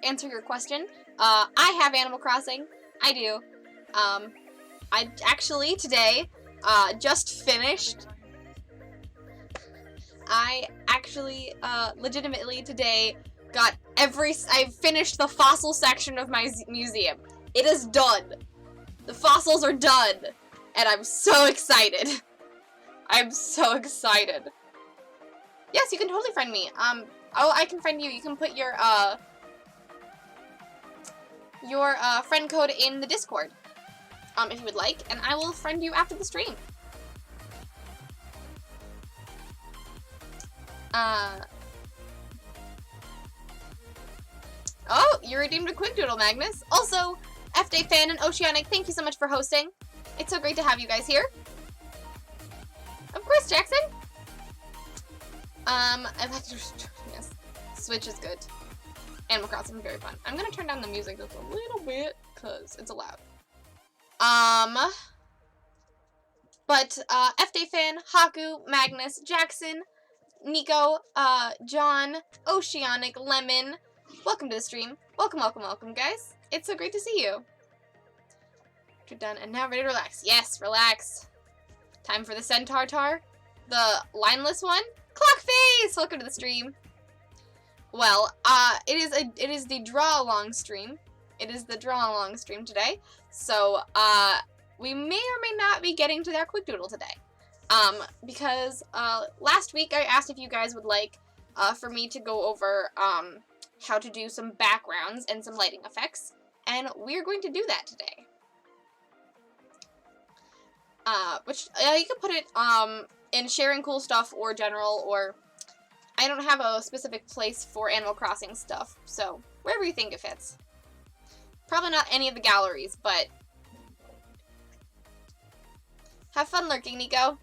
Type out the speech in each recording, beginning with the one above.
answer your question. I have Animal Crossing. I do. I actually today just finished. I actually legitimately today got I finished the fossil section of my museum. It is done. The fossils are done, and I'm so excited. I'm so excited. Yes, you can totally friend me. Oh, I can friend you. You can put your friend code in the Discord, if you would like, and I will friend you after the stream. Oh, you redeemed a quick doodle, Magnus. Also, F-Day Fan and Oceanic, thank you so much for hosting. It's so great to have you guys here. Of course, Jackson. I'd like to yes. Switch is good. Animal Crossing is very fun. I'm gonna turn down the music just a little bit, because it's loud. But, F-Day Fan, Haku, Magnus, Jackson, Nico, John, Oceanic, Lemon, welcome to the stream. Welcome, welcome, welcome, guys. It's so great to see you. You're done, and now ready to relax. Yes, relax. Time for the Centaur Tar. The lineless one. Clockface! Welcome to the stream. Well, it is the Drawalong stream. It is the Drawalong stream today. So, we may or may not be getting to that quick doodle today. Because, last week I asked if you guys would like, for me to go over, how to do some backgrounds and some lighting effects. And we're going to do that today. Which, you can put it, in sharing cool stuff or general, or I don't have a specific place for Animal Crossing stuff, so wherever you think it fits. Probably not any of the galleries, but have fun lurking, Nico.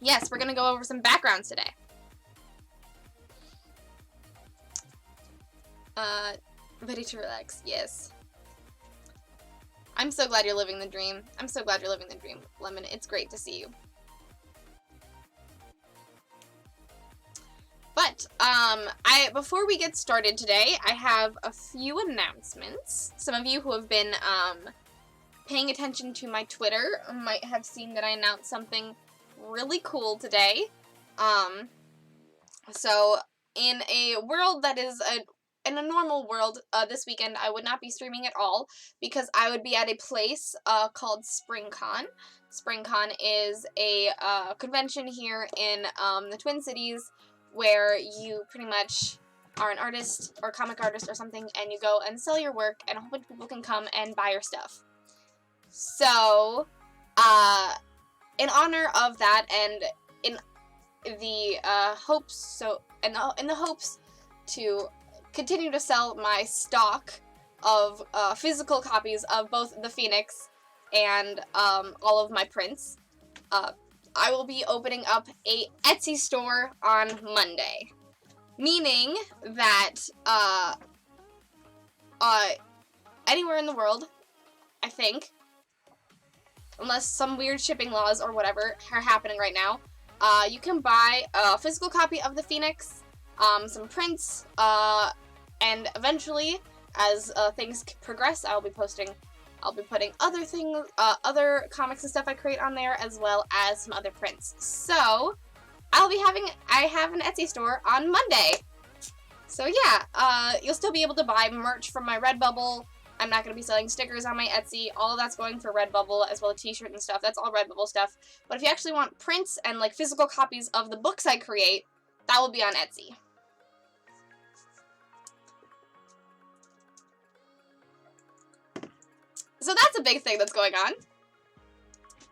Yes, we're gonna go over some backgrounds today. Ready to relax, yes. I'm so glad you're living the dream. I'm so glad you're living the dream, Lemon. It's great to see you. But, before we get started today, I have a few announcements. Some of you who have been, paying attention to my Twitter might have seen that I announced something really cool today. So, in a world that is in a normal world, this weekend, I would not be streaming at all, because I would be at a place, called SpringCon. SpringCon is a, convention here in, the Twin Cities, where you pretty much are an artist, or comic artist or something, and you go and sell your work, and a whole bunch of people can come and buy your stuff. So, in honor of that, and in the, in the hopes to continue to sell my stock of physical copies of both the Phoenix and all of my prints, I will be opening up a Etsy store on Monday. Meaning that anywhere in the world, I think, unless some weird shipping laws or whatever are happening right now, you can buy a physical copy of the Phoenix, some prints, and eventually, as things progress, I'll be putting other things, other comics and stuff I create on there, as well as some other prints. So, I have an Etsy store on Monday. So yeah, you'll still be able to buy merch from my Redbubble. I'm not going to be selling stickers on my Etsy. All of that's going for Redbubble, as well as t-shirt and stuff. That's all Redbubble stuff. But if you actually want prints and, like, physical copies of the books I create, that will be on Etsy. So that's a big thing that's going on.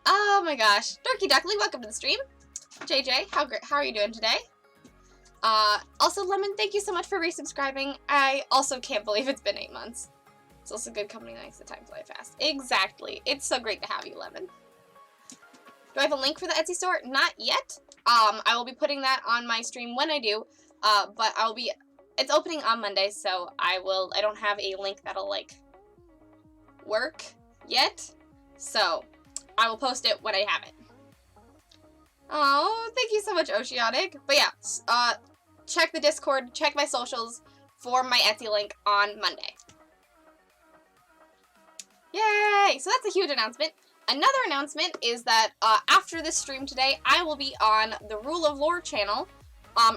Oh my gosh. Dorky Duckly, welcome to the stream. JJ, how are you doing today? Also, Lemon, thank you so much for resubscribing. I also can't believe it's been 8 months. It's also good company nice, the time fly fast. Exactly. It's so great to have you, Lemon. Do I have a link for the Etsy store? Not yet. I will be putting that on my stream when I do. But it's opening on Monday, so I don't have a link that'll, like, work yet. So, I will post it when I have it. Oh, thank you so much, Oceanic. But yeah, check the Discord, check my socials for my Etsy link on Monday. Yay! So that's a huge announcement. Another announcement is that after this stream today, I will be on the Rule of Lore channel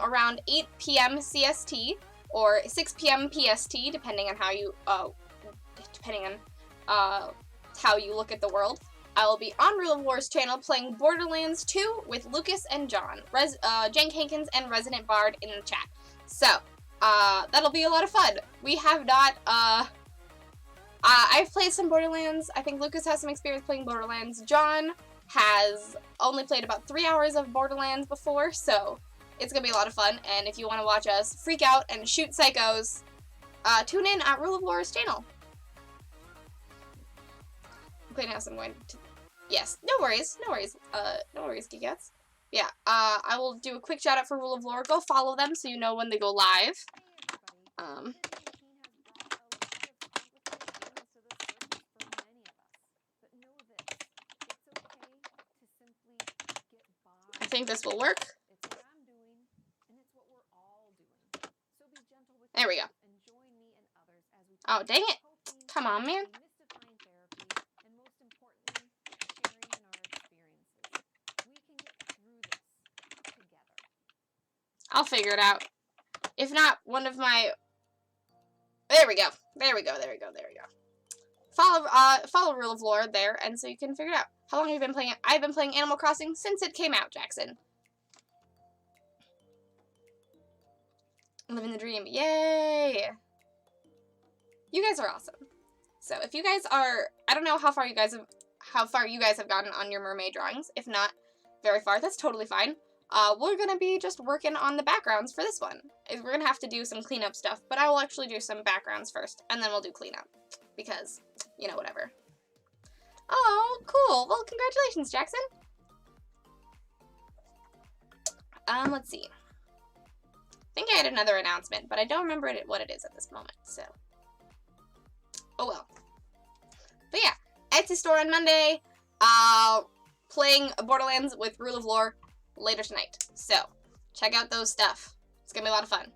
around 8 p.m. CST or 6 p.m. PST, depending on how you look at the world. I will be on Rule of Lore's channel playing Borderlands 2 with Lucas and John, Jank Hankins and Resident Bard in the chat. So that'll be a lot of fun. We have not. I've played some Borderlands. I think Lucas has some experience playing Borderlands. John has only played about 3 hours of Borderlands before, so it's going to be a lot of fun. And if you want to watch us freak out and shoot psychos, tune in at Rule of Lore's channel. Okay, now I'm going to... Yes, no worries, Geekets. Yeah, I will do a quick shout out for Rule of Lore. Go follow them so you know when they go live. I think this will work. There we go. Oh, dang it. Come on, man. I'll figure it out. If not, one of my... There we go. Follow Rule of Lore there, and so you can figure it out. How long have you been playing it? I've been playing Animal Crossing since it came out, Jackson. Living the dream. Yay! You guys are awesome. So if you guys are... I don't know how far you guys have gotten on your mermaid drawings. If not very far, that's totally fine. We're going to be just working on the backgrounds for this one. We're going to have to do some cleanup stuff, but I will actually do some backgrounds first, and then we'll do cleanup. Because, you know, whatever. Oh, cool. Well, congratulations, Jackson. Let's see. I think I had another announcement, but I don't remember what it is at this moment, so. Oh, well. But yeah, Etsy store on Monday. Playing Borderlands with Rule of Lore later tonight. So, check out those stuff. It's gonna be a lot of fun.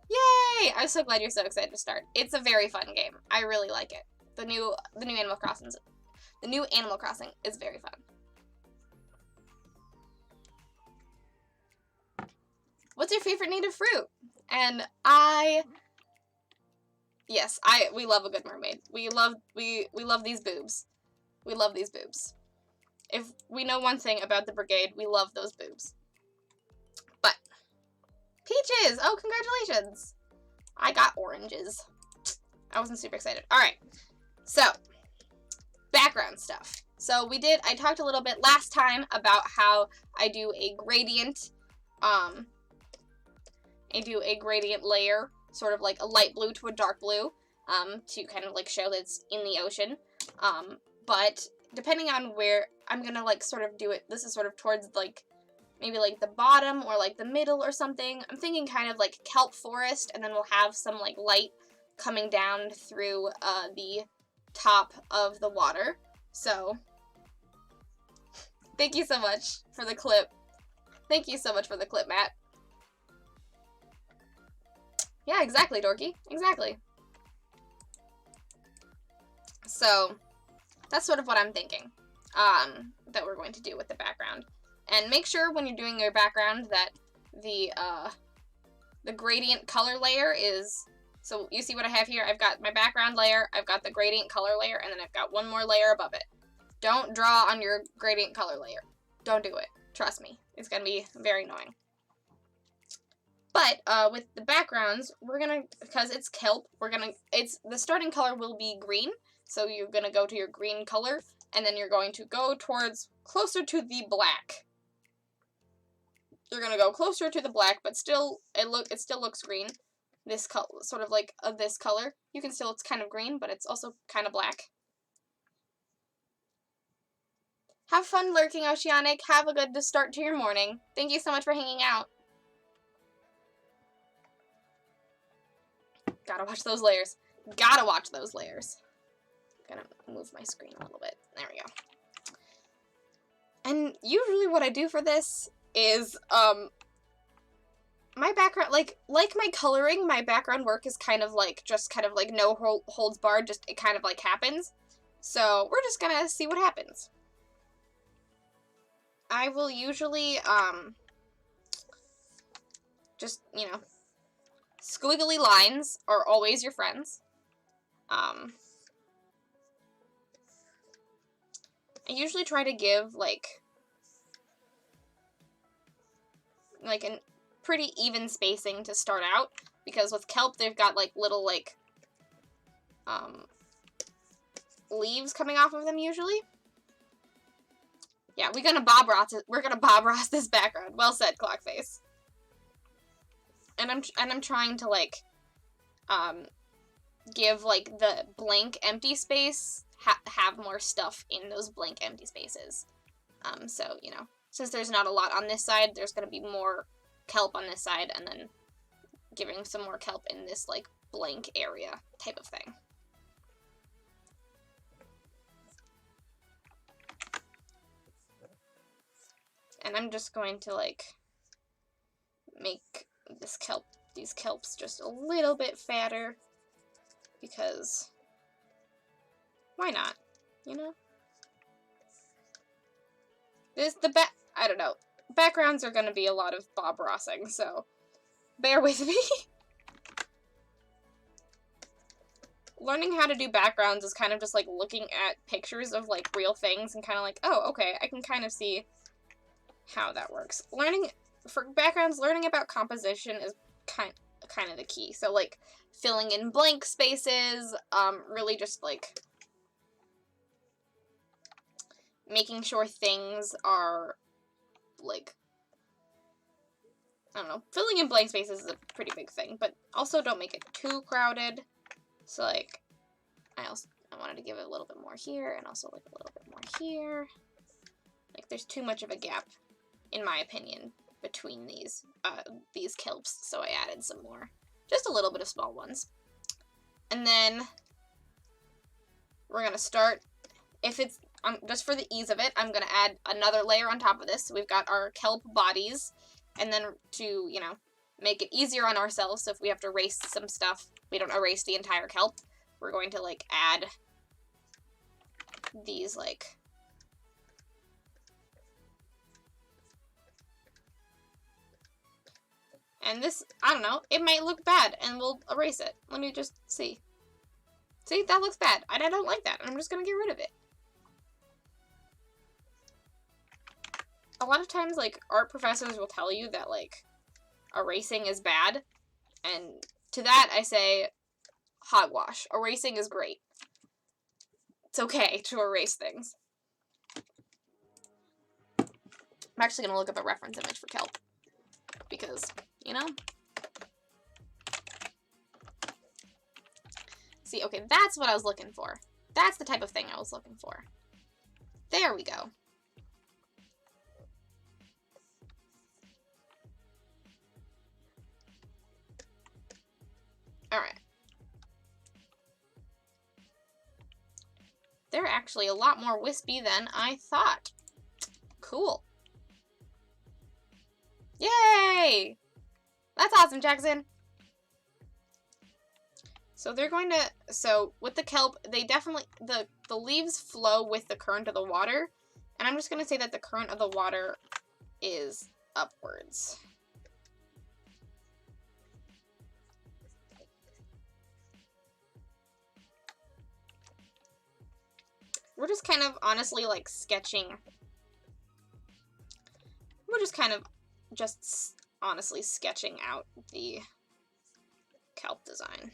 Yay! I'm so glad you're so excited to start. It's a very fun game. I really like it. The new Animal Crossing is very fun. What's your favorite native fruit? And we love a good mermaid. We love these boobs. We love these boobs. If we know one thing about the brigade, we love those boobs. But peaches! Oh, congratulations! I got oranges. I wasn't super excited. Alright. So, background stuff. So I talked a little bit last time about how I do a gradient, layer, sort of like a light blue to a dark blue, to kind of like show that it's in the ocean. But depending on where I'm gonna like sort of do it, this is sort of towards like maybe like the bottom or like the middle or something. I'm thinking kind of like kelp forest, and then we'll have some like light coming down through the top of the water. So thank you so much for the clip. Thank you so much for the clip, Matt. Yeah, exactly, Dorky. Exactly. So that's sort of what I'm thinking that we're going to do with the background. And make sure when you're doing your background that the gradient color layer is... So you see what I have here? I've got my background layer, I've got the gradient color layer, and then I've got one more layer above it. Don't draw on your gradient color layer. Don't do it. Trust me. It's going to be very annoying. But with the backgrounds, we're going to, because it's kelp, the starting color will be green. So you're going to go to your green color, and then you're going to go towards closer to the black. You're going to go closer to the black, but still, it still looks green. This color, sort of like this color. You can still, it's kind of green, but it's also kind of black. Have fun lurking, Oceanic. Have a good start to your morning. Thank you so much for hanging out. Gotta watch those layers. Gotta watch those layers. I'm gonna move my screen a little bit. There we go. And usually what I do for this is, my background, like my coloring, my background work is kind of like, just kind of like no holds barred, just it kind of like happens. So we're just gonna see what happens. I will usually, just, you know, squiggly lines are always your friends. I usually try to give, like a pretty even spacing to start out, because with kelp, they've got, like, little, like, leaves coming off of them, usually. Yeah, we're gonna Bob Ross this background. Well said, Clockface. And I'm trying to, like, give, like, the blank empty space, have more stuff in those blank empty spaces. So, you know, since there's not a lot on this side, there's gonna be more kelp on this side, and then giving some more kelp in this, like, blank area type of thing. And I'm just going to, like, make these kelps just a little bit fatter, because why not, you know? I don't know. Backgrounds are going to be a lot of Bob Rossing, so bear with me. Learning how to do backgrounds is kind of just like looking at pictures of like real things and kind of like, oh, okay, I can kind of see how that works. For backgrounds, learning about composition is kind of the key. So like filling in blank spaces, really just like making sure things are, like, I don't know, filling in blank spaces is a pretty big thing, but also don't make it too crowded. So, like, I wanted to give it a little bit more here, and also, like, a little bit more here. Like, there's too much of a gap, in my opinion, between these kelps, so I added some more. Just a little bit of small ones. And then we're gonna start, if it's, just for the ease of it, I'm going to add another layer on top of this. So we've got our kelp bodies, and then to, you know, make it easier on ourselves, so if we have to erase some stuff, we don't erase the entire kelp. We're going to, like, add these, like, and this, I don't know, it might look bad, and we'll erase it. Let me just see. See, that looks bad. I don't like that, and I'm just going to get rid of it. A lot of times, like, art professors will tell you that, like, erasing is bad, and to that I say, hogwash. Erasing is great. It's okay to erase things. I'm actually going to look up a reference image for kelp, because, you know? See, okay, that's what I was looking for. That's the type of thing I was looking for. There we go. Alright. They're actually a lot more wispy than I thought. Cool. Yay! That's awesome, Jackson. So they're going to, so with the kelp, they definitely, the leaves flow with the current of the water. And I'm just going to say that the current of the water is upwards. We're just kind of honestly like sketching. We're just kind of just honestly sketching out the kelp design.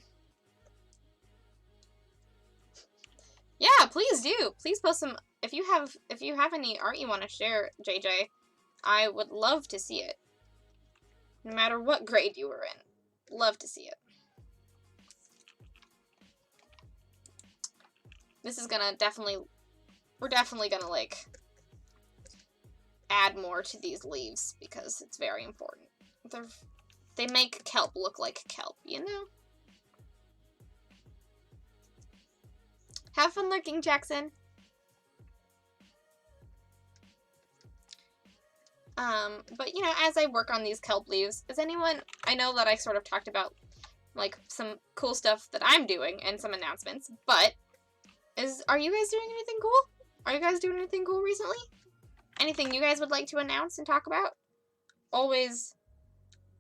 Yeah, please do. Please post some, if you have any art you want to share, JJ, I would love to see it. No matter what grade you were in. Love to see it. This is gonna we're definitely gonna, like, add more to these leaves, because it's very important. They make kelp look like kelp, you know? Have fun lurking, Jackson. But, you know, as I work on these kelp leaves, is anyone, I know that I sort of talked about, like, some cool stuff that I'm doing and some announcements, but are you guys doing anything cool? Are you guys doing anything cool recently? Anything you guys would like to announce and talk about? Always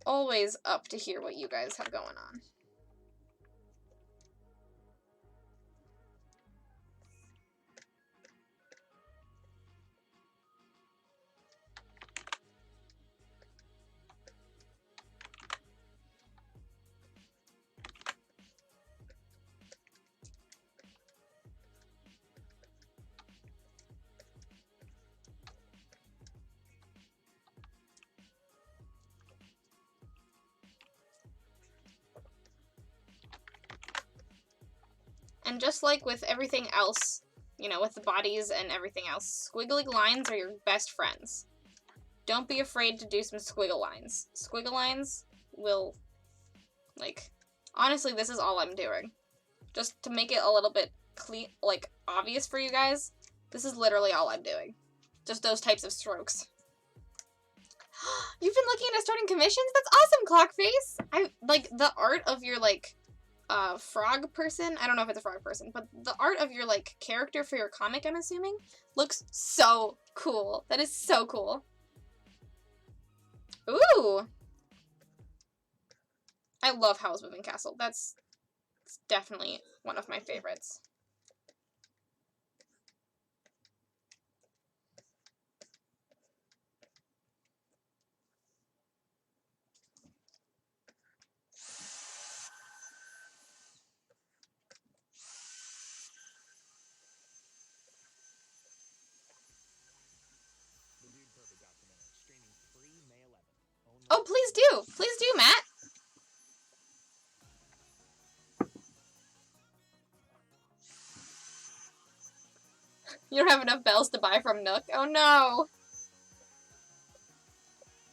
up to hear what you guys have going on. And just like with everything else, you know, with the bodies and everything else, squiggly lines are your best friends. Don't be afraid to do some squiggle lines. Squiggle lines will, like, honestly, this is all I'm doing. Just to make it a little bit clean, like, obvious for you guys, this is literally all I'm doing. Just those types of strokes. You've been looking at starting commissions? That's awesome, Clockface! I, like, the art of your, like, frog person, I don't know if it's a frog person, but the art of your, like, character for your comic, I'm assuming, looks so cool. That is so cool. Ooh! I love Howl's Moving Castle. It's definitely one of my favorites. Oh, please do! Please do, Matt! You don't have enough bells to buy from Nook. Oh no!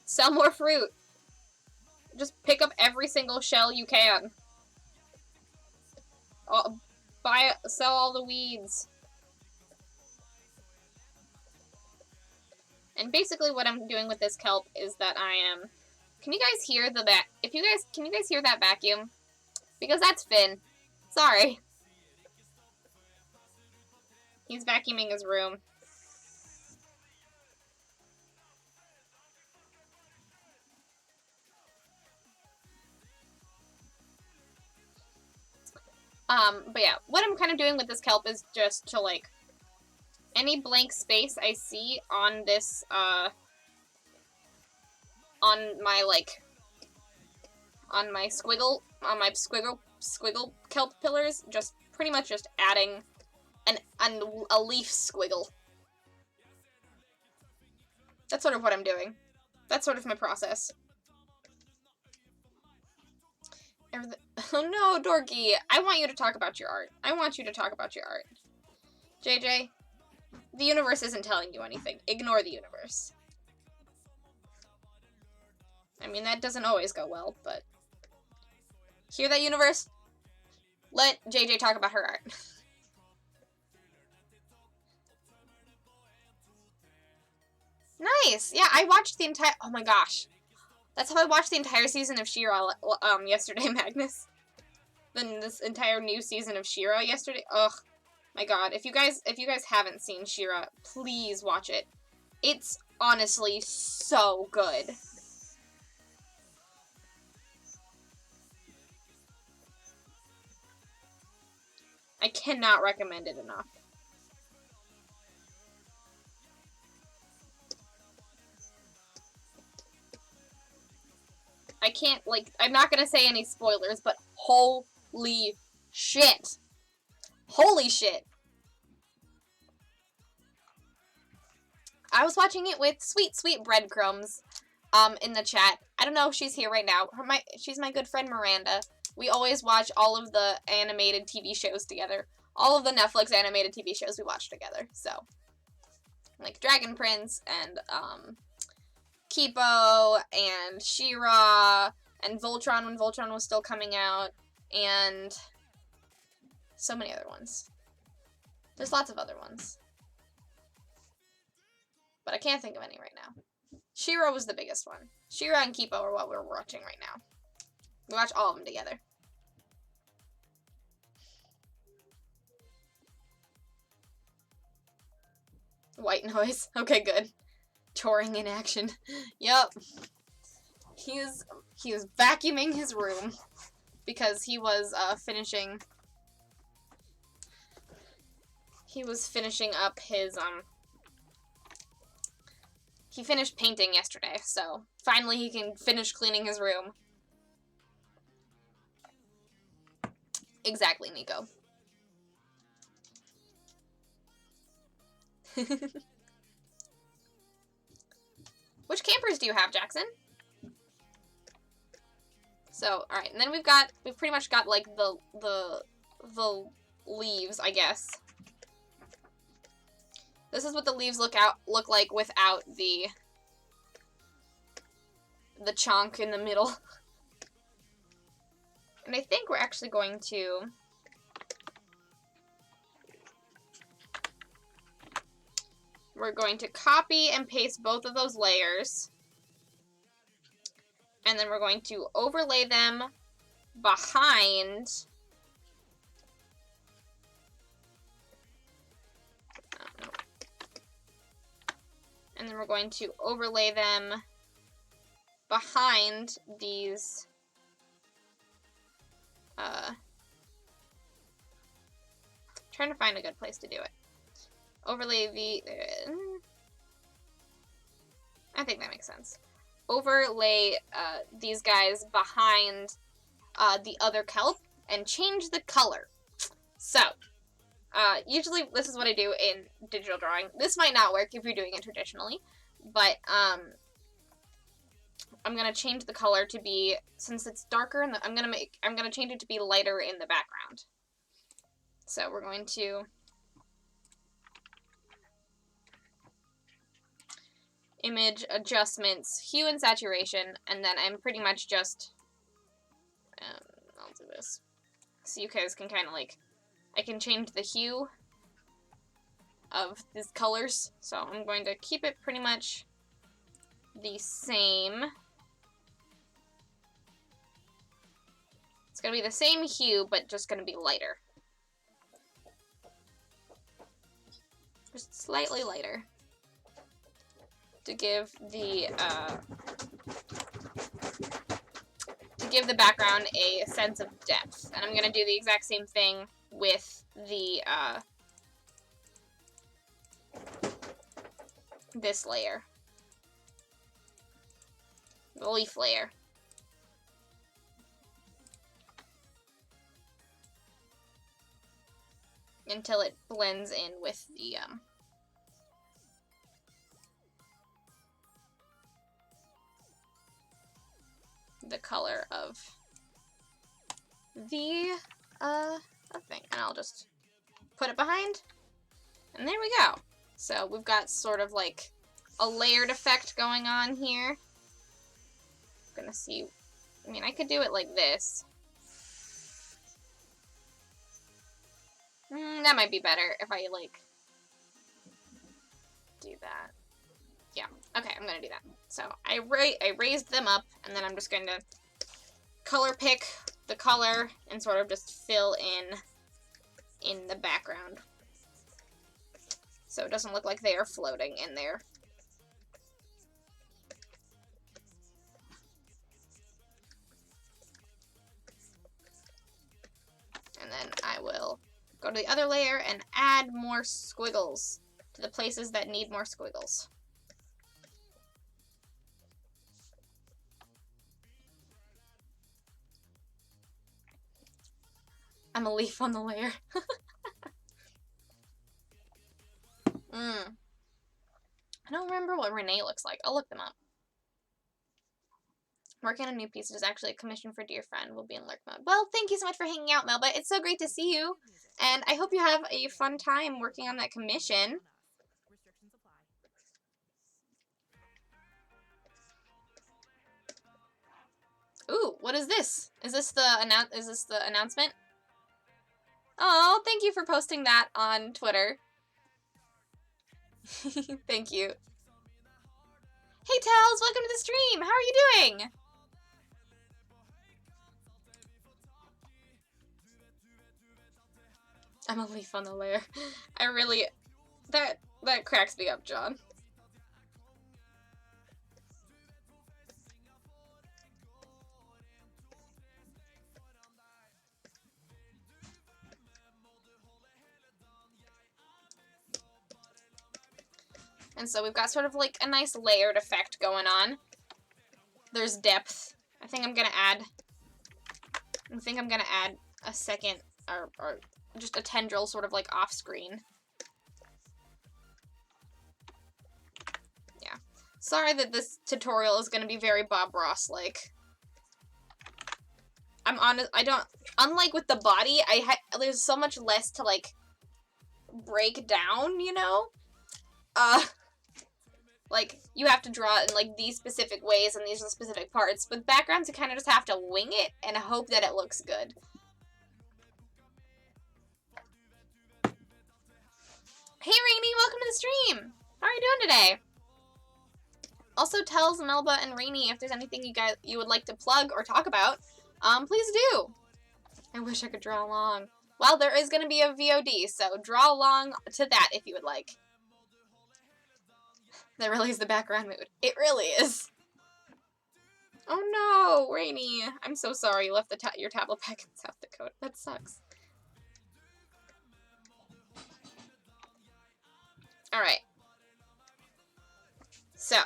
Sell more fruit. Just pick up every single shell you can. Sell all the weeds. And basically what I'm doing with this kelp is that I am... Can you guys hear the can you guys hear that vacuum? Because that's Finn. Sorry. He's vacuuming his room. But yeah, what I'm kind of doing with this kelp is just to, like, any blank space I see on this, on my squiggle kelp pillars, just pretty much just adding a leaf squiggle. That's sort of what I'm doing. That's sort of my process. Oh no, Dorky! I want you to talk about your art. I want you to talk about your art. JJ, the universe isn't telling you anything. Ignore the universe. I mean, that doesn't always go well, but... Hear that, universe? Let JJ talk about her art. Nice! Yeah, I watched the entire... Oh my gosh. That's how I watched the entire season of She-Ra yesterday, Magnus. Then this entire new season of She-Ra yesterday. Ugh. My god. If you guys haven't seen She-Ra, please watch it. It's honestly so good. I cannot recommend it enough. I can't, like, I'm not gonna say any spoilers, but holy shit. Holy shit. I was watching it with Sweet Breadcrumbs, in the chat. I don't know if she's here right now. She's my good friend Miranda. We always watch all of the animated TV shows together. All of the Netflix animated TV shows we watch together, so. Like Dragon Prince, and, Kipo, and She-Ra, and Voltron when Voltron was still coming out, and so many other ones. There's lots of other ones. But I can't think of any right now. Shiro was the biggest one. Shiro and Kipo are what we're watching right now. We watch all of them together. White noise. Okay, good. Touring in action. Yep. He was vacuuming his room because he was finishing up his he finished painting yesterday, so finally he can finish cleaning his room. Exactly, Nico. Which campers do you have, Jackson? So, alright, and then we've pretty much got, like, the leaves, I guess. This is what the leaves look like without the chonk in the middle. And I think we're actually going to copy and paste both of those layers. And then we're going to overlay them behind and then we're going to overlay them behind these trying to find a good place to do it. Overlay I think that makes sense. Overlay these guys behind the other kelp and change the color. So, usually this is what I do in digital drawing. This might not work if you're doing it traditionally, but I'm gonna change the color to be, since it's darker, and I'm gonna change it to be lighter in the background. So we're going to image adjustments, hue and saturation, and then I'm pretty much just I'll do this so you guys can kind of like, I can change the hue of these colors. So I'm going to keep it pretty much the same. It's going to be the same hue, but just going to be lighter. Just slightly lighter. To give the background a sense of depth. And I'm going to do the exact same thing with the this layer. The leaf layer. Until it blends in with the color of the thing. And I'll just put it behind. And there we go. So we've got sort of like a layered effect going on here. I'm gonna see. I mean, I could do it like this. That might be better if I, like, do that. Yeah, okay, I'm gonna do that. So, I raised them up, and then I'm just going to color pick the color and sort of just fill in the background. So it doesn't look like they are floating in there. And then I will go to the other layer and add more squiggles to the places that need more squiggles. I'm a leaf on the layer. I don't remember what Renee looks like. I'll look them up. Working on a new piece is actually a commission for a dear friend. We'll be in lurk mode. Well, thank you so much for hanging out, Melba. It's so great to see you. And I hope you have a fun time working on that commission. Ooh, what is this? Is this the announcement? Oh, thank you for posting that on Twitter. Thank you. Hey, Tels, welcome to the stream. How are you doing? I'm a leaf on the layer. I really... That cracks me up, John. And so we've got sort of like a nice layered effect going on. There's depth. I think I'm gonna add a second, or just a tendril sort of like off screen. Yeah. Sorry that this tutorial is gonna be very Bob Ross-like. I'm honest, unlike with the body, there's so much less to like break down, you know? Like, you have to draw it in, like, these specific ways and these are the specific parts. With backgrounds, you kind of just have to wing it and hope that it looks good. Hey, Rainy, welcome to the stream! How are you doing today? Also, tells Melba and Rainy if there's anything you would like to plug or talk about, please do. I wish I could draw along. Well, there is going to be a VOD, so draw along to that if you would like. That really is the background mood. It really is. Oh no, Rainy. I'm so sorry you left your tablet back in South Dakota. That sucks. Alright. So,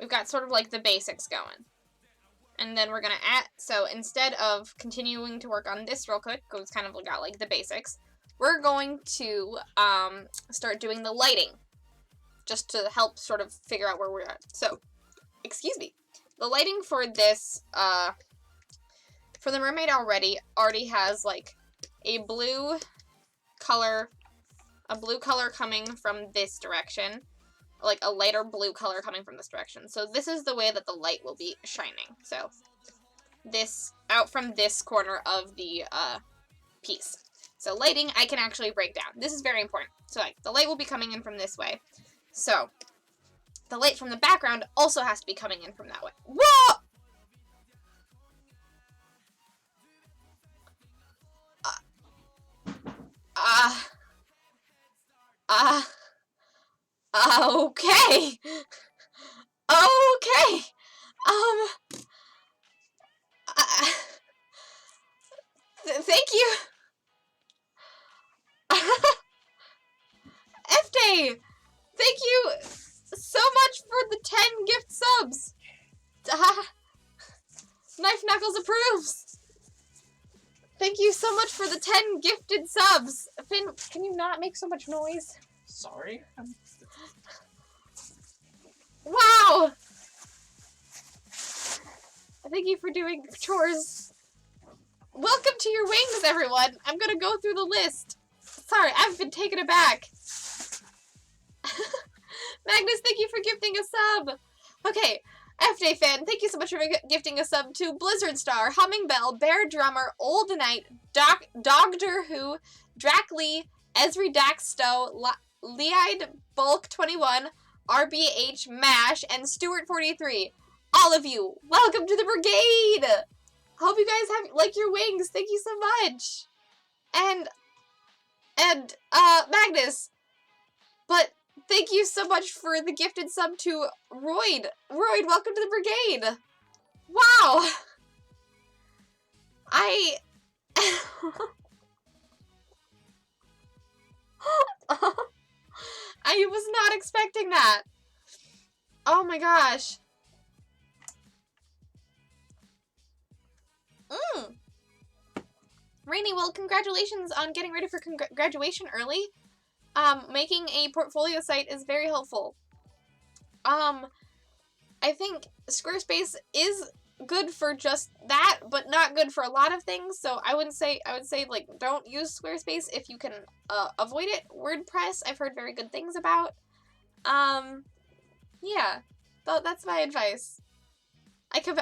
we've got sort of like the basics going. And then we're gonna add, so instead of continuing to work on this real quick, because it's kind of got like the basics, we're going to start doing the lighting. Just to help sort of figure out where we're at. So, excuse me. The lighting for this, for the mermaid already has, like, a blue color coming from this direction. Like, a lighter blue color coming from this direction. So, this is the way that the light will be shining. So, this, out from this corner of the, piece. So, lighting, I can actually break down. This is very important. So, like, the light will be coming in from this way. So, the light from the background also has to be coming in from that way. Whoa! Okay. Okay. Thank you. F-Day! Thank you so much for the 10 gift subs. Knife Knuckles approves. Thank you so much for the 10 gifted subs. Finn, can you not make so much noise? Sorry. Wow. Thank you for doing chores. Welcome to your wings, everyone. I'm gonna go through the list. Sorry, I've been taken aback. Magnus, thank you for gifting a sub. Okay, F-Day fan, thank you so much for gifting a sub to Blizzard Star, Humming Bell, Bear Drummer, Old Knight, Doctor Who, Draclee, Esri Daxstow, Leide Bulk 21, RBH Mash, and Stewart 43. All of you, welcome to the brigade. Hope you guys like your wings. Thank you so much. And Magnus, but thank you so much for the gifted sub to Royd. Royd, welcome to the brigade. Wow. I was not expecting that. Oh my gosh. Rainy, well, congratulations on getting ready for graduation early. Making a portfolio site is very helpful. I think Squarespace is good for just that, but not good for a lot of things. So I would say like don't use Squarespace if you can avoid it. WordPress, I've heard very good things about. Yeah, that's my advice.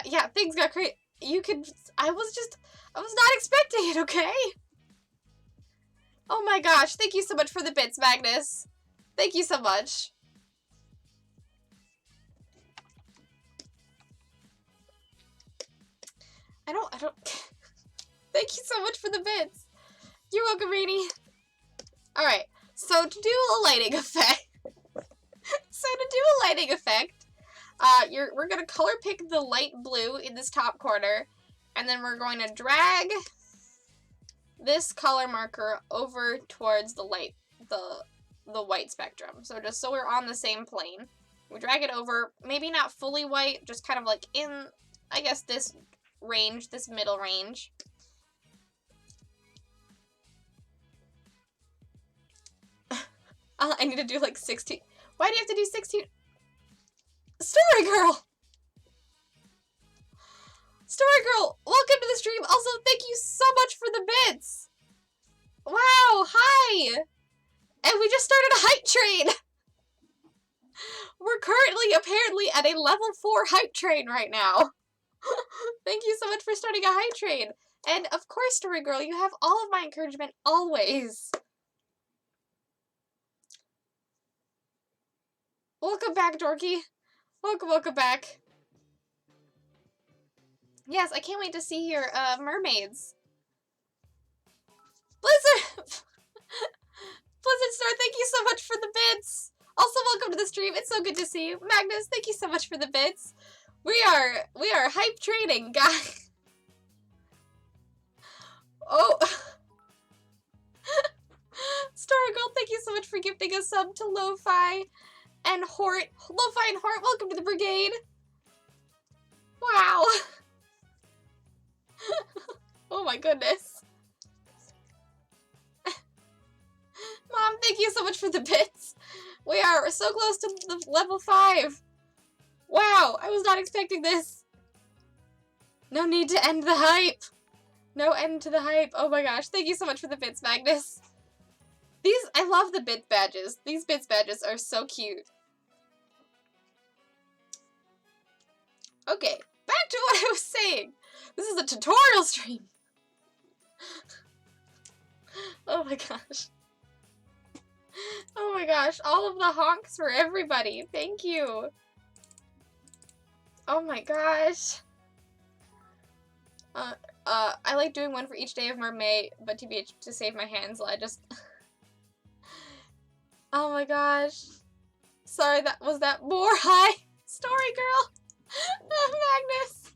Yeah, things got great. I was not expecting it, okay? Oh my gosh, thank you so much for the bits, Magnus. Thank you so much. I don't, thank you so much for the bits. You're welcome, Rainy. Alright, so to do a lighting effect, we're gonna color pick the light blue in this top corner, and then we're going to drag this color marker over towards the white spectrum. So just so we're on the same plane. We drag it over, maybe not fully white, just kind of like in, I guess, this range, this middle range. I need to do like 16. Why do you have to do 16? Story Girl! Story Girl, welcome to the stream. Also, thank you so much for the bits. Wow, hi. And we just started a hype train. We're currently, apparently, at a level 4 hype train right now. Thank you so much for starting a hype train. And of course, Story Girl, you have all of my encouragement always. Welcome back, Dorky. Welcome back. Yes, I can't wait to see your mermaids. Blizzard! Blizzard Star, thank you so much for the bits. Also, welcome to the stream. It's so good to see you. Magnus, thank you so much for the bits. We are hype training, guys. Oh. Story Girl, thank you so much for gifting a sub to Lo-Fi and Hort. Lo-Fi and Hort, welcome to the brigade. Wow. Oh my goodness. Mom, thank you so much for the bits. We are so close to the level 5. Wow, I was not expecting this. No need to end the hype. No end to the hype. Oh my gosh, thank you so much for the bits, Magnus. I love the bit badges. These bits badges are so cute. Okay, back to what I was saying. This is a tutorial stream. Oh my gosh. Oh my gosh, all of the honks for everybody. Thank you. Oh my gosh. I like doing one for each day of Mermaid, but TBH to save my hands, I just... Oh my gosh. Sorry, was that more? Hi, Story Girl. Magnus.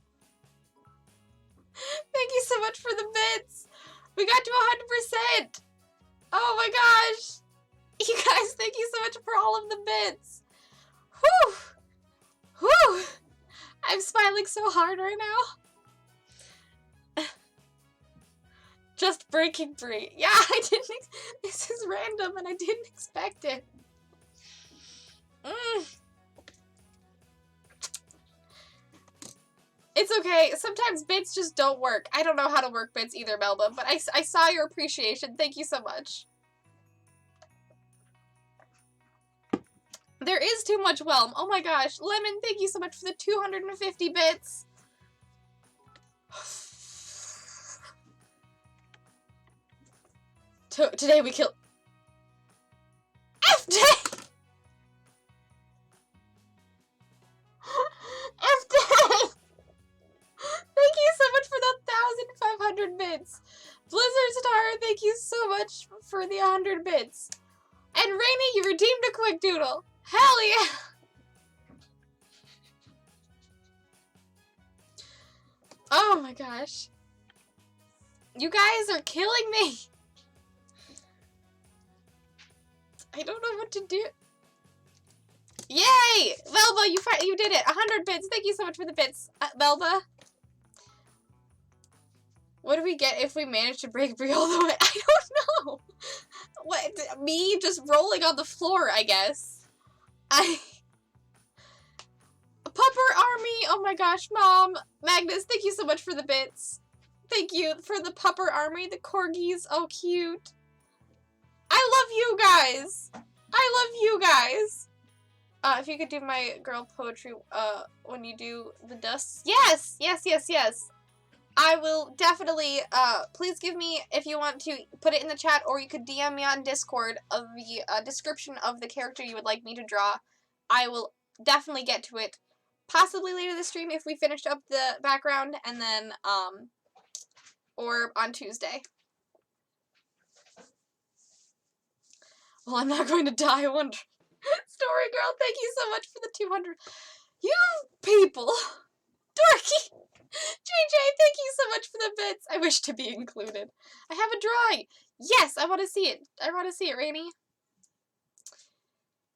Thank you so much for the bits. We got to 100%. Oh my gosh. You guys, thank you so much for all of the bits. Whew. Whew. I'm smiling so hard right now. Just breaking free. Yeah, I didn't. This is random and I didn't expect it. It's okay. Sometimes bits just don't work. I don't know how to work bits either, Melba, but I saw your appreciation. Thank you so much. There is too much whelm. Oh my gosh. Lemon, thank you so much for the 250 bits. Today we kill... FJ! FJ! Thank you so much for the 1,500 bits. Blizzard Star, thank you so much for the 100 bits. And Rainy, you redeemed a quick doodle. Hell yeah! Oh my gosh. You guys are killing me. I don't know what to do. Yay! Velva, you did it. 100 bits. Thank you so much for the bits, Velva. What do we get if we manage to break Brie all the way? I don't know. What? Me just rolling on the floor, I guess. Pupper Army. Oh my gosh, Mom. Magnus, thank you so much for the bits. Thank you for the Pupper Army, the corgis. Oh, cute. I love you guys. I love you guys. If you could do my girl poetry, when you do the dusts. Yes, yes, yes, yes. I will definitely, please give me, if you want to put it in the chat, or you could DM me on Discord of the description of the character you would like me to draw. I will definitely get to it possibly later this stream if we finished up the background, and then, or on Tuesday. Well, I'm not going to die, I wonder. Story Girl, thank you so much for the 200. You people! Dorky! JJ, thank you so much for the bits. I wish to be included. I have a drawing. Yes, I want to see it. I want to see it, Rainy.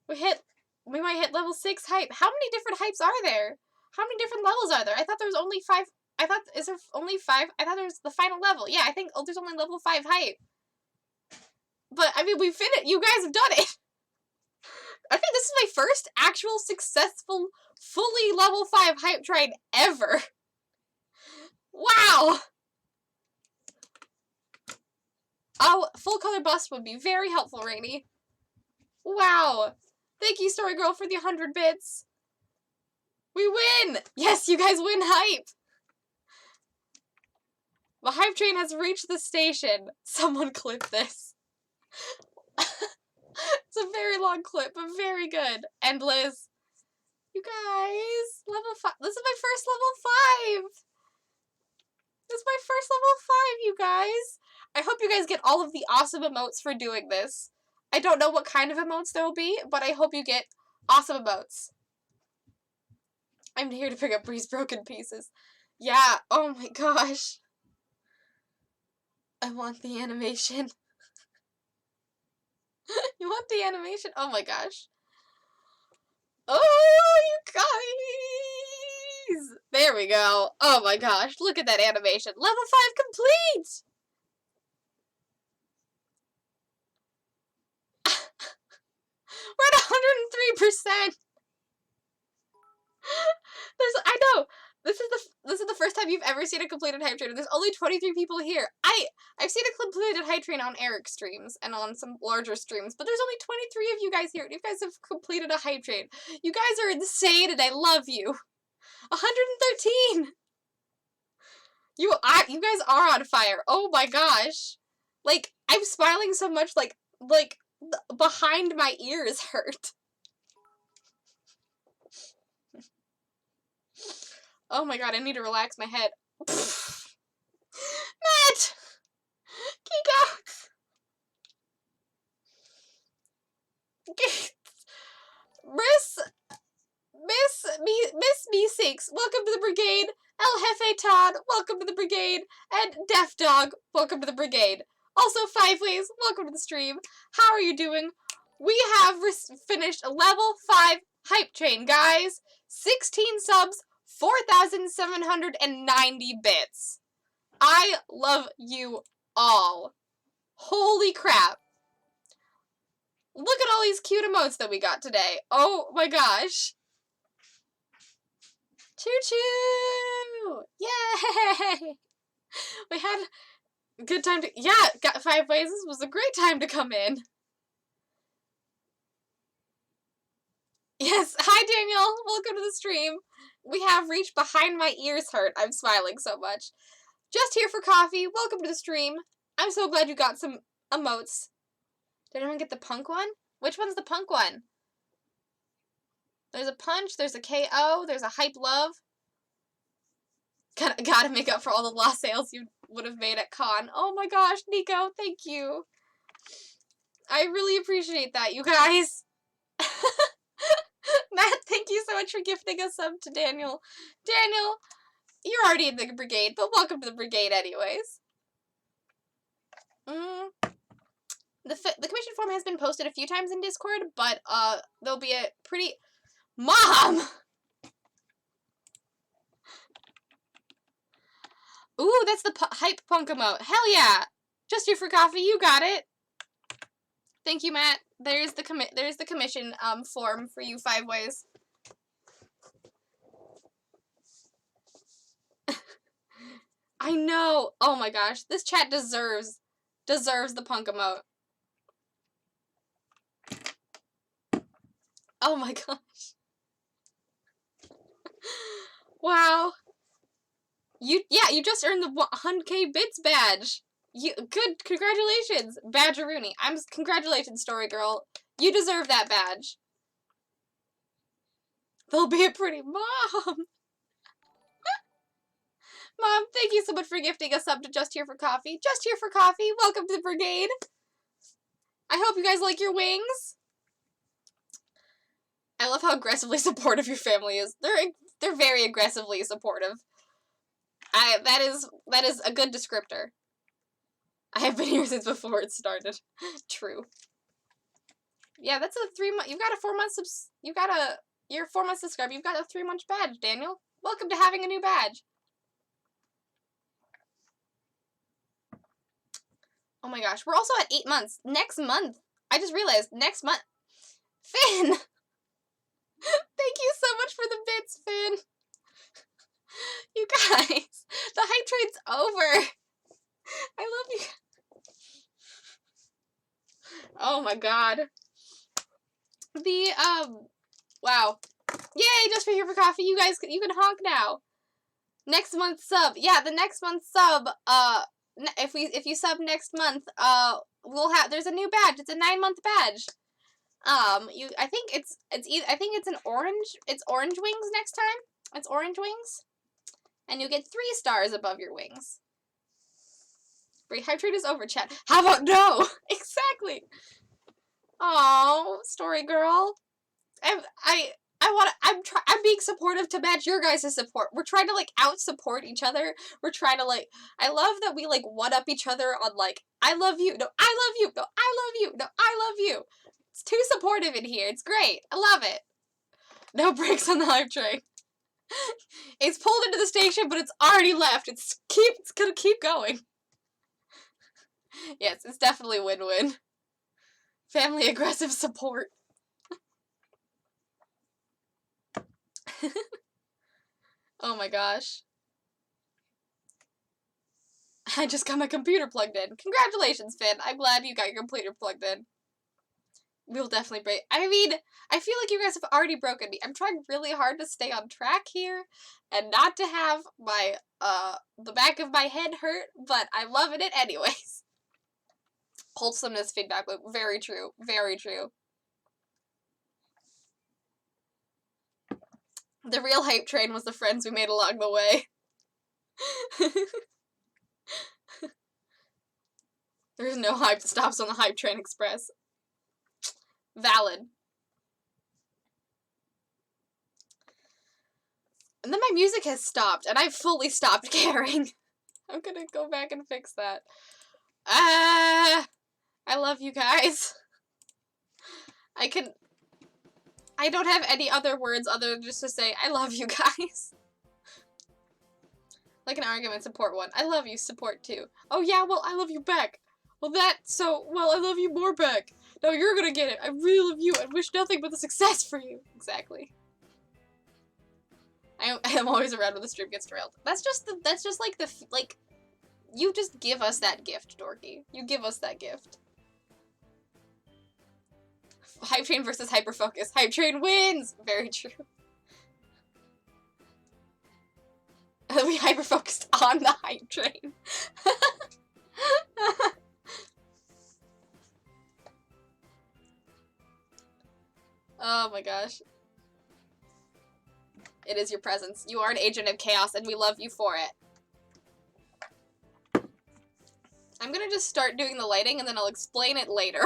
We might hit level 6 hype. How many different hypes are there? How many different levels are there? I thought there was only 5. Is there only 5? I thought there was the final level. Yeah, I think there's only level 5 hype. But, I mean, we finished. You guys have done it. I think this is my first actual successful, fully level 5 hype train ever. Wow! Oh, full color bust would be very helpful, Rainy. Wow. Thank you, Story Girl, for the 100 bits. We win! Yes, you guys win hype! The hype train has reached the station. Someone clip this. It's a very long clip, but very good. And Liz, you guys, level 5. This is my first level 5. This is my first level 5, you guys. I hope you guys get all of the awesome emotes for doing this. I don't know what kind of emotes there will be, but I hope you get awesome emotes. I'm here to pick up Bree's broken pieces. Yeah, oh my gosh. I want the animation. You want the animation? Oh my gosh. Oh, you guys! There we go. Oh my gosh, look at that animation. Level 5 complete! We're at 103%! I know! This is the first time you've ever seen a completed hype train. There's only 23 people here. I've seen a completed hype train on Eric's streams and on some larger streams, but there's only 23 of you guys here. You guys have completed a hype train. You guys are insane, and I love you. 113. You guys are on fire. Oh my gosh. Like, I'm smiling so much, like behind my ears hurt. Oh my god, I need to relax my head. Matt! Geek out! Miss Me6, welcome to the brigade. El Jefe Todd, welcome to the brigade. And Deaf Dog, welcome to the brigade. Also, Five Ways, welcome to the stream. How are you doing? We have finished a level 5 hype train, guys. 16 subs, 4,790 bits. I love you all. Holy crap. Look at all these cute emotes that we got today. Oh my gosh. Choo-choo! Yay! We had a good time to... Yeah, got 5 ways. This was a great time to come in. Yes, hi Daniel. Welcome to the stream. We have reached behind my ears hurt. I'm smiling so much. Just here for coffee. Welcome to the stream. I'm so glad you got some emotes. Did anyone get the punk one? Which one's the punk one? There's a punch, there's a KO, there's a hype love. Gotta make up for all the lost sales you would have made at con. Oh my gosh, Nico, thank you. I really appreciate that, you guys. Matt, thank you so much for gifting a sub to Daniel. Daniel, you're already in the brigade, but welcome to the brigade anyways. The commission form has been posted a few times in Discord, but there'll be a pretty... Mom! Ooh, that's the hype punk emote. Hell yeah! Just here for coffee, you got it. Thank you, Matt. There's the commission form for you 5 ways. I know. Oh my gosh, this chat deserves the punk emote. Oh my gosh. Wow. You just earned the 100k bits badge. Good, congratulations, Badgerooney. Congratulations, Story Girl. You deserve that badge. They'll be a pretty mom. Mom, thank you so much for gifting a sub to Just Here for Coffee. Just Here for Coffee, welcome to the brigade. I hope you guys like your wings. I love how aggressively supportive your family is. They're very aggressively supportive. That is a good descriptor. I have been here since before it started. True. Yeah, that's a 3 month. You've got a 4 month you're 4 months subscribed. You've got a 3 month badge, Daniel. Welcome to having a new badge. Oh my gosh, we're also at 8 months. Next month, I just realized, next month, Finn! Thank you so much for the bits, Finn. You guys, the hype train's over. I love you. Oh my god. Wow. Yay, Just for Here for Coffee. You guys, you can honk now. Next month's sub. Yeah, the next month's sub, if you sub next month, there's a new badge. It's a 9-month badge. I think it's an orange. It's orange wings next time. It's orange wings, and you get 3 stars above your wings. Great, hype trade is over, chat. How about no? Exactly. Oh, story girl. I'm being supportive to match your guys' support. We're trying to, like, out-support each other. We're trying to, like, I love that we, like, one-up each other on, like, I love you, no, I love you, no, I love you, no, I love you. It's too supportive in here. It's great. I love it. No brakes on the hype train. It's pulled into the station, but it's already left. It's gonna keep going. Yes, it's definitely win-win. Family aggressive support. Oh my gosh. I just got my computer plugged in. Congratulations, Finn. I'm glad you got your computer plugged in. We'll definitely break. I mean, I feel like you guys have already broken me. I'm trying really hard to stay on track here and not to have my, the back of my head hurt, but I'm loving it anyways. Wholesomeness feedback loop. Very true. Very true. The real hype train was the friends we made along the way. There's no hype stops on the Hype Train Express. Valid. And then my music has stopped, and I've fully stopped caring. I'm gonna go back and fix that. I love you guys. I don't have any other words other than just to say, I love you guys. Like an argument, support one. I love you, support two. Oh yeah, well, I love you back. Well, I love you more back. No, you're gonna get it. I really love you. I wish nothing but the success for you. Exactly. I am always around when the stream gets derailed. That's just like, you just give us that gift, Dorky. You give us that gift. Hype Train versus Hyper Focus. Hype Train wins! Very true. We hyper focused on the Hype Train. Oh my gosh. It is your presence. You are an agent of chaos, and we love you for it. I'm gonna just start doing the lighting, and then I'll explain it later.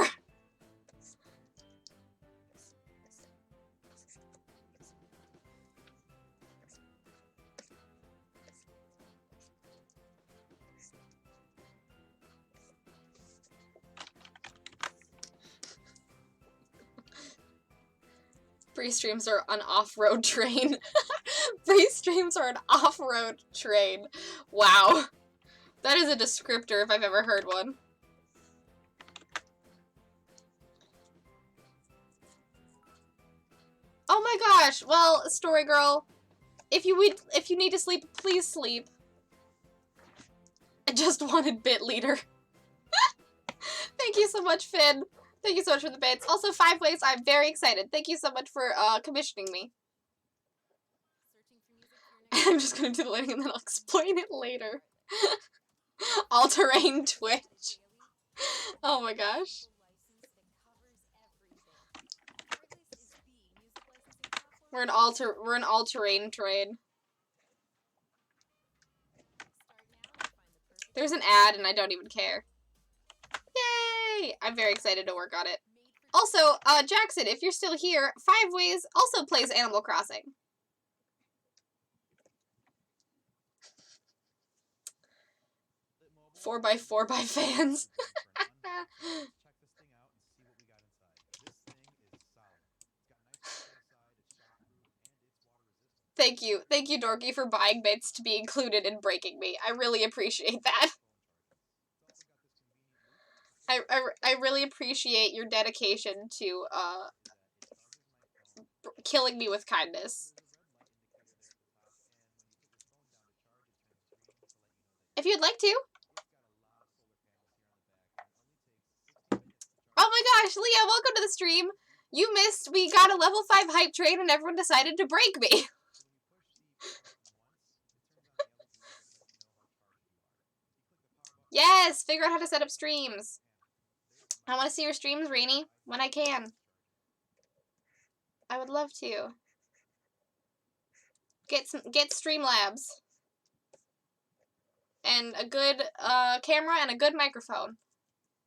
Free streams are an off-road train. Free streams are an off-road train. Wow. That is a descriptor if I've ever heard one. Oh my gosh. Well, story girl, if you need to sleep, please sleep. I just wanted bit leader. Thank you so much, Finn. Thank you so much for the bits. Also, 5 ways, I'm very excited. Thank you so much for commissioning me. I'm just gonna do the lighting and then I'll explain it later. All-terrain Twitch. Oh my gosh. We're an all-terrain train. There's an ad and I don't even care. Yay! I'm very excited to work on it. Also, Jackson, if you're still here, 5 Ways also plays Animal Crossing. Four by fans. Thank you, Dorky, for buying bits to be included in breaking me. I really appreciate that. I really appreciate your dedication to killing me with kindness. If you'd like to. Oh my gosh, Leah, welcome to the stream. You missed, we got a level 5 hype train and everyone decided to break me. Yes, figure out how to set up streams. I want to see your streams, Rainy, when I can. I would love to. Get Streamlabs. And a good camera and a good microphone.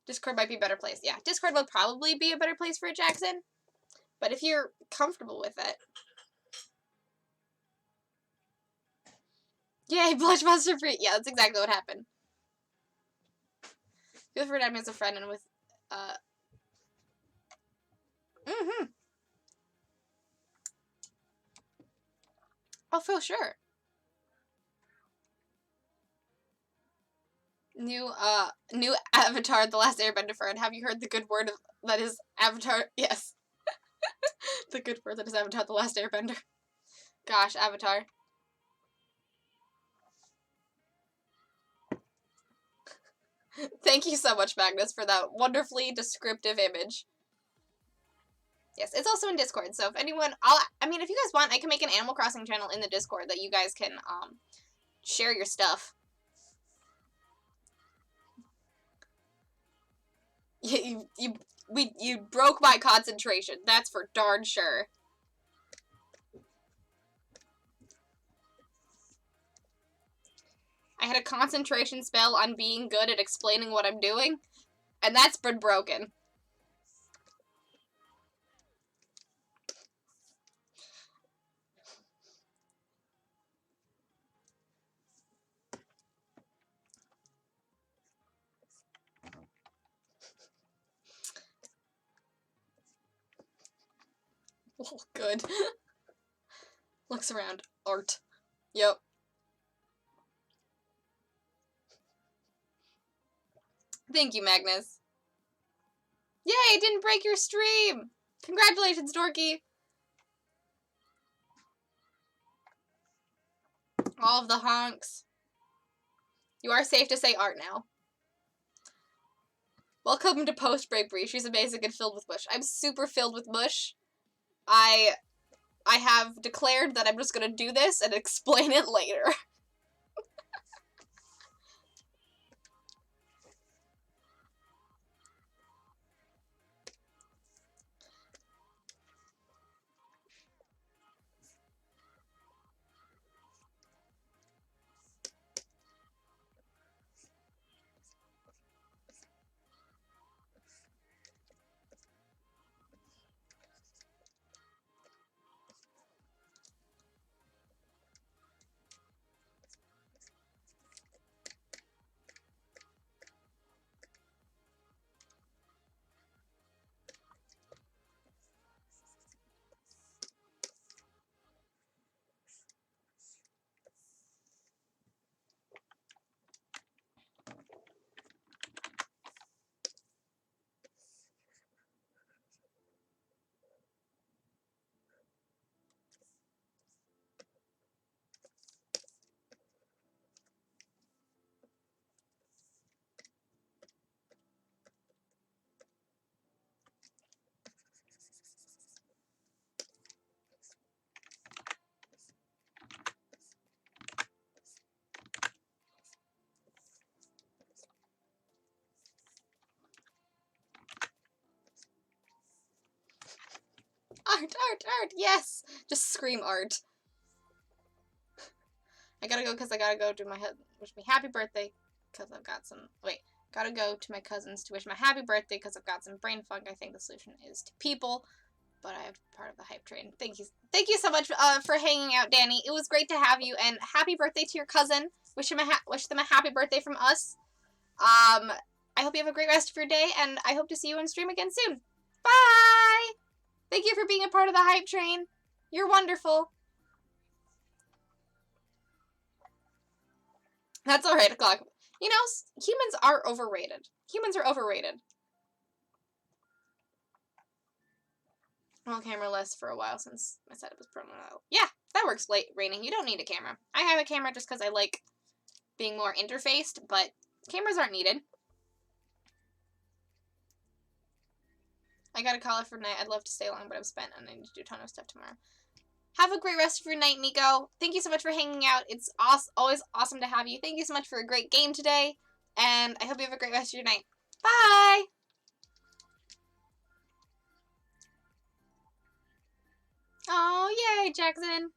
Discord might be a better place. Yeah, Discord would probably be a better place for it, Jackson. But if you're comfortable with it. Yay, Blush Monster free. Yeah, that's exactly what happened. Feel free to add me as a friend and with, Oh, for sure. New Avatar, The Last Airbender friend. Have you heard the good word that is Avatar? Yes. The good word that is Avatar, The Last Airbender. Gosh, Avatar. Thank you so much, Magnus, for that wonderfully descriptive image. Yes, it's also in Discord, so if anyone, I mean, if you guys want, I can make an Animal Crossing channel in the Discord that you guys can, share your stuff. You broke my concentration, that's for darn sure. I had a concentration spell on being good at explaining what I'm doing, and that's been broken. Oh, good. Looks around. Art. Yep. Thank you, Magnus. Yay, didn't break your stream! Congratulations, Dorky! All of the honks. You are safe to say art now. Welcome to post-break Bree. She's amazing and filled with mush. I'm super filled with mush. I have declared that I'm just gonna do this and explain it later. Art, art, art, yes! Just scream art. I gotta go because I gotta go to my wish me happy birthday because I've got some, wait, gotta go to my cousins to wish my happy birthday because I've got some brain funk. I think the solution is to people, but I have to be part of the hype train. Thank you so much for hanging out, Danny. It was great to have you, and happy birthday to your cousin. Wish them a happy birthday from us. I hope you have a great rest of your day, and I hope to see you on stream again soon. Bye! Thank you for being a part of the hype train. You're wonderful. That's alright, o'clock. You know, humans are overrated. Humans are overrated. Well, camera-less for a while since my setup is permanent. Yeah, that works, Raining. You don't need a camera. I have a camera just because I like being more interfaced, but cameras aren't needed. I gotta call it for night. I'd love to stay long, but I'm spent and I need to do a ton of stuff tomorrow. Have a great rest of your night, Nico. Thank you so much for hanging out. It's always awesome to have you. Thank you so much for a great game today, and I hope you have a great rest of your night. Bye! Oh, yay, Jackson.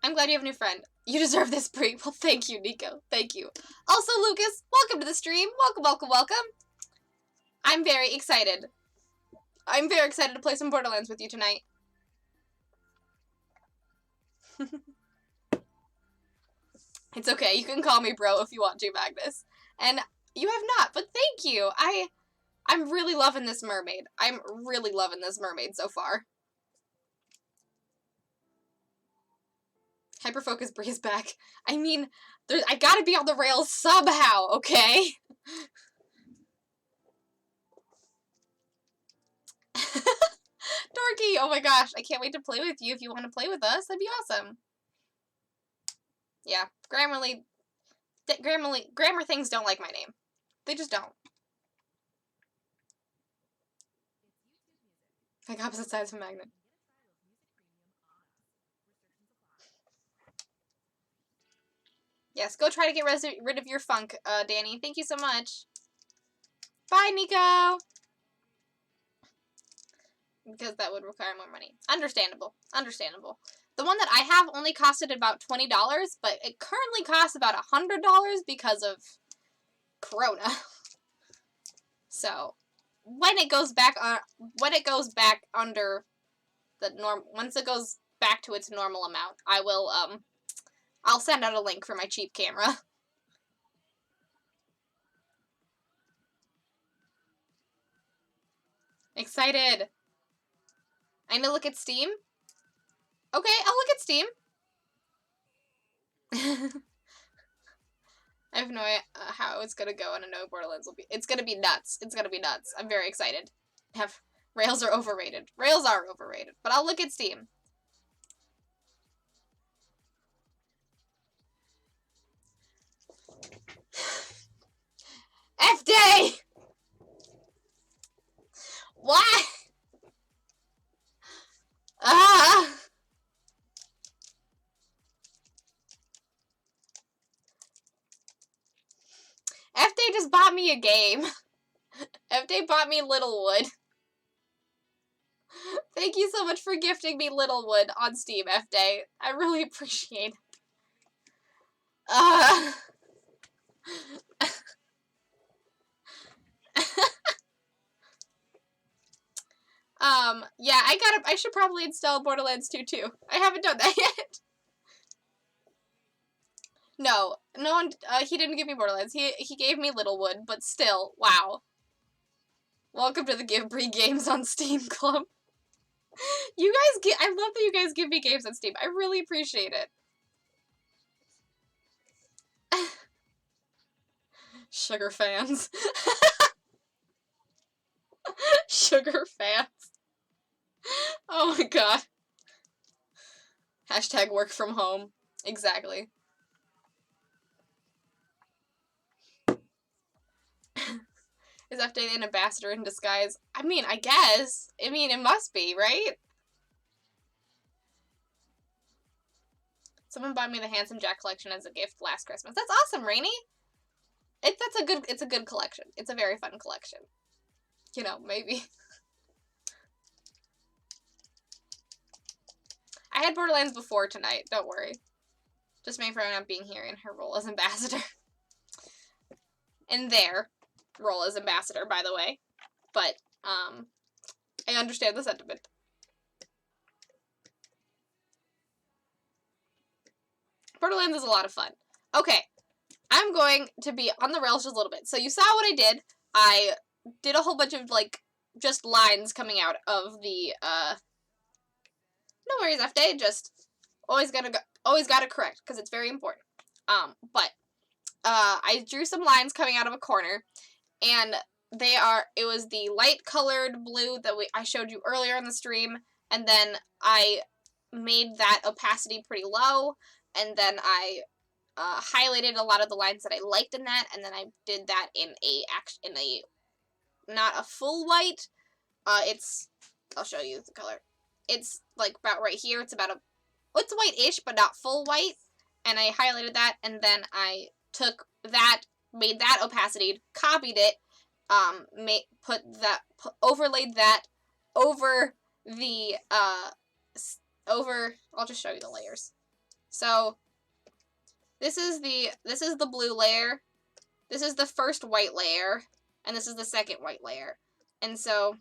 I'm glad you have a new friend. You deserve this break. Well, thank you, Nico. Thank you. Also, Lucas, welcome to the stream. Welcome, welcome, welcome. I'm very excited. I'm very excited to play some Borderlands with you tonight. It's okay. You can call me bro if you want to, Magnus. And you have not, but thank you. I'm really loving this mermaid. I'm really loving this mermaid so far. Hyperfocus Breeze back. I mean, I gotta be on the rails somehow, okay? Dorky! Oh my gosh, I can't wait to play with you if you want to play with us. That'd be awesome. Yeah, grammar things don't like my name. They just don't. Like opposite sides of a magnet. Yes, go try to get rid of your funk, Danny. Thank you so much. Bye, Nico! Because that would require more money. Understandable. Understandable. The one that I have only costed about $20, but it currently costs about $100 because of Corona. So, when it goes back under the once it goes back to its normal amount, I will, I'll send out a link for my cheap camera. Excited. I need to look at Steam. Okay, I'll look at Steam. I have no idea how it's gonna go, and I know Borderlands will be. It's gonna be nuts. It's gonna be nuts. I'm very excited. Rails are overrated. Rails are overrated, but I'll look at Steam. F-Day! What? Ah! F-Day just bought me a game. F-Day bought me Littlewood. Thank you so much for gifting me Littlewood on Steam, F-Day. I really appreciate it. Yeah, I should probably install Borderlands 2 too. I haven't done that yet. No one, he didn't give me Borderlands. He gave me Littlewood, but still, wow. Welcome to the Give Bree Games on Steam Club. You guys I love that you guys give me games on Steam. I really appreciate it. Sugar fans. Sugar fans. Oh my god. Hashtag work from home. Exactly. Is F-Day an ambassador in disguise? I mean, I guess. I mean, it must be, right? Someone bought me the Handsome Jack collection as a gift last Christmas. That's awesome, Rainy. It's a good collection. It's a very fun collection. You know, maybe. I had Borderlands before tonight, don't worry. Just make for not being here in her role as ambassador. And their role as ambassador, by the way. But, I understand the sentiment. Borderlands is a lot of fun. Okay, I'm going to be on the rails just a little bit. So you saw what I did. I did a whole bunch of, like, just lines coming out of the, no worries, FD, just always gotta correct, because it's very important. I drew some lines coming out of a corner, and it was the light colored blue that I showed you earlier in the stream, and then I made that opacity pretty low, and then I highlighted a lot of the lines that I liked in that, and then I did that in a not a full white. I'll show you the color. It's like about right here. It's white-ish, but not full white. And I highlighted that, and then I took that, made that opacity, copied it, overlaid that over the I'll just show you the layers. So this is the blue layer, this is the first white layer, and this is the second white layer. And so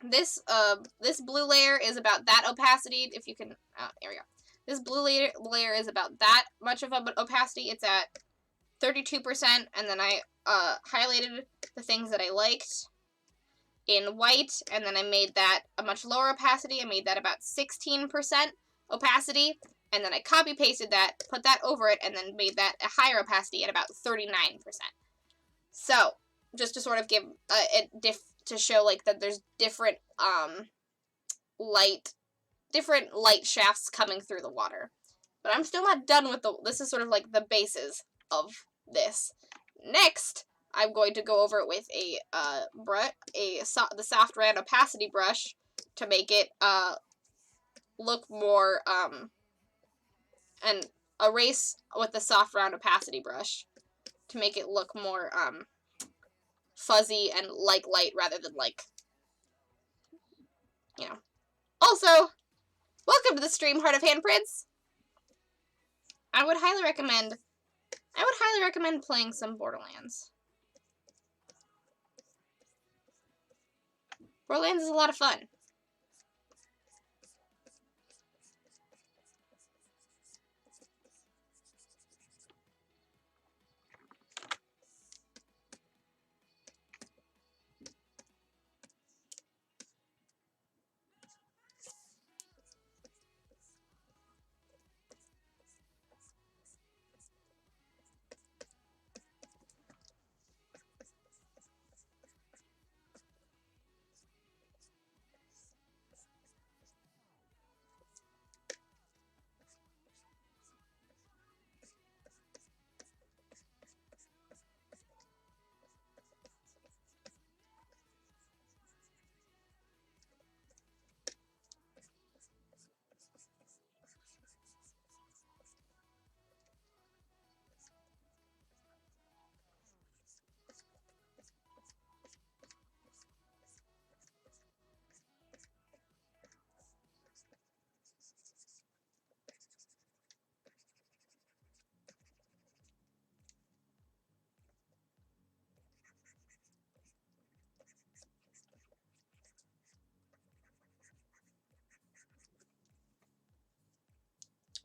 this blue layer is about that opacity. If you can, there we go. This blue layer is about that much of an opacity. It's at 32%, and then I highlighted the things that I liked in white, and then I made that a much lower opacity. I made that about 16% opacity, and then I copy-pasted that, put that over it, and then made that a higher opacity at about 39%. So, just to sort of give to show, like, that there's different light shafts coming through the water. But I'm still not done with this is sort of like the bases of this. Next, I'm going to go over it with the soft round opacity brush to make it look more and erase with the soft round opacity brush to make it look more fuzzy and like light rather than like, you know. Also, welcome to the stream, Heart of Handprints. I would highly recommend playing some Borderlands. Borderlands is a lot of fun.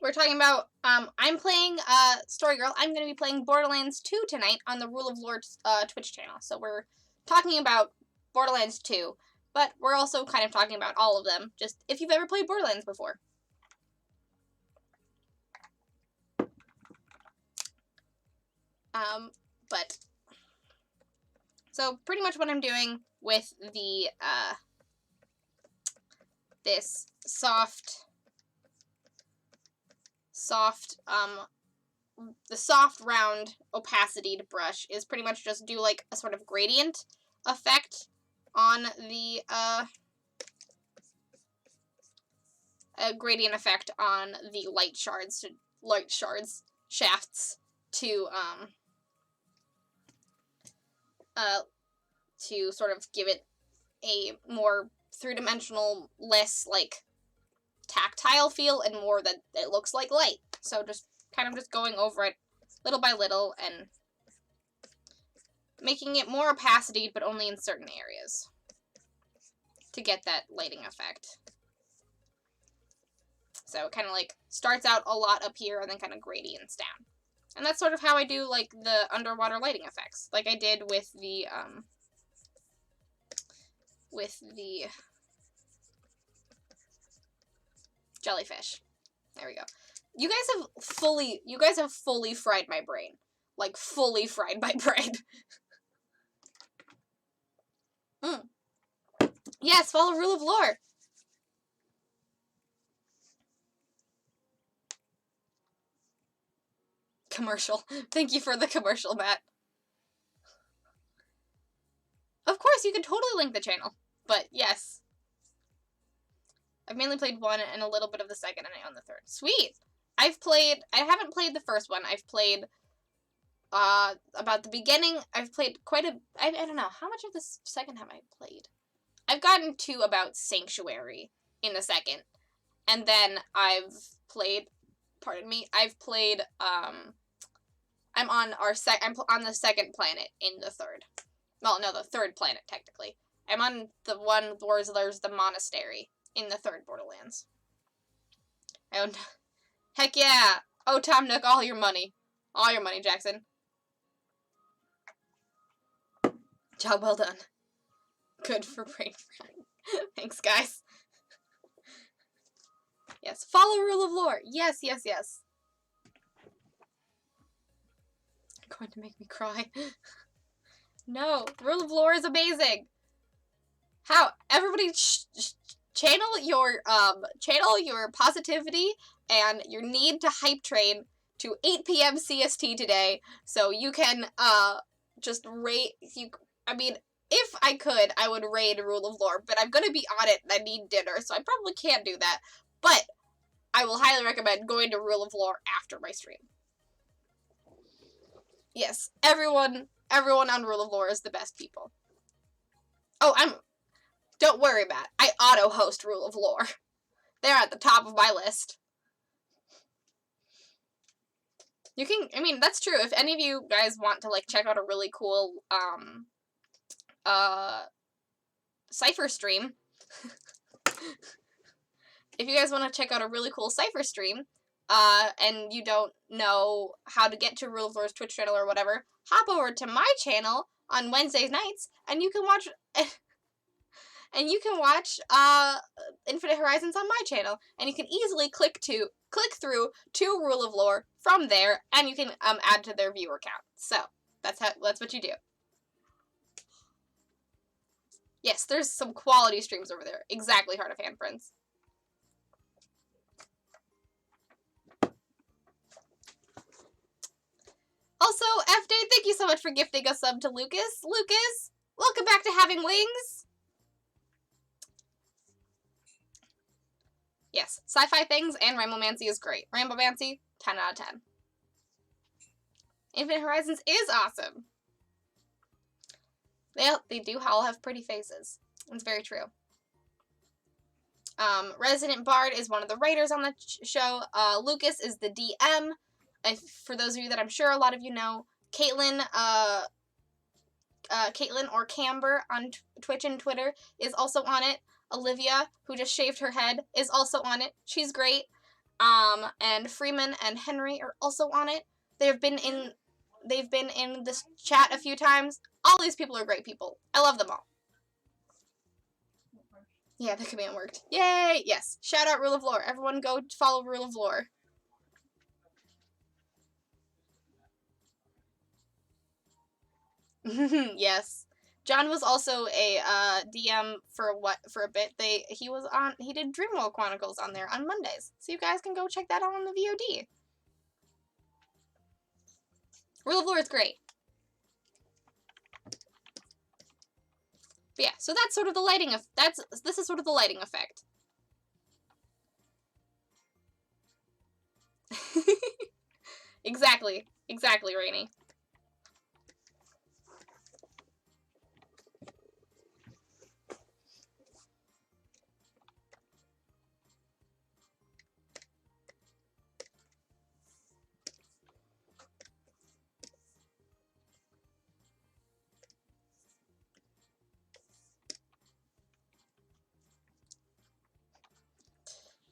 We're talking about, I'm playing, Story Girl. I'm going to be playing Borderlands 2 tonight on the Rule of Lore, Twitch channel. So we're talking about Borderlands 2, but we're also kind of talking about all of them, just if you've ever played Borderlands before. So pretty much what I'm doing with the, this the soft round opacity brush is pretty much just do like a sort of gradient effect on the light shards shafts to sort of give it a more three-dimensional, less like tactile feel and more that it looks like light. So just kind of just going over it little by little and making it more opacity, but only in certain areas to get that lighting effect. So it kind of like starts out a lot up here and then kind of gradients down. And that's sort of how I do like the underwater lighting effects, like I did with the jellyfish. There we go. You guys have fully fried my brain. Like, fully fried my brain. Yes, follow Rule of Lore. Commercial. Thank you for the commercial, Matt. Of course, you can totally link the channel. But, yes. I've mainly played one and a little bit of the second, and I own the third. Sweet! I haven't played the first one. I've played, about the beginning. I've played quite a, I don't know, how much of this second have I played? I've gotten to about Sanctuary in the second. And then I've played, I've played, I'm on the second planet in the third. Well, no, the third planet, technically. I'm on the one where there's the monastery in the third Borderlands. Heck yeah! Oh, Tom Nook, all your money. All your money, Jackson. Job well done. Good for brain frying. Thanks, guys. Yes, follow Rule of Lore. Yes, yes, yes. You're going to make me cry. No, Rule of Lore is amazing. How? Everybody channel your positivity and your need to hype train to 8 p.m. CST today, so you can just rate. I mean, if I could, I would raid Rule of Lore, but I'm gonna be on it and I need dinner, so I probably can't do that. But I will highly recommend going to Rule of Lore after my stream. Yes, everyone on Rule of Lore is the best people. Oh, don't worry, Matt. I auto-host Rule of Lore. They're at the top of my list. You can, I mean, that's true. If any of you guys want to, like, check out a really cool, Cypher stream. If you guys want to check out a really cool Cypher stream, and you don't know how to get to Rule of Lore's Twitch channel or whatever, hop over to my channel on Wednesday nights, and you can watch... Infinite Horizons on my channel, and you can easily click through to Rule of Lore from there, and you can add to their viewer count. So that's what you do. Yes, there's some quality streams over there. Exactly, Heart of Handprints. Also, F-Day, thank you so much for gifting a sub to Lucas. Lucas, welcome back to Having Wings. Yes, sci-fi things and Rainbowmancy is great. Rainbowmancy, 10 out of 10. Infinite Horizons is awesome. They do all have pretty faces. It's very true. Resident Bard is one of the writers on the show. Lucas is the DM. For those of you that I'm sure a lot of you know, Caitlin or Camber on Twitch and Twitter is also on it. Olivia, who just shaved her head, is also on it. She's great. And Freeman and Henry are also on it. They've been in this chat a few times. All these people are great people. I love them all. Yeah, the command worked. Yay! Yes. Shout out Rule of Lore. Everyone go follow Rule of Lore. Yes. John was also a DM for a bit. He did Dreamworld Chronicles on there on Mondays. So you guys can go check that out on the VOD. Rule of Lore is great. But yeah, so that's sort of the lighting this is sort of the lighting effect. Exactly. Exactly, Rainy.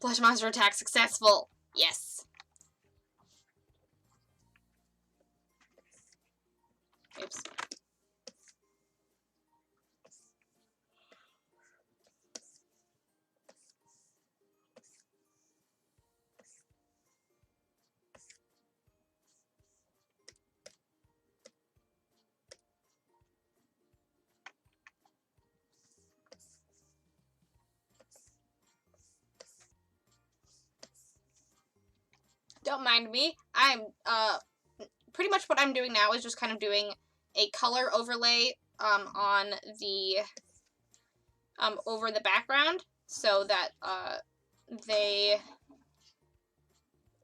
Blush monster attack successful. Yes. Oops. Don't mind me. I'm, pretty much what I'm doing now is just kind of doing a color overlay, on the, over the background, so that,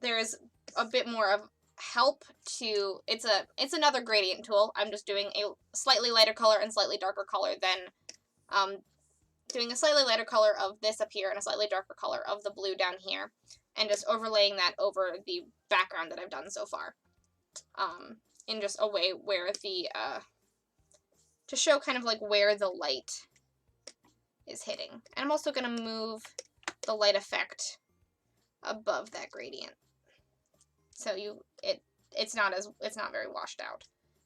there's a bit more of help to, it's another gradient tool. I'm just doing a slightly lighter color and slightly darker color than, doing a slightly lighter color of this up here and a slightly darker color of the blue down here, and just overlaying that over the background that I've done so far, in just a way where the, to show kind of like where the light is hitting. And I'm also going to move the light effect above that gradient, so it's not very washed out.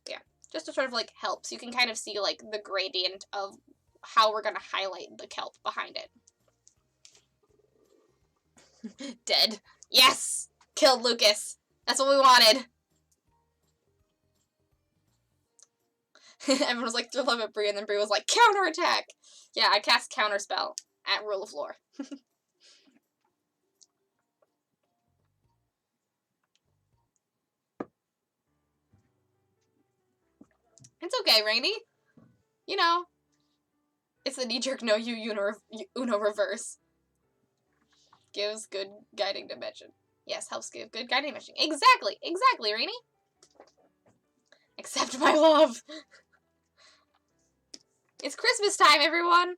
Yeah, just to sort of like help, so you can kind of see like the gradient of how we're going to highlight the kelp behind it. Dead. Yes! Killed Lucas. That's what we wanted. Everyone was like, throw love at Bree, and then Bree was like, counterattack! Yeah, I cast counterspell at Rule of Lore. It's okay, Rainy. You know, it's the knee-jerk no you Uno reverse. Gives good guiding dimension. Yes, helps give good guiding dimension. Exactly, Rainy. Accept my love. It's Christmas time, everyone.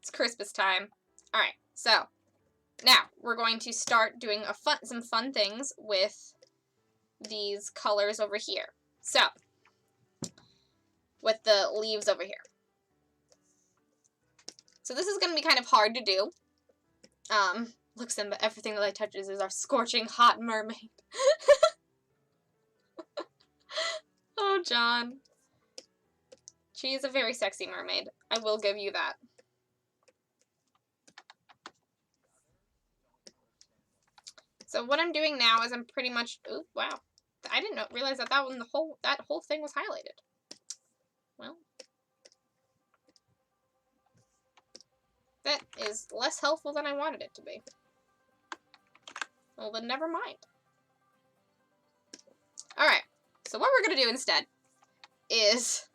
It's Christmas time. Alright, so now we're going to start doing some fun things with these colors over here. So, with the leaves over here. So this is going to be kind of hard to do. Looks in, but everything that light touches is our scorching hot mermaid. Oh, John. She is a very sexy mermaid. I will give you that. So what I'm doing now is I'm pretty much... Ooh, wow. I didn't realize that that whole thing was highlighted. Well, that is less helpful than I wanted it to be. Well, then never mind. Alright, so what we're going to do instead is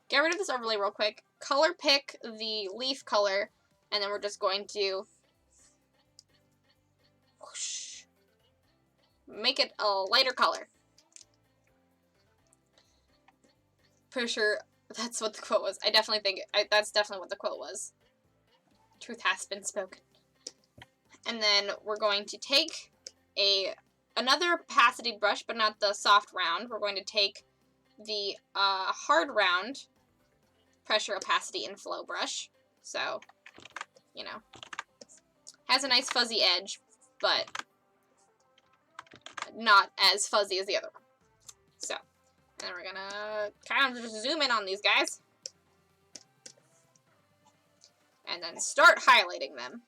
get rid of this overlay real quick, color pick the leaf color, and then we're just going to whoosh, make it a lighter color. Pretty sure that's what the quote was. I definitely think that's definitely what the quote was. Truth has been spoken. And then we're going to take another opacity brush, but not the soft round. We're going to take the hard round pressure opacity and flow brush. So, you know, has a nice fuzzy edge, but not as fuzzy as the other one. So, and we're gonna kind of just zoom in on these guys. And then start highlighting them.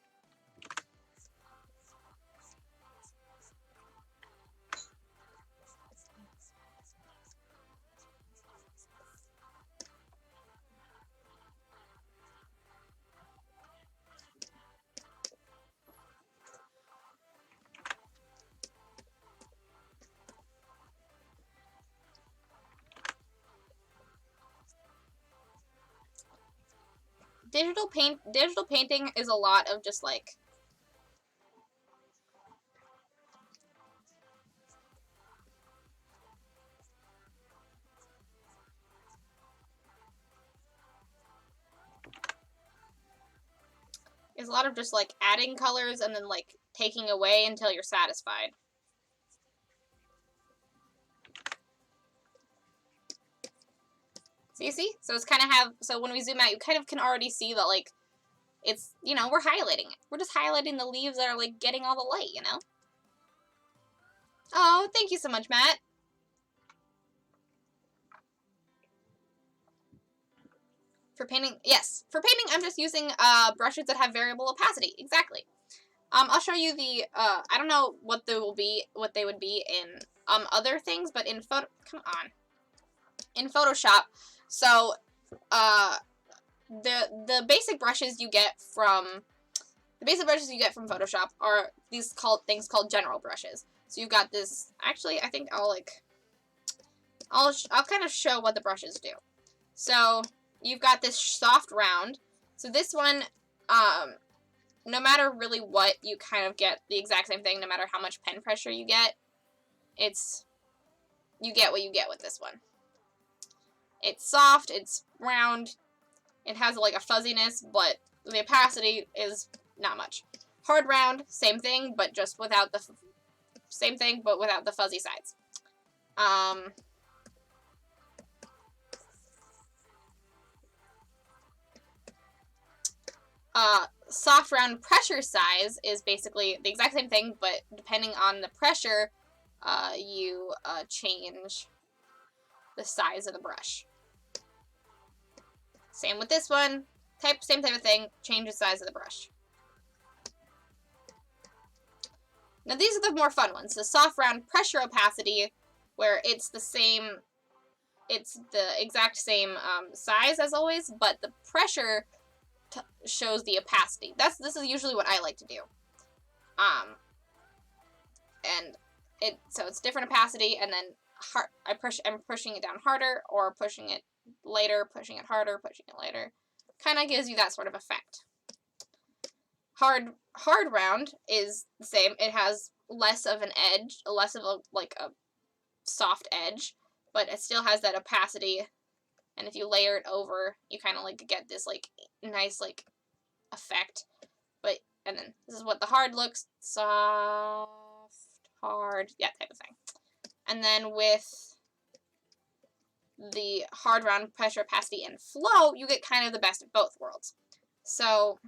Digital painting is a lot of just like adding colors and then like taking away until you're satisfied. So you see? So it's kind of so when we zoom out, you kind of can already see that like it's, you know, we're highlighting it. We're just highlighting the leaves that are, like, getting all the light, you know? Oh, thank you so much, Matt. For painting, yes. For painting, I'm just using brushes that have variable opacity. Exactly. I'll show you the, I don't know what they would be in, other things, but in in Photoshop, so, the basic brushes you get from, Photoshop are these things called general brushes. So you've got this, actually, I think I'll kind of show what the brushes do. So, you've got this soft round. So this one, no matter really what, you kind of get the exact same thing, no matter how much pen pressure you get. You get what you get with this one. It's soft, it's round, it has like a fuzziness, but the opacity is not much. Hard round, same thing, but just without the, fuzzy sides. Soft round pressure size is basically the exact same thing, but depending on the pressure, you change the size of the brush. Same with this one, same type of thing, change the size of the brush. Now these are the more fun ones. The soft round pressure opacity, where it's the exact same size as always, but the pressure shows the opacity. This is usually what I like to do. And so it's different opacity, and then I'm pushing it down harder, or pushing it later, pushing it harder, pushing it later. Kind of gives you that sort of effect. Hard round is the same. It has less of an edge, less of a soft edge, but it still has that opacity. And if you layer it over, you kind of like get this like nice like effect. And then this is what the hard looks, soft, hard, yeah, type of thing. And then with the hard round pressure, opacity, and flow, you get kind of the best of both worlds. So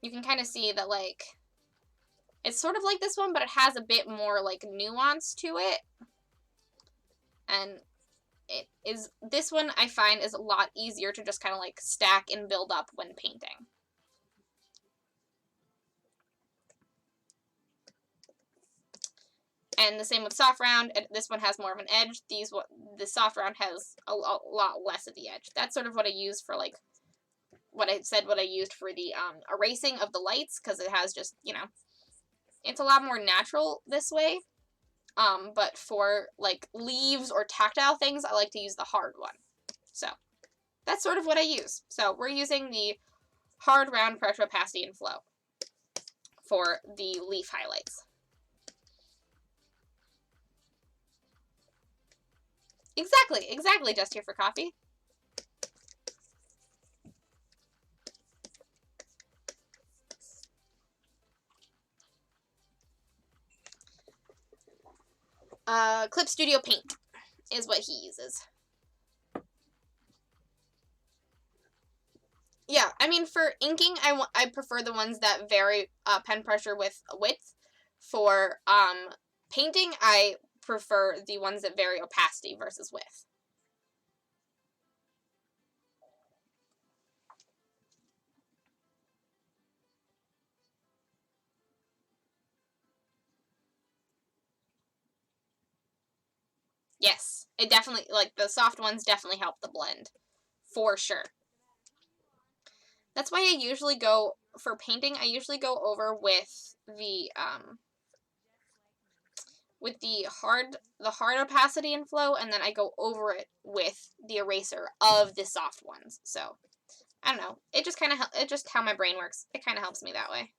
you can kind of see that, like, it's sort of like this one, but it has a bit more like nuance to it. And this one I find is a lot easier to just kind of like stack and build up when painting. And the same with soft round. This one has more of an edge. The soft round has a lot less of the edge. That's sort of what I use for like what I used for the erasing of the lights, because it has just, you know, it's a lot more natural this way. But for like leaves or tactile things, I like to use the hard one. So that's sort of what I use. So we're using the hard round pressure, opacity, and flow for the leaf highlights. Exactly, just here for coffee. Clip Studio Paint is what he uses. Yeah, I mean, for inking, I prefer the ones that vary pen pressure with width. For painting, I prefer the ones that vary opacity versus width. Yes, it definitely, like, the soft ones definitely help the blend, for sure. That's why I usually go, for painting, I usually go over with the hard opacity and flow, and then I go over it with the eraser of the soft ones. So, I don't know. It just kind of, it's just how my brain works. It kind of helps me that way.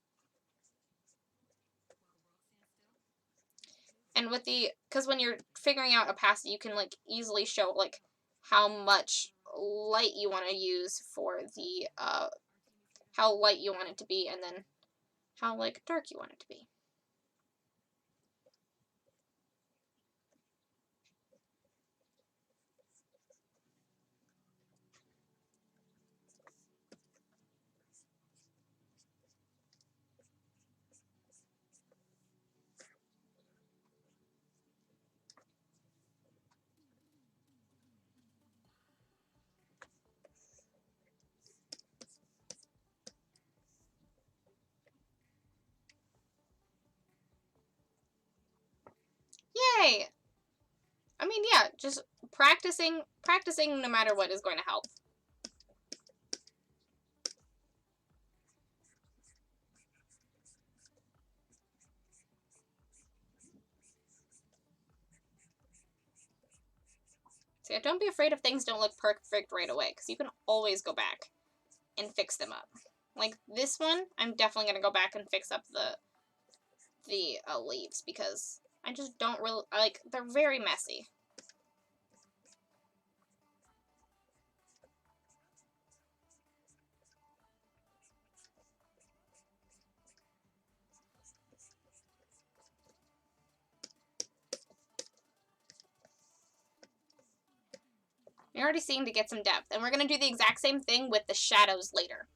And with because when you're figuring out opacity, you can, like, easily show, like, how much light you want to use for the, how light you want it to be, and then how, like, dark you want it to be. Yay! I mean, yeah, just practicing no matter what is going to help. So yeah, don't be afraid if things don't look perfect right away, because you can always go back and fix them up. Like this one, I'm definitely going to go back and fix up the leaves, because I just don't really, like, they're very messy. You're already seeing to get some depth, and we're going to do the exact same thing with the shadows later.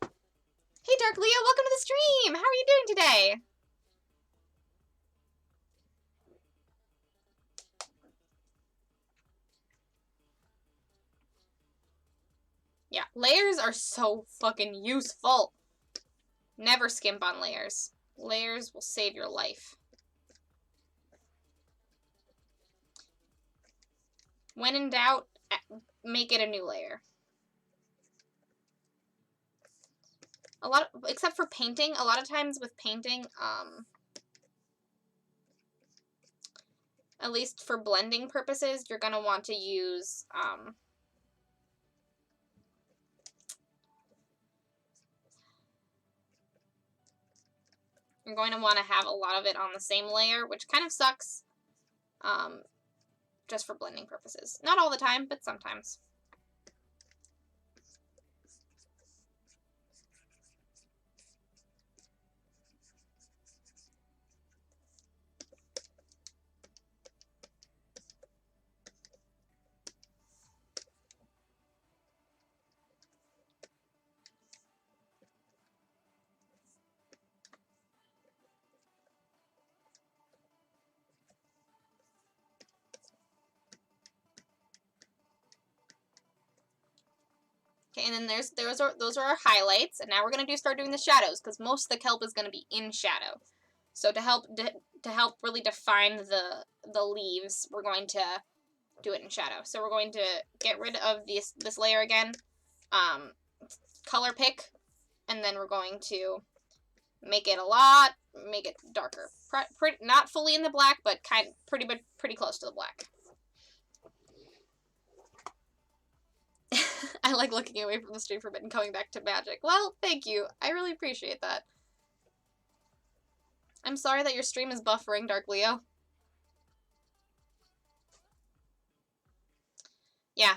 Hey Dark Leo, welcome to the stream! How are you doing today? Yeah, layers are so fucking useful. Never skimp on layers. Layers will save your life. When in doubt, make it a new layer. Except for painting, a lot of times with painting, at least for blending purposes, you're gonna want to use, you're going to want to have a lot of it on the same layer, which kind of sucks, just for blending purposes. Not all the time, but sometimes. Okay, and then those are our highlights, and now we're gonna start doing the shadows, because most of the kelp is gonna be in shadow. So to help really define the leaves, we're going to do it in shadow. So we're going to get rid of this layer again, color pick, and then we're going to make it darker. Not fully in the black, but pretty close to the black. I like looking away from the stream for a bit and coming back to magic. Well, thank you. I really appreciate that. I'm sorry that your stream is buffering, Dark Leo. Yeah,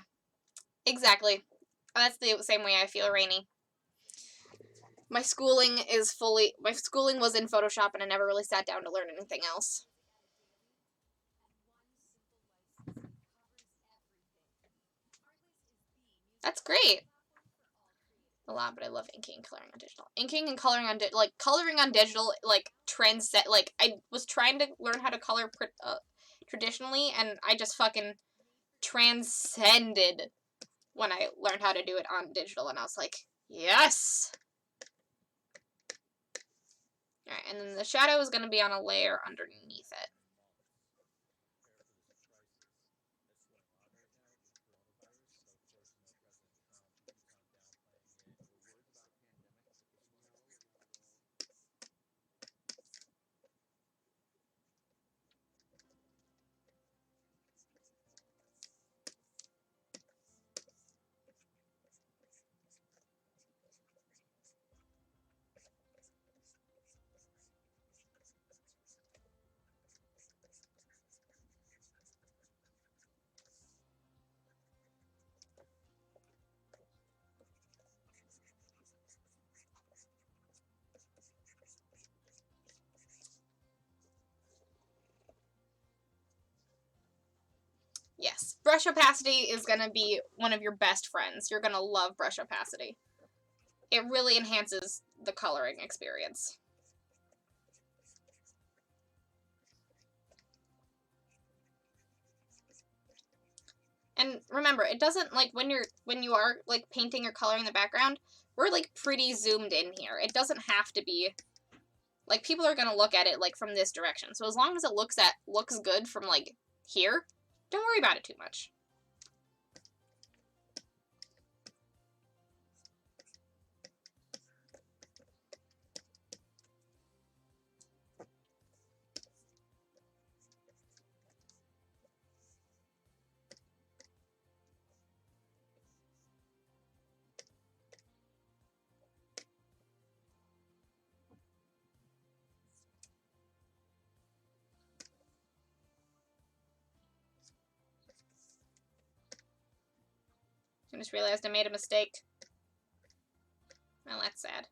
exactly. That's the same way I feel, Rainy. My schooling was in Photoshop, and I never really sat down to learn anything else. That's great. A lot, but I love inking and coloring on digital. Inking and coloring on coloring on digital, like, transcend. Like, I was trying to learn how to color traditionally, and I just fucking transcended when I learned how to do it on digital, and I was like, yes! Alright, and then the shadow is going to be on a layer underneath it. Yes, brush opacity is going to be one of your best friends. You're going to love brush opacity. It really enhances the coloring experience. And remember, it doesn't, like, when you are, like, painting or coloring the background, we're, like, pretty zoomed in here. It doesn't have to be, like, people are gonna look at it, like, from this direction. So as long as it looks good from, like, here, don't worry about it too much. I just realized I made a mistake. Well, that's sad.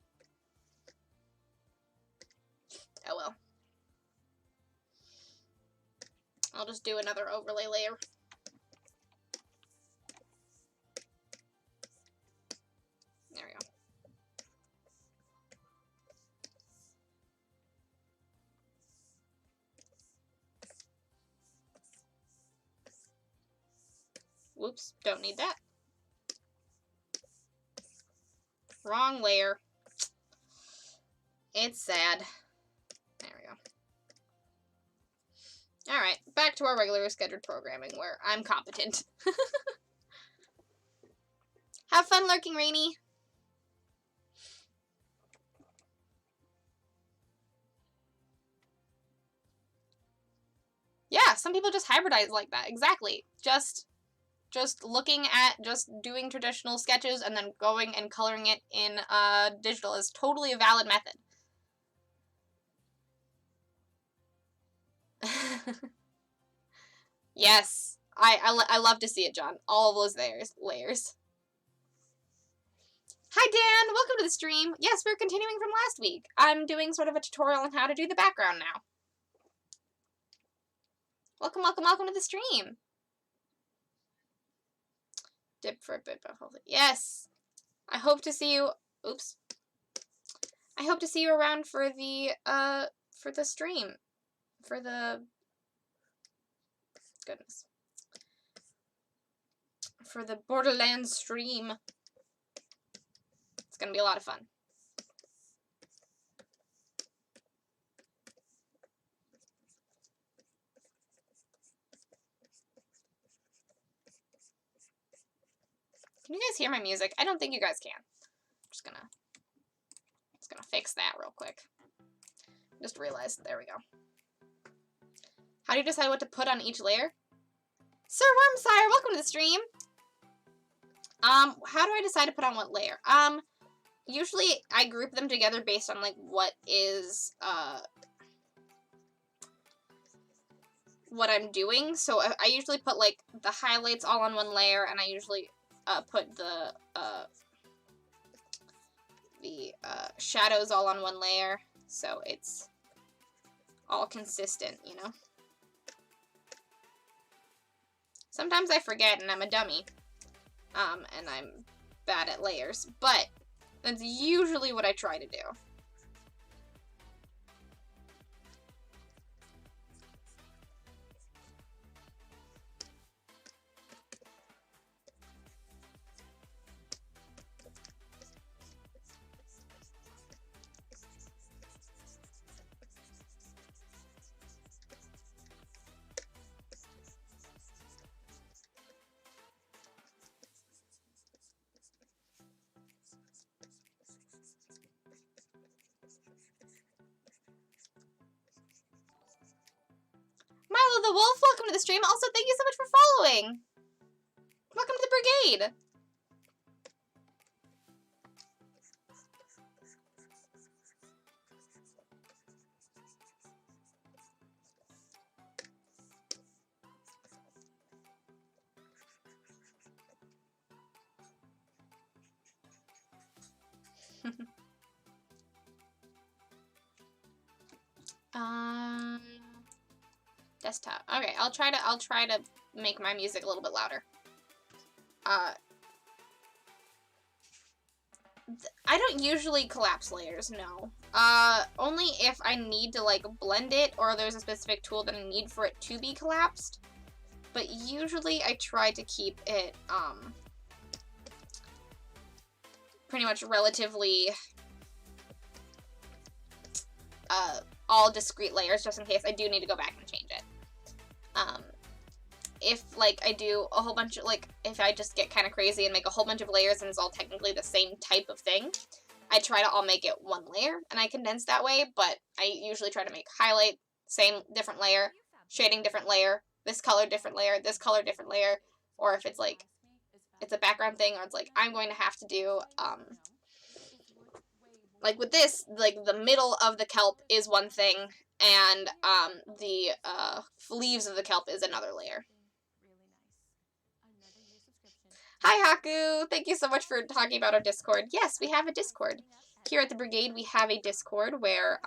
Oh well. I'll just do another overlay layer. There we go. Whoops, don't need that. Wrong layer. It's sad. There we go. Alright, back to our regular scheduled programming where I'm competent. Have fun lurking, Rainy. Yeah, some people just hybridize like that. Exactly. Just looking at just doing traditional sketches and then going and coloring it in digital is totally a valid method. Yes, I love to see it, John. All of those layers. Hi, Dan. Welcome to the stream. Yes, we're continuing from last week. I'm doing sort of a tutorial on how to do the background now. Welcome, welcome, welcome to the stream. Dip for a bit, but hopefully. Yes. I hope to see you. Oops. I hope to see you around for the stream. For the goodness. For the Borderlands stream. It's gonna be a lot of fun. Can you guys hear my music? I don't think you guys can. I'm just gonna fix that real quick. Just realized. There we go. How do you decide what to put on each layer? Sir Wormsire, welcome to the stream. How do I decide to put on what layer? Usually I group them together based on, like, what is, what I'm doing. So I usually put, like, the highlights all on one layer, and I usually, put the shadows all on one layer. So it's all consistent, you know? Sometimes I forget and I'm a dummy. And I'm bad at layers, but that's usually what I try to do. Milo the Wolf, welcome to the stream. Also, thank you so much for following. Welcome to the brigade. Desktop. Okay, I'll try to make my music a little bit louder. I don't usually collapse layers, no. Only if I need to, like, blend it or there's a specific tool that I need for it to be collapsed. But usually I try to keep it, pretty much relatively all discrete layers just in case I do need to go back and change it. If like I do a whole bunch of, like, if I just get kind of crazy and make a whole bunch of layers and it's all technically the same type of thing, I try to all make it one layer and I condense that way, but I usually try to make highlight, same different layer, shading different layer, this color different layer, this color different layer, or if it's like, it's a background thing, or it's like, I'm going to have to do, like with this, like the middle of the kelp is one thing, and the leaves of the kelp is another layer. Hi, Haku! Thank you so much for talking about our Discord. Yes, we have a Discord. Here at the Brigade, we have a Discord where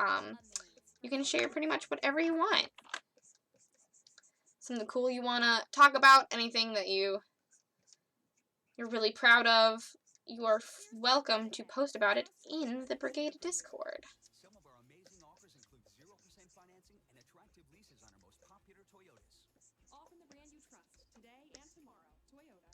you can share pretty much whatever you want. Something cool you want to talk about, anything that you're really proud of, you are welcome to post about it in the Brigade Discord. Some of our amazing offers include 0% financing and attractive leases on our most popular Toyotas. All from the brand you trust, today and tomorrow. Toyota.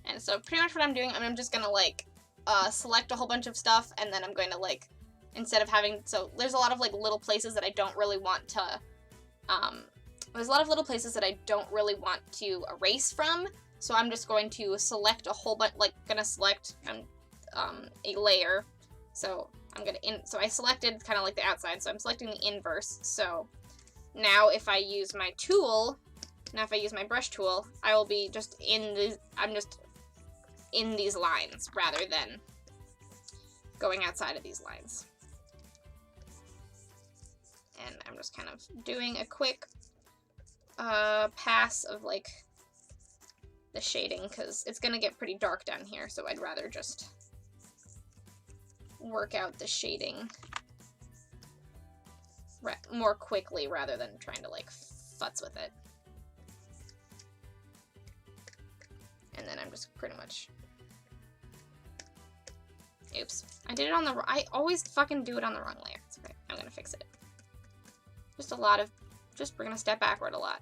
And so pretty much what I'm doing, I'm just gonna like select a whole bunch of stuff, and then I'm going to like, instead of having, so there's a lot of like little places that I don't really want to, there's a lot of little places that I don't really want to erase from, so I'm just going to select a whole bunch, like gonna select a layer, so I'm gonna, so I selected kind of like the outside, so I'm selecting the inverse, so now if I use my tool, now if I use my brush tool, I will be just in the, I'm just in these lines rather than going outside of these lines. And I'm just kind of doing a quick pass of like the shading because it's gonna get pretty dark down here, so I'd rather just work out the shading more quickly rather than trying to like futz with it. And then I'm just pretty much, oops, I did it on the, I always fucking do it on the wrong layer. It's okay, I'm gonna fix it. Just a lot of, we're gonna step backward a lot.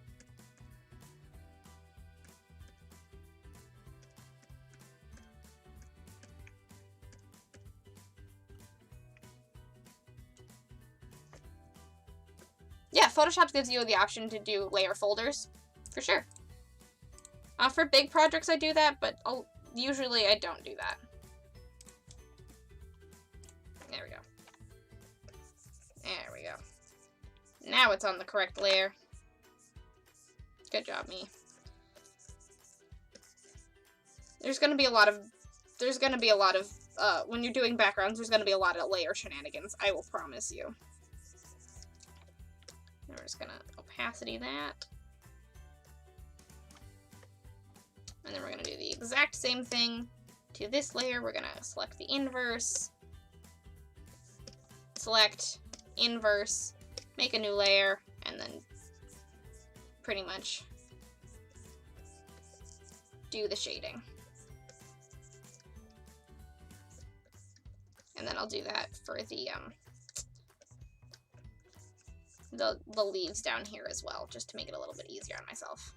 Yeah, Photoshop gives you the option to do layer folders, for sure. For big projects I do that, but usually I don't do that. There we go. There we go. Now it's on the correct layer. Good job, me. There's gonna be a lot of, when you're doing backgrounds, there's gonna be a lot of layer shenanigans, I will promise you. And we're just gonna opacity that. And then we're going to do the exact same thing to this layer. We're going to select the inverse, select inverse, make a new layer, and then pretty much do the shading. And then I'll do that for the leaves down here as well, just to make it a little bit easier on myself.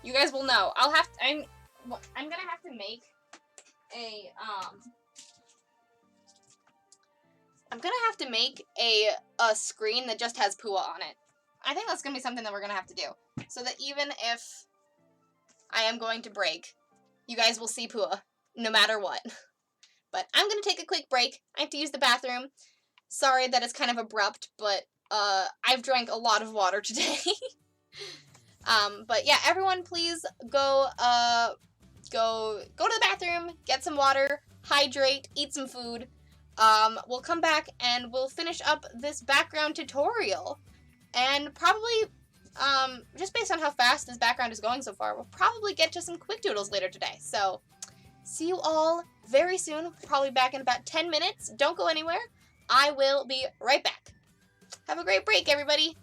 You guys will know. I'm gonna have to make a I'm gonna have to make a screen that just has Pua on it. I think that's gonna be something that we're gonna have to do, so that even if I am going to break, you guys will see Pua, no matter what. But I'm gonna take a quick break. I have to use the bathroom. Sorry that it's kind of abrupt, but I've drank a lot of water today. But yeah, everyone please go to the bathroom, get some water, hydrate, eat some food. We'll come back and we'll finish up this background tutorial. And probably, just based on how fast this background is going so far, we'll probably get to some quick doodles later today. So, see you all very soon, probably back in about 10 minutes. Don't go anywhere. I will be right back. Have a great break, everybody.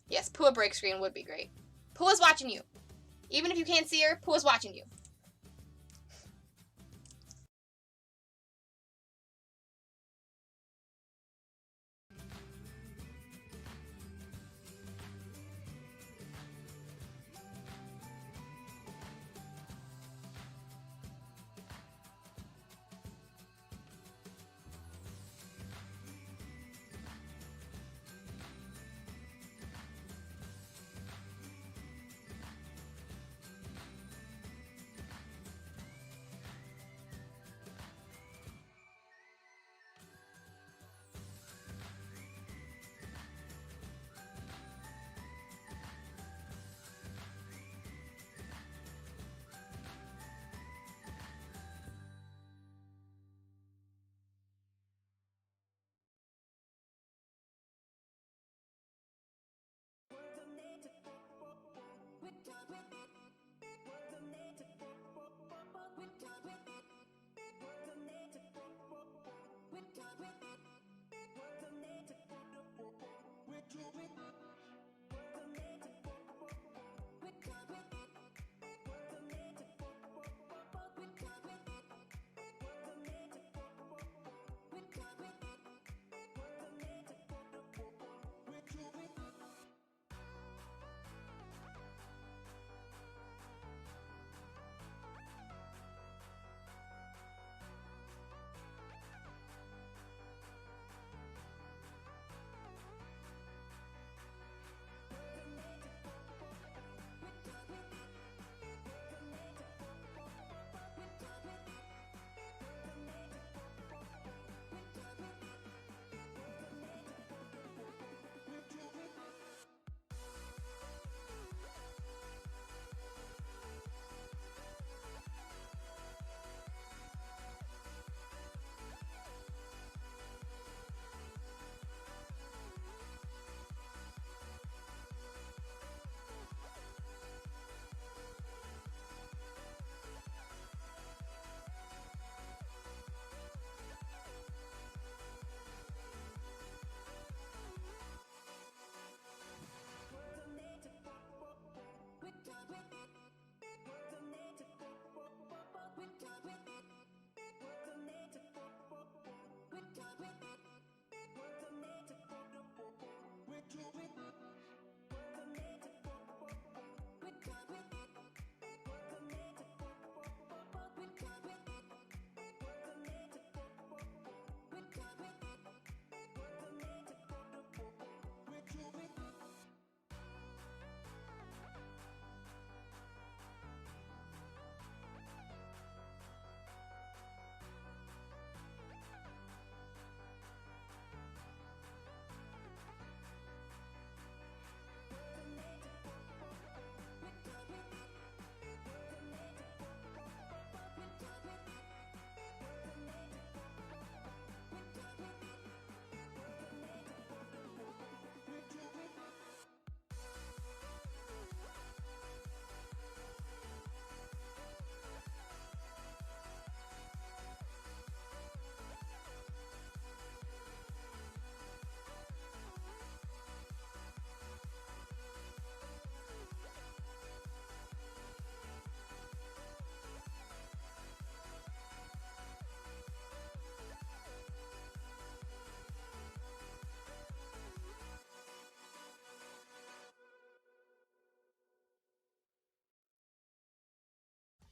Yes, Pua break screen would be great. Pua's watching you. Even if you can't see her, Pua's watching you.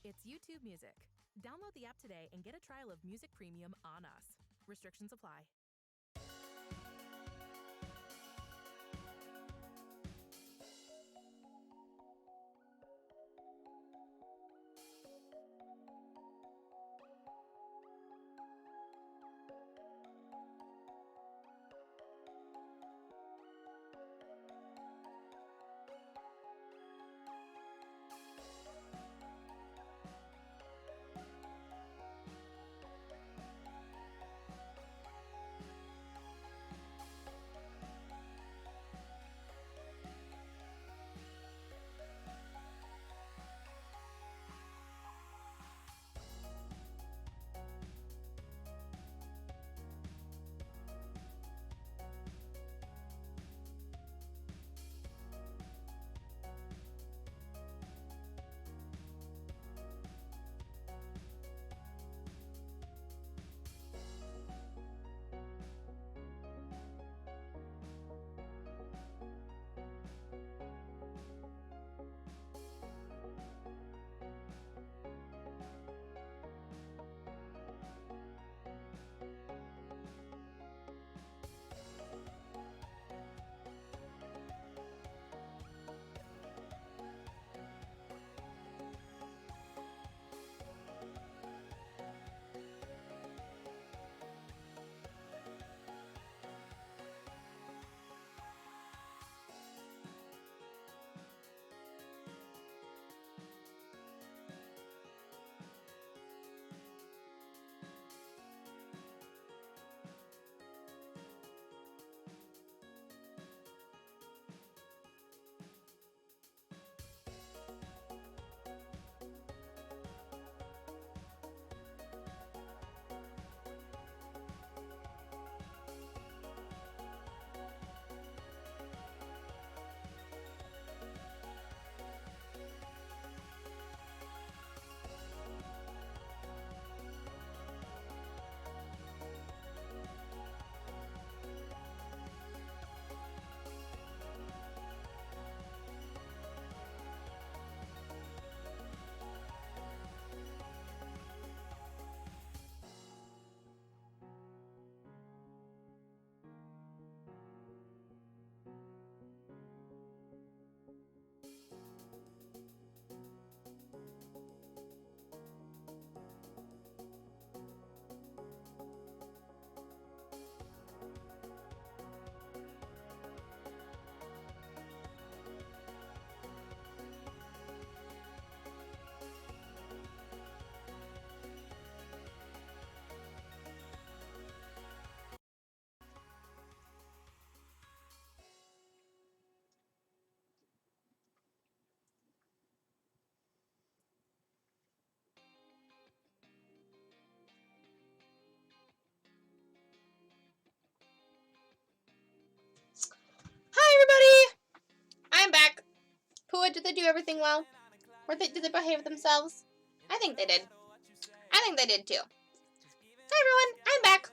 It's YouTube Music. Download the app today and get a trial of Music Premium on us. Restrictions apply. Hi, everybody! I'm back. Pua, did they do everything well? Did they behave themselves? I think they did. I think they did too. Hi, everyone. I'm back.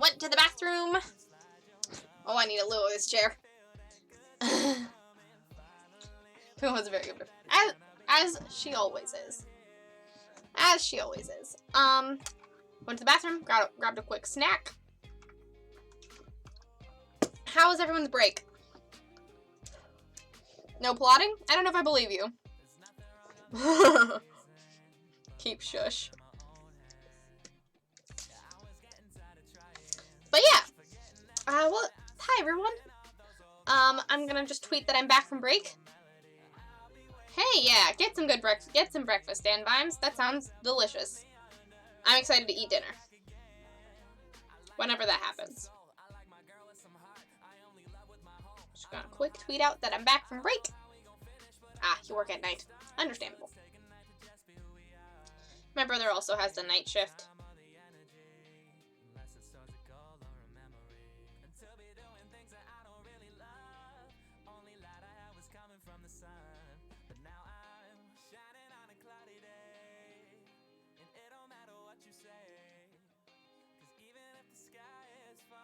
Went to the bathroom. Oh, I need to lower this chair. Pua was very good. As she always is. As she always is. Went to the bathroom, grabbed a quick snack. How was everyone's break? No plotting? I don't know if I believe you. Keep shush. But yeah. Well, hi everyone. I'm gonna just tweet that I'm back from break. Hey, yeah, get some breakfast, Dan Vimes. That sounds delicious. I'm excited to eat dinner. Whenever that happens. Just gonna quick tweet out that I'm back from break. Ah, you work at night. Understandable. My brother also has the night shift.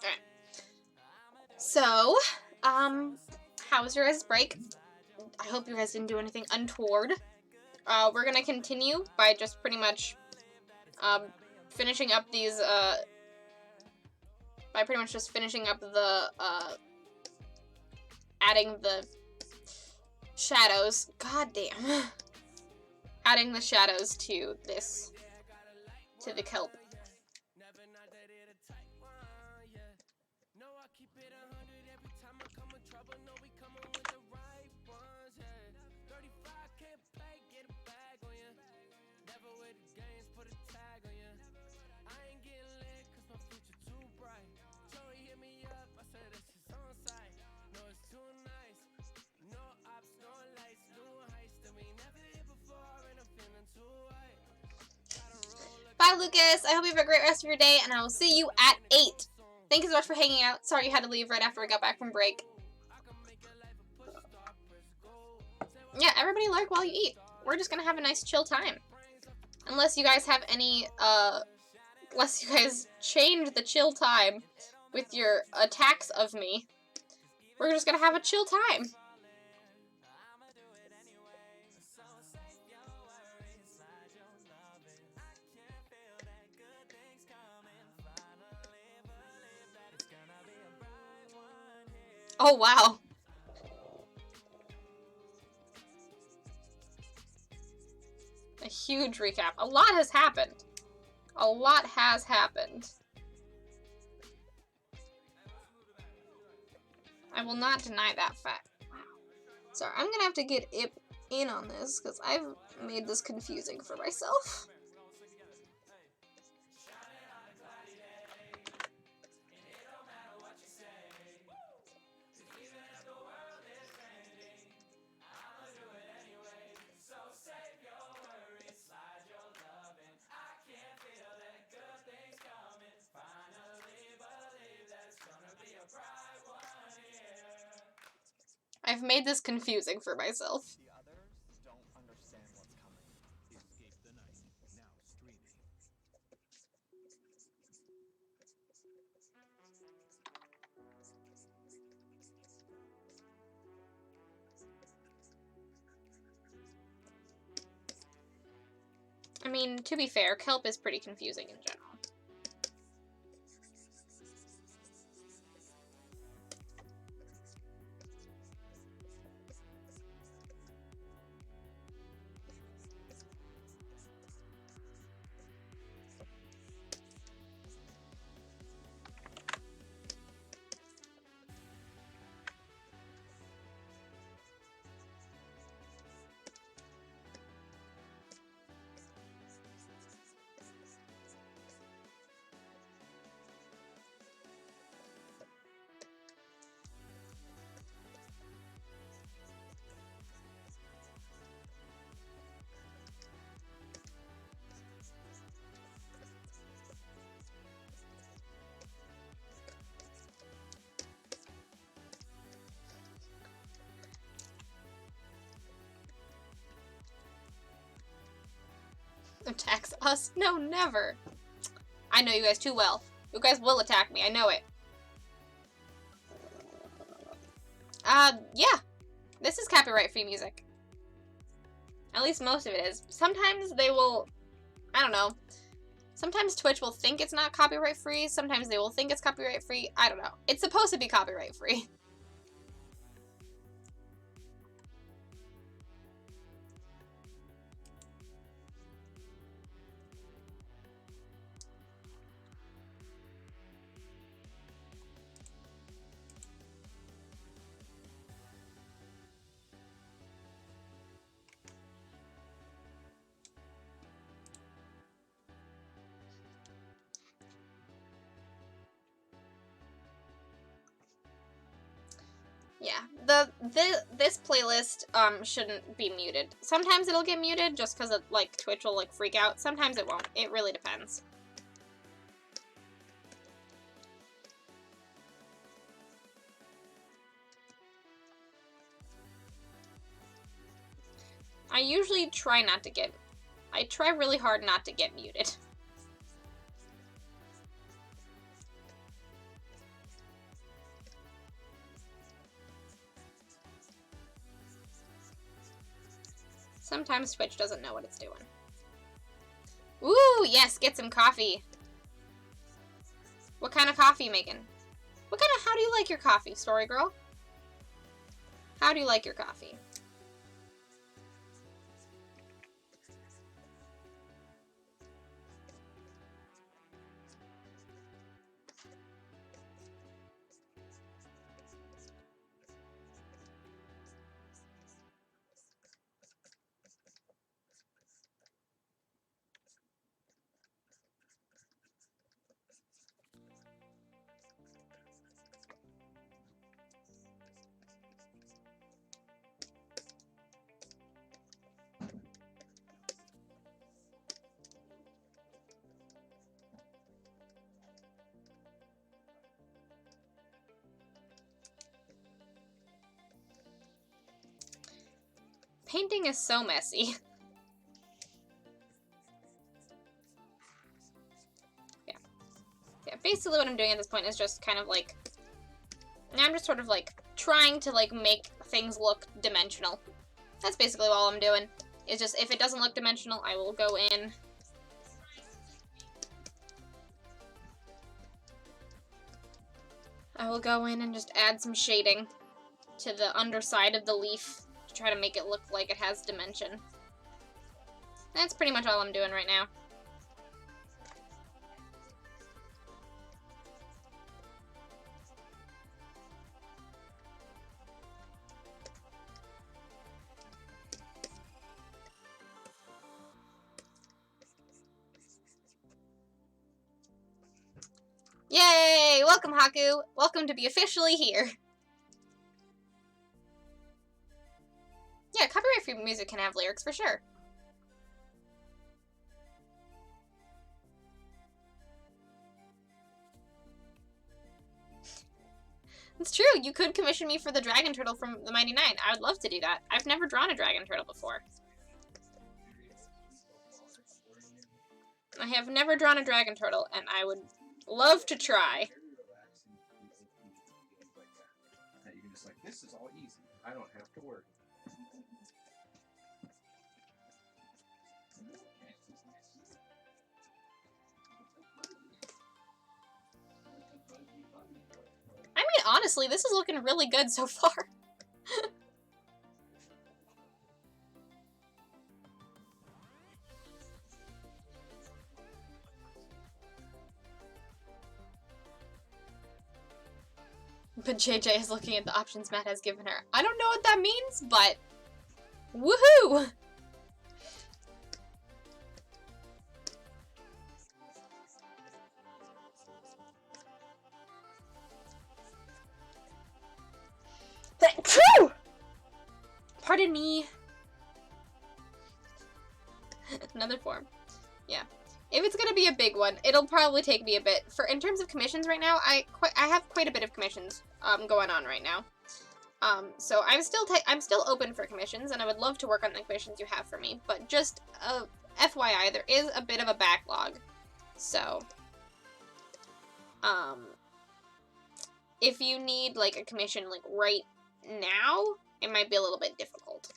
Alright. So, how was your guys' break? I hope you guys didn't do anything untoward. We're gonna continue by just pretty much finishing up these, by pretty much just finishing up the, adding the shadows. God damn. Adding the shadows to this, to the kelp. Bye, Lucas. I hope you have a great rest of your day, and I will see you at 8. Thank you so much for hanging out. Sorry you had to leave right after I got back from break. Yeah, everybody lurk while you eat. We're just gonna have a nice chill time. Unless you guys have any, unless you guys change the chill time with your attacks of me. We're just gonna have a chill time. Oh, wow. A huge recap. A lot has happened. A lot has happened. I will not deny that fact. Wow. Sorry, I'm gonna have to get Ip in on this, because I've made this confusing for myself. I've made this confusing for myself. The others don't understand what's coming. Escape the Night, now streaming. I mean, to be fair, kelp is pretty confusing in general. Attacks us? No, never. I know you guys too well. You guys will attack me, I know it. Yeah. This is copyright-free music. At least most of it is. Sometimes they will... I don't know. Sometimes Twitch will think it's not copyright-free. Sometimes they will think it's copyright-free. I don't know. It's supposed to be copyright-free. Yeah, this playlist shouldn't be muted. Sometimes it'll get muted just because like Twitch will like freak out. Sometimes it won't. It really depends. I usually try not to get... I try really hard not to get muted. Sometimes Twitch doesn't know what it's doing. Ooh, yes, get some coffee. What kind of coffee you making? How do you like your coffee, Story Girl? How do you like your coffee? Painting is so messy. Yeah. Yeah, basically what I'm doing at this point is just kind of like... I'm just sort of like trying to like make things look dimensional. That's basically all I'm doing. It's just if it doesn't look dimensional, I will go in. I will go in and just add some shading to the underside of the leaf to try to make it look like it has dimension. That's pretty much all I'm doing right now. Yay! Welcome, Haku! Welcome to be officially here. Yeah, copyright-free music can have lyrics for sure. It's true, you could commission me for the dragon turtle from the Mighty Nine. I would love to do that. I've never drawn a dragon turtle before. I have never drawn a dragon turtle, and I would love to try. You can just like, this is all easy. I don't have to worry. I mean, honestly, this is looking really good so far. But JJ is looking at the options Matt has given her. I don't know what that means, but woohoo! Pardon me. Another form. Yeah. If it's gonna be a big one, it'll probably take me a bit. In terms of commissions right now, I have quite a bit of commissions going on right now. So I'm still open for commissions, and I would love to work on the commissions you have for me. But just FYI, there is a bit of a backlog. So if you need like a commission like right now, it might be a little bit difficult.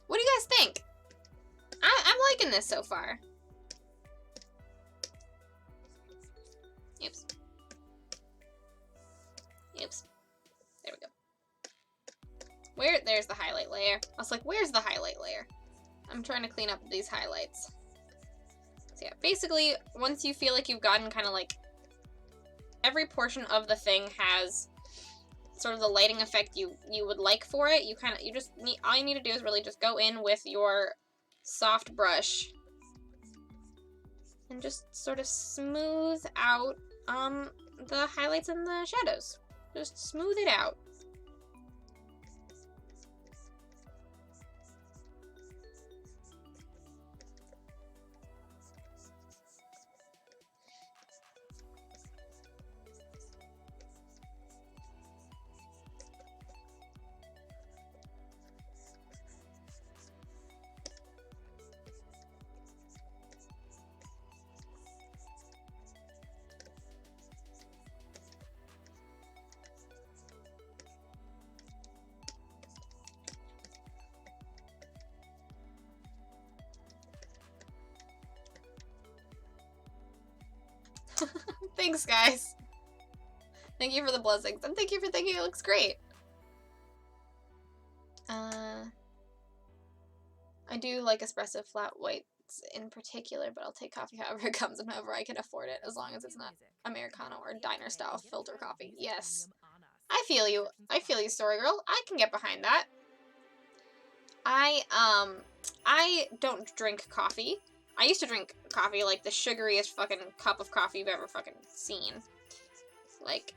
What do you guys think? I'm liking this so far. Oops. Oops. There we go. There's the highlight layer. I was like, where's the highlight layer? I'm trying to clean up these highlights. So yeah, basically, once you feel like you've gotten kind of like every portion of the thing has sort of the lighting effect you would like for it, all you need to do is really just go in with your soft brush and just sort of smooth out the highlights and the shadows. Just smooth it out. Thanks, guys. Thank you for the blessings, and thank you for thinking it looks great. I do like espresso flat whites in particular, but I'll take coffee however it comes and however I can afford it, as long as it's not Americano or diner style filter coffee. Yes. I feel you. I feel you, Story Girl. I can get behind that. I don't drink coffee. I used to drink coffee, like the sugariest fucking cup of coffee you've ever fucking seen. Like,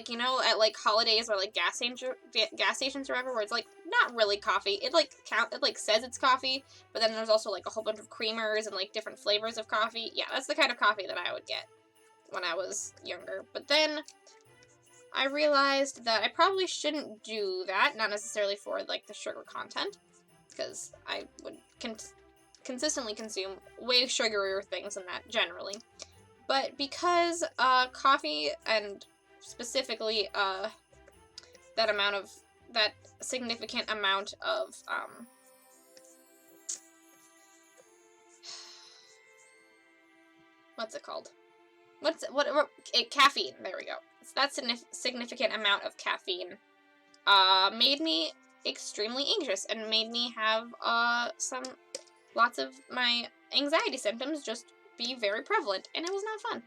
you know, at like holidays or like gas stations or whatever, where it's like not really coffee. It like says it's coffee, but then there's also like a whole bunch of creamers and like different flavors of coffee. Yeah, that's the kind of coffee that I would get when I was younger. But then I realized that I probably shouldn't do that, not necessarily for like the sugar content, because I would consistently consume way sugarier things than that generally. But because coffee, and specifically that significant amount of what's it called? Caffeine. There we go. So that significant amount of caffeine made me extremely anxious and made me have lots of my anxiety symptoms just be very prevalent, and it was not fun.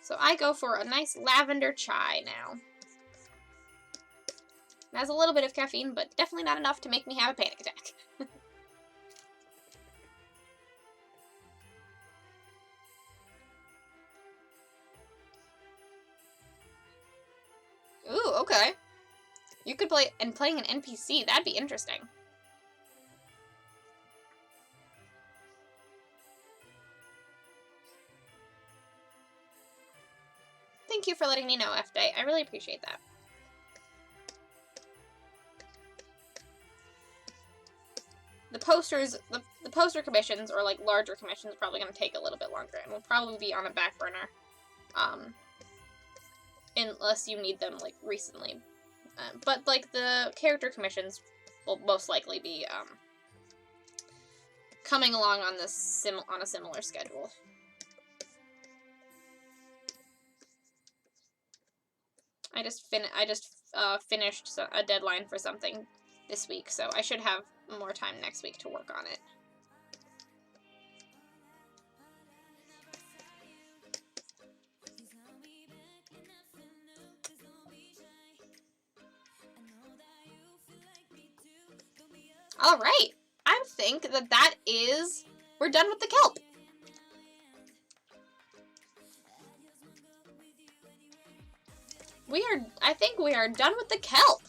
So I go for a nice lavender chai now. It has a little bit of caffeine, but definitely not enough to make me have a panic attack. Ooh, okay. You could playing an NPC, that'd be interesting. Thank you for letting me know, F-Day. I really appreciate that. The posters, the poster commissions, or like larger commissions, are probably going to take a little bit longer, and will probably be on a back burner, unless you need them like recently. But like the character commissions will most likely be coming along on this on a similar schedule. I just finished a deadline for something this week, so I should have more time next week to work on it. All right, I think that we're done with the kelp. I think we are done with the kelp.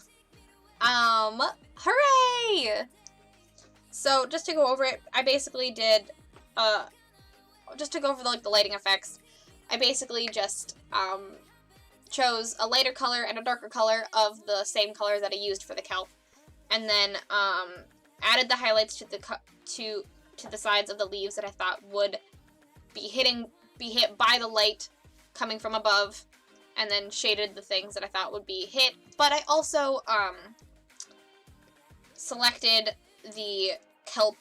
Hooray! So, just to go over it, I basically did, just to go over the lighting effects, I basically just, chose a lighter color and a darker color of the same color that I used for the kelp, and then, added the highlights to the sides of the leaves that I thought would be hit by the light coming from above, and then shaded the things that I thought would be hit. But I also selected the kelp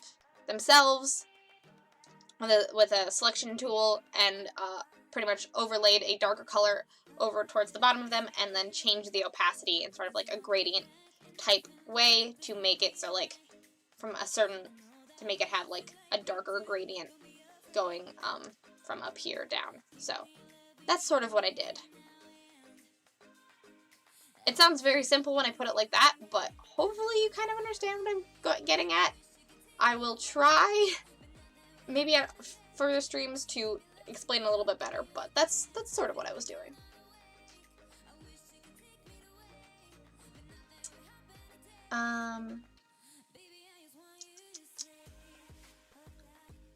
themselves with a selection tool, and pretty much overlaid a darker color over towards the bottom of them, and then changed the opacity in sort of like a gradient type way to make it so like to make it have like a darker gradient going from up here down. So that's sort of what I did. It sounds very simple when I put it like that, but hopefully you kind of understand what I'm getting at. I will try, maybe at further streams, to explain a little bit better, but that's sort of what I was doing.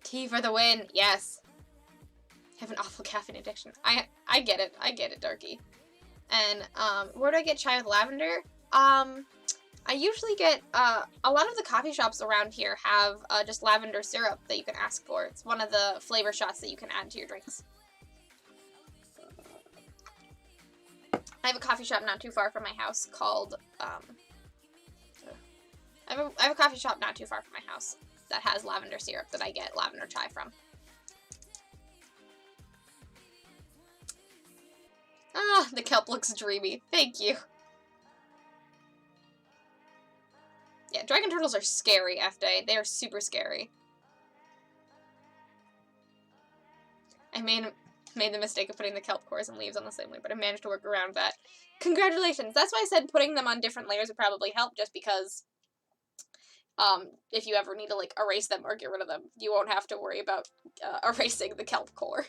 Tea for the win, yes. I have an awful caffeine addiction. I get it, Darky. And, where do I get chai with lavender? I usually get, a lot of the coffee shops around here have, just lavender syrup that you can ask for. It's one of the flavor shots that you can add to your drinks. I have a coffee shop not too far from my house called, I have a coffee shop not too far from my house that has lavender syrup that I get lavender chai from. Ah, the kelp looks dreamy. Thank you. Yeah, dragon turtles are scary, FD. They are super scary. I made the mistake of putting the kelp cores and leaves on the same layer, but I managed to work around that. Congratulations! That's why I said putting them on different layers would probably help, just because if you ever need to, like, erase them or get rid of them, you won't have to worry about erasing the kelp core.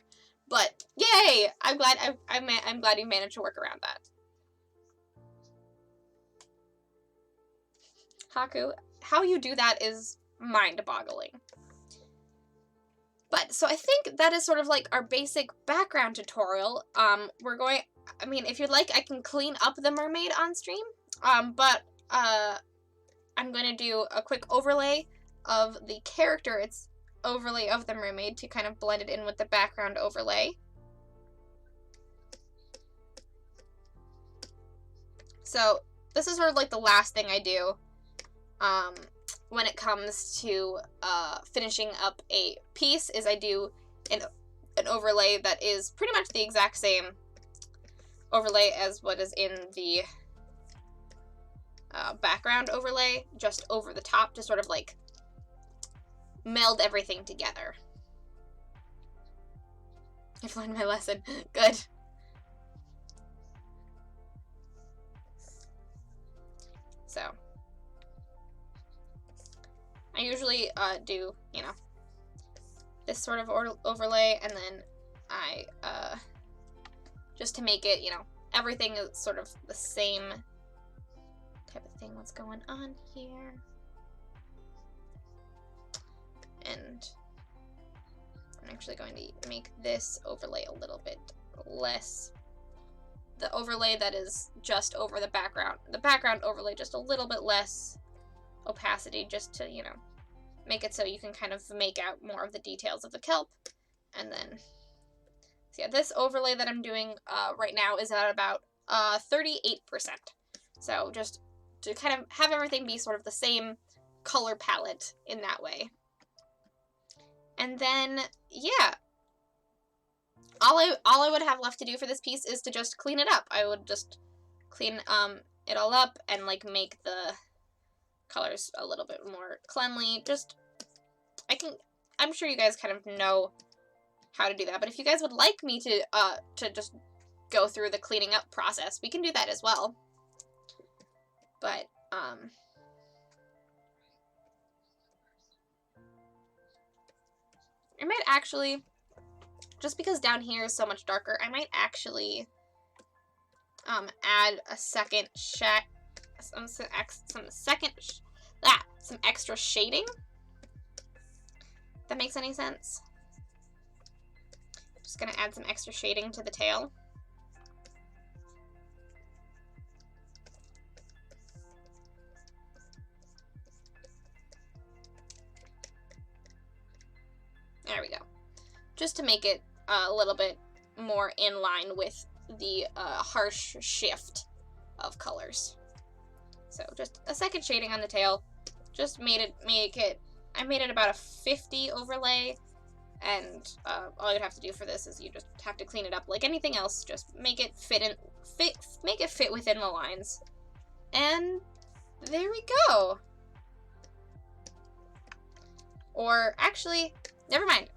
But, yay! I'm glad I'm glad you managed to work around that. Haku, how you do that is mind-boggling. But, so I think that is sort of like our basic background tutorial. I mean, if you'd like, I can clean up the mermaid on stream. But I'm going to do a quick overlay of the character, its overlay of the mermaid, to kind of blend it in with the background overlay. So, this is sort of like the last thing I do, when it comes to finishing up a piece, is I do an overlay that is pretty much the exact same overlay as what is in the background overlay, just over the top to sort of like meld everything together. I've learned my lesson. Good. So I usually do, you know, this sort of overlay, and then I, just to make it, you know, everything is sort of the same type of thing. What's going on here? And I'm actually going to make this overlay a little bit less. The overlay that is just over the background overlay just a little bit less opacity, just to, you know, make it so you can kind of make out more of the details of the kelp. And then, so yeah, this overlay that I'm doing right now is at about 38%. So just to kind of have everything be sort of the same color palette in that way. And then, yeah, all I would have left to do for this piece is to just clean it up. I would just clean it all up and like make the colors a little bit more cleanly. Just, I'm sure you guys kind of know how to do that, but if you guys would like me to just go through the cleaning up process, we can do that as well. But I might actually, just because down here is so much darker, I might actually add a second some extra shading. If that makes any sense. Just gonna add some extra shading to the tail. There we go. Just to make it a little bit more in line with the harsh shift of colors. So just a second shading on the tail. Just I made it about a 50 overlay, and all you'd have to do for this is you just have to clean it up like anything else. Just make it make it fit within the lines. And there we go. Or actually, never mind.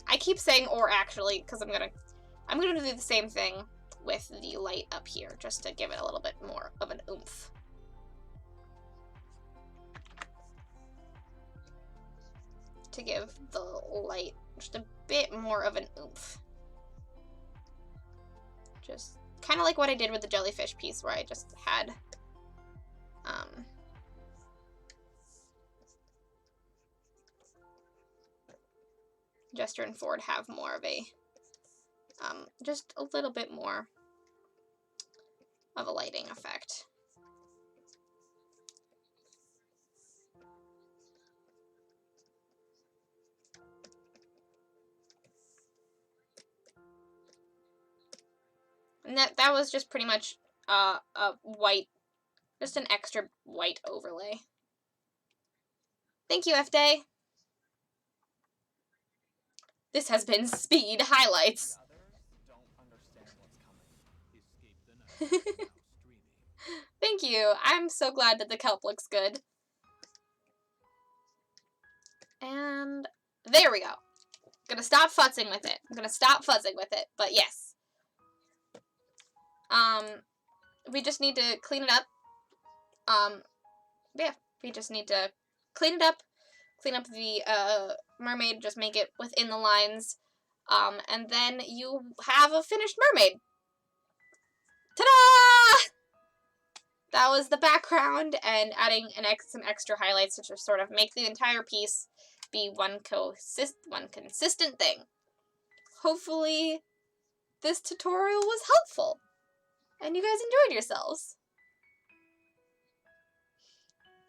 I keep saying or actually, because I'm gonna do the same thing with the light up here, just to give it a little bit more of an oomph. To give the light just a bit more of an oomph. Just kind of like what I did with the jellyfish piece, where I just had Jester and Ford have more of a just a little bit more of a lighting effect. And that was just pretty much a white, just an extra white overlay. Thank you, FD. This has been Speed Highlights. Others don't understand what's coming. Thank you. I'm so glad that the kelp looks good. And there we go. I'm gonna stop futzing with it. But yes. We just need to clean it up. Yeah, we just need to clean it up. Clean up the mermaid, just make it within the lines. And then you have a finished mermaid. Ta-da! That was the background, and adding some extra highlights to just sort of make the entire piece be one consistent thing. Hopefully, this tutorial was helpful, and you guys enjoyed yourselves.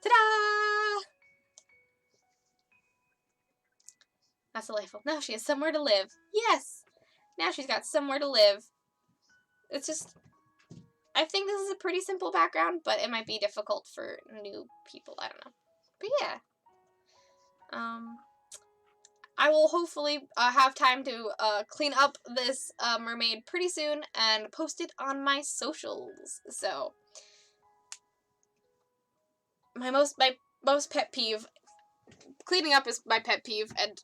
Ta-da! That's delightful. Now she has somewhere to live. Yes! Now she's got somewhere to live. It's just... I think this is a pretty simple background, but it might be difficult for new people. I don't know. But yeah. I will hopefully have time to clean up this mermaid pretty soon and post it on my socials. So, my most pet peeve, cleaning up is my pet peeve, and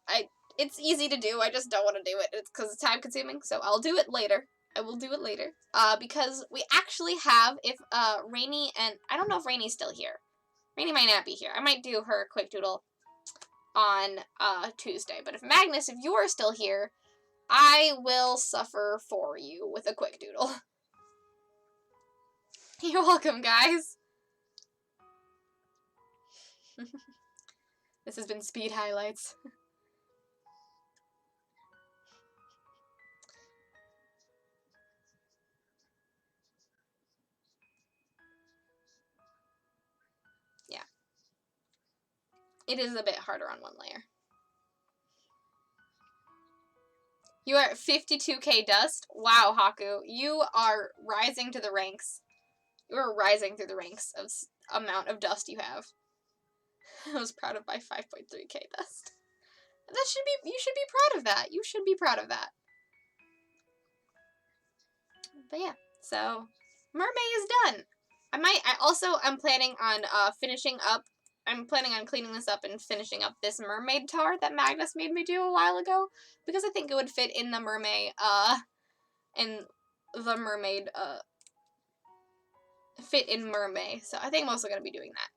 it's easy to do. I just don't want to do it. It's because it's time consuming. So I'll do it later. I will do it later. Because we actually have, if Rainy, and I don't know if Rainy's still here. Rainy might not be here. I might do her quick doodle on Tuesday. But if Magnus, if you're still here, I will suffer for you with a quick doodle. You're welcome, guys. This has been Speed Highlights. Yeah. It is a bit harder on one layer. You are at 52k dust? Wow, Haku. You are rising to the ranks. You are rising through the ranks of amount of dust you have. I was proud of my 5.3k dust. That should be, you should be proud of that. You should be proud of that. But yeah, so mermaid is done. I'm planning on I'm planning on cleaning this up and finishing up this mermaid tar that Magnus made me do a while ago, because I think it would fit in the mermaid, fit in mermaid. So I think I'm also going to be doing that.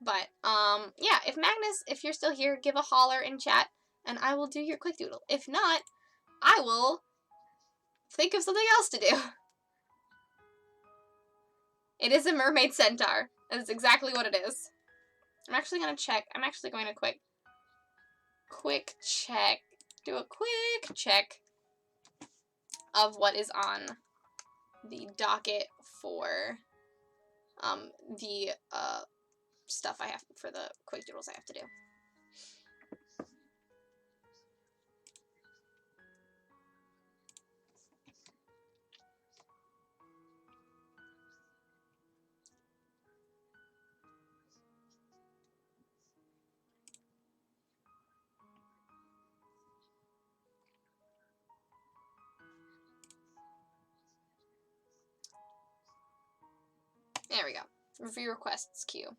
But, yeah, if Magnus, if you're still here, give a holler in chat, and I will do your quick doodle. If not, I will think of something else to do. It is a mermaid centaur. That's exactly what it is. I'm actually going to check. I'm actually going to quick check. Do a quick check of what is on the docket for, the, stuff I have for the quick doodles I have to do. There we go. Review requests queue.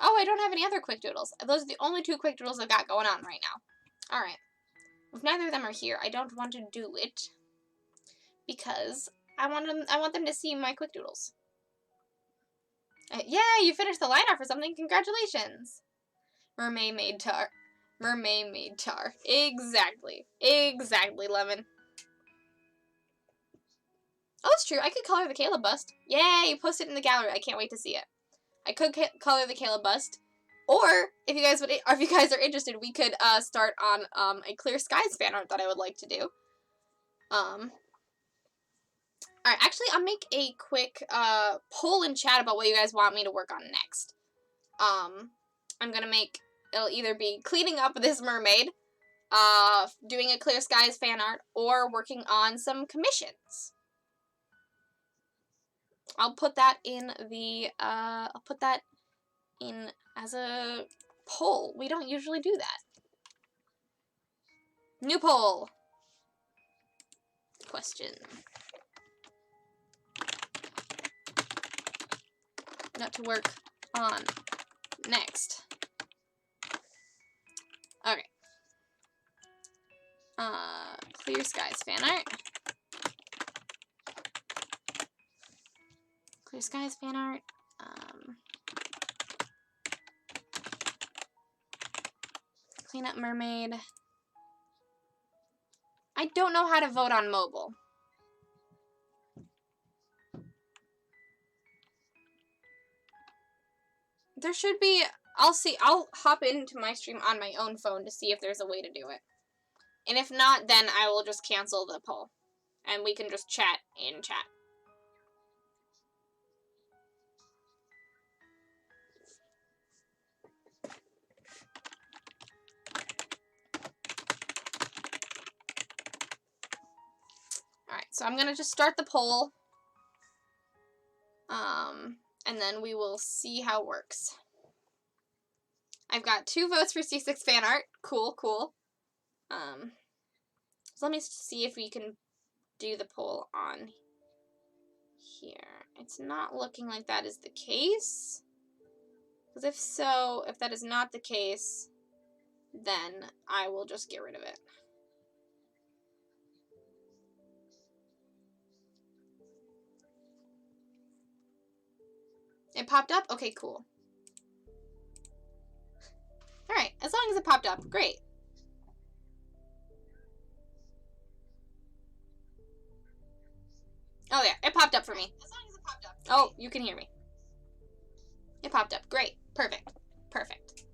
Oh, I don't have any other quick doodles. Those are the only 2 quick doodles I've got going on right now. Alright. If neither of them are here, I don't want to do it because I want them to see my quick doodles. Yeah, you finished the line art for something. Congratulations. Mermaid made tar. Mermaid made tar. Exactly. Exactly, Lemon. Oh, it's true. I could color the Caleb bust. Yay, post it in the gallery. I can't wait to see it. I could color the Caleb bust. Or, if you guys are interested, we could start on a Clear Skies fan art that I would like to do. Alright, actually, I'll make a quick poll in chat about what you guys want me to work on next. I'm gonna make, it'll either be cleaning up this mermaid, doing a Clear Skies fan art, or working on some commissions. I'll put that in the, I'll put that in as a poll. We don't usually do that. New poll. question. Got to work on next. Okay. Clear Skies fan art. Clear Skies fan art. Clean Up Mermaid. I don't know how to vote on mobile. There should be, I'll see, I'll hop into my stream on my own phone to see if there's a way to do it. And if not, then I will just cancel the poll. And we can just chat in chat. Alright, so I'm gonna just start the poll. And then we will see how it works. I've got 2 votes for C6 fan art. Cool, cool. So let me see if we can do the poll on here. It's not looking like that is the case. Because if so, if that is not the case, then I will just get rid of it. It popped up? Okay, cool. Alright, as long as it popped up, great. Oh yeah, it popped up for me. As long as it popped up. Oh, you can hear me. It popped up. Great. Perfect. Perfect.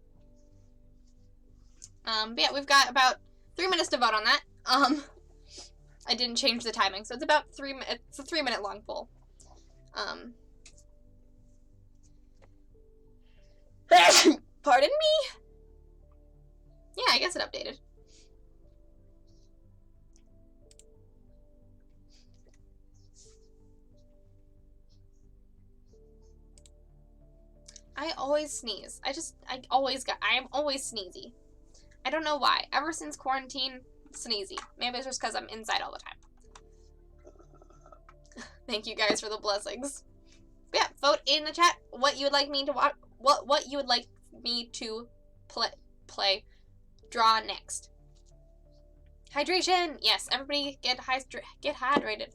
But yeah, we've got about 3 minutes to vote on that. I didn't change the timing, so it's about 3 minutes. It's a 3-minute long poll. Pardon me? Yeah, I guess it updated. I always sneeze. I am always sneezy. I don't know why. Ever since quarantine, sneezy. Maybe it's just because I'm inside all the time. Thank you guys for the blessings. But yeah, vote in the chat what you would like me to watch. What you would like me to play, draw next. Hydration, yes, everybody get hydrated.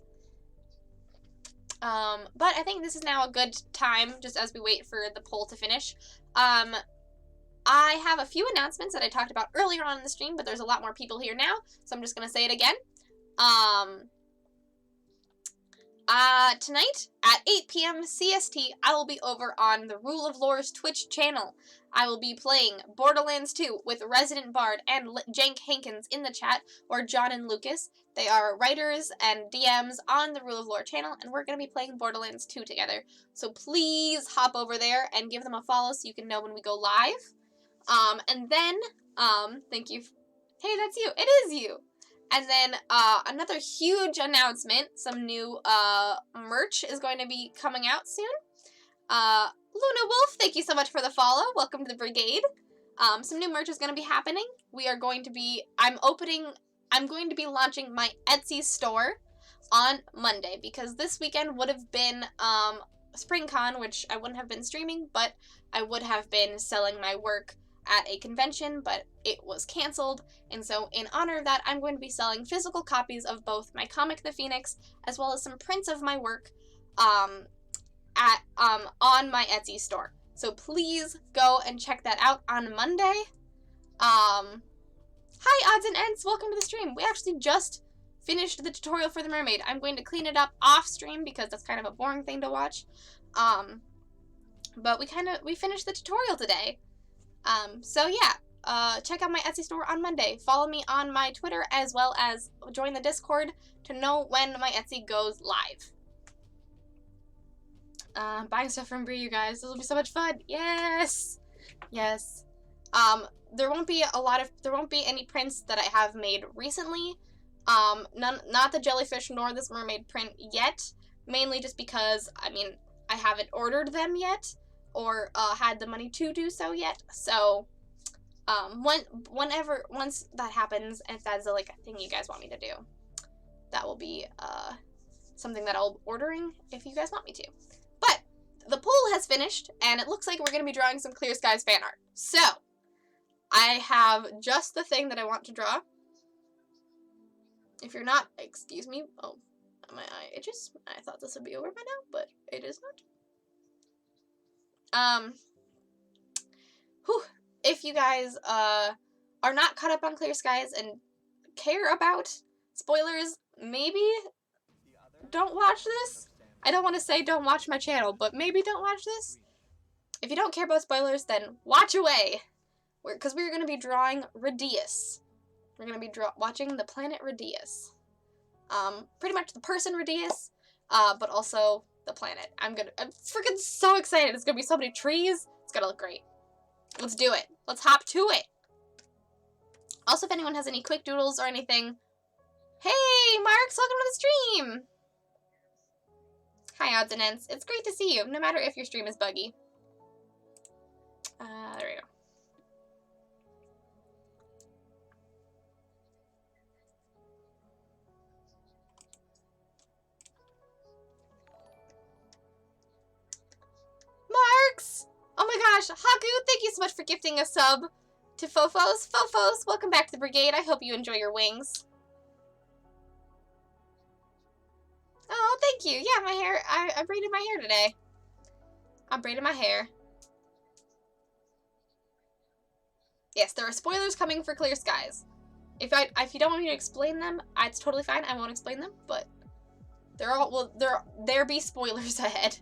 But I think this is now a good time, just as we wait for the poll to finish. I have a few announcements that I talked about earlier on in the stream, but there's a lot more people here now, so I'm just gonna say it again. Tonight at 8 p.m. CST, I will be over on the Rule of Lore's Twitch channel. I will be playing Borderlands 2 with Resident Bard and Jank Hankins in the chat, or John and Lucas. They are writers and DMs on the Rule of Lore channel, and we're going to be playing Borderlands 2 together. So please hop over there and give them a follow so you can know when we go live. And then, thank you. Hey, that's you. It is you. And then, another huge announcement, some new, merch is going to be coming out soon. Luna Wolf, thank you so much for the follow. Welcome to the brigade. Some new merch is going to be happening. I'm going to be launching my Etsy store on Monday, because this weekend would have been, SpringCon, which I wouldn't have been streaming, but I would have been selling my work at a convention, but it was canceled, and so in honor of that, I'm going to be selling physical copies of both my comic The Phoenix, as well as some prints of my work, on my Etsy store. So please go and check that out on Monday. Hi, Odds and Ends, welcome to the stream. We actually just finished the tutorial for the mermaid. I'm going to clean it up off stream because that's kind of a boring thing to watch. But we finished the tutorial today. So yeah, check out my Etsy store on Monday. Follow me on my Twitter, as well as join the Discord to know when my Etsy goes live. Buying stuff from Brie, you guys. This will be so much fun. Yes! Yes. There won't be any prints that I have made recently. Not the jellyfish nor this mermaid print yet. Mainly just because, I haven't ordered them yet, or had the money to do so yet. So, once that happens, if that's a thing you guys want me to do, that will be something that I'll be ordering if you guys want me to. But the poll has finished, and it looks like we're going to be drawing some Clear Skies fan art. So, I have just the thing that I want to draw. If you're not, excuse me, oh, my eye itches. I thought this would be over by now, but it is not. If you guys, are not caught up on Clear Skies and care about spoilers, maybe don't watch this. I don't want to say don't watch my channel, but maybe don't watch this. If you don't care about spoilers, then watch away. Because we're going to be drawing Radius. We're going to be watching the planet Radius. Pretty much the person Radius, but also the planet. I'm freaking so excited. It's going to be so many trees. It's going to look great. Let's do it. Let's hop to it. Also, if anyone has any quick doodles or anything. Hey, Marks, welcome to the stream. Hi, Odds and Ends. It's great to see you, no matter if your stream is buggy. There we go. Marks! Oh my gosh, Haku, thank you so much for gifting a sub to Fofos. Fofos, welcome back to the brigade. I hope you enjoy your wings. Oh, thank you. Yeah, my hair, I braided my hair today. I braided my hair. Yes, there are spoilers coming for Clear Skies. If you don't want me to explain them, it's totally fine. I won't explain them, but there be spoilers ahead.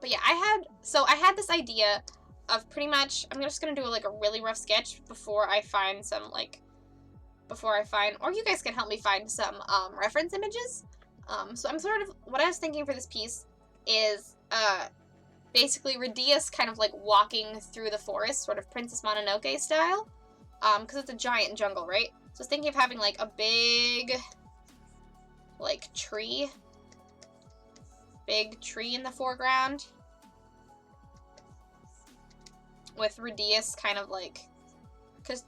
But yeah, I had this idea of pretty much, I'm just gonna do like a really rough sketch before I find some or you guys can help me find some reference images. So I'm sort of, what I was thinking for this piece is basically Radius kind of like walking through the forest, sort of Princess Mononoke style, because it's a giant jungle, right? So I was thinking of having like a big tree in the foreground with Radius kind of like, because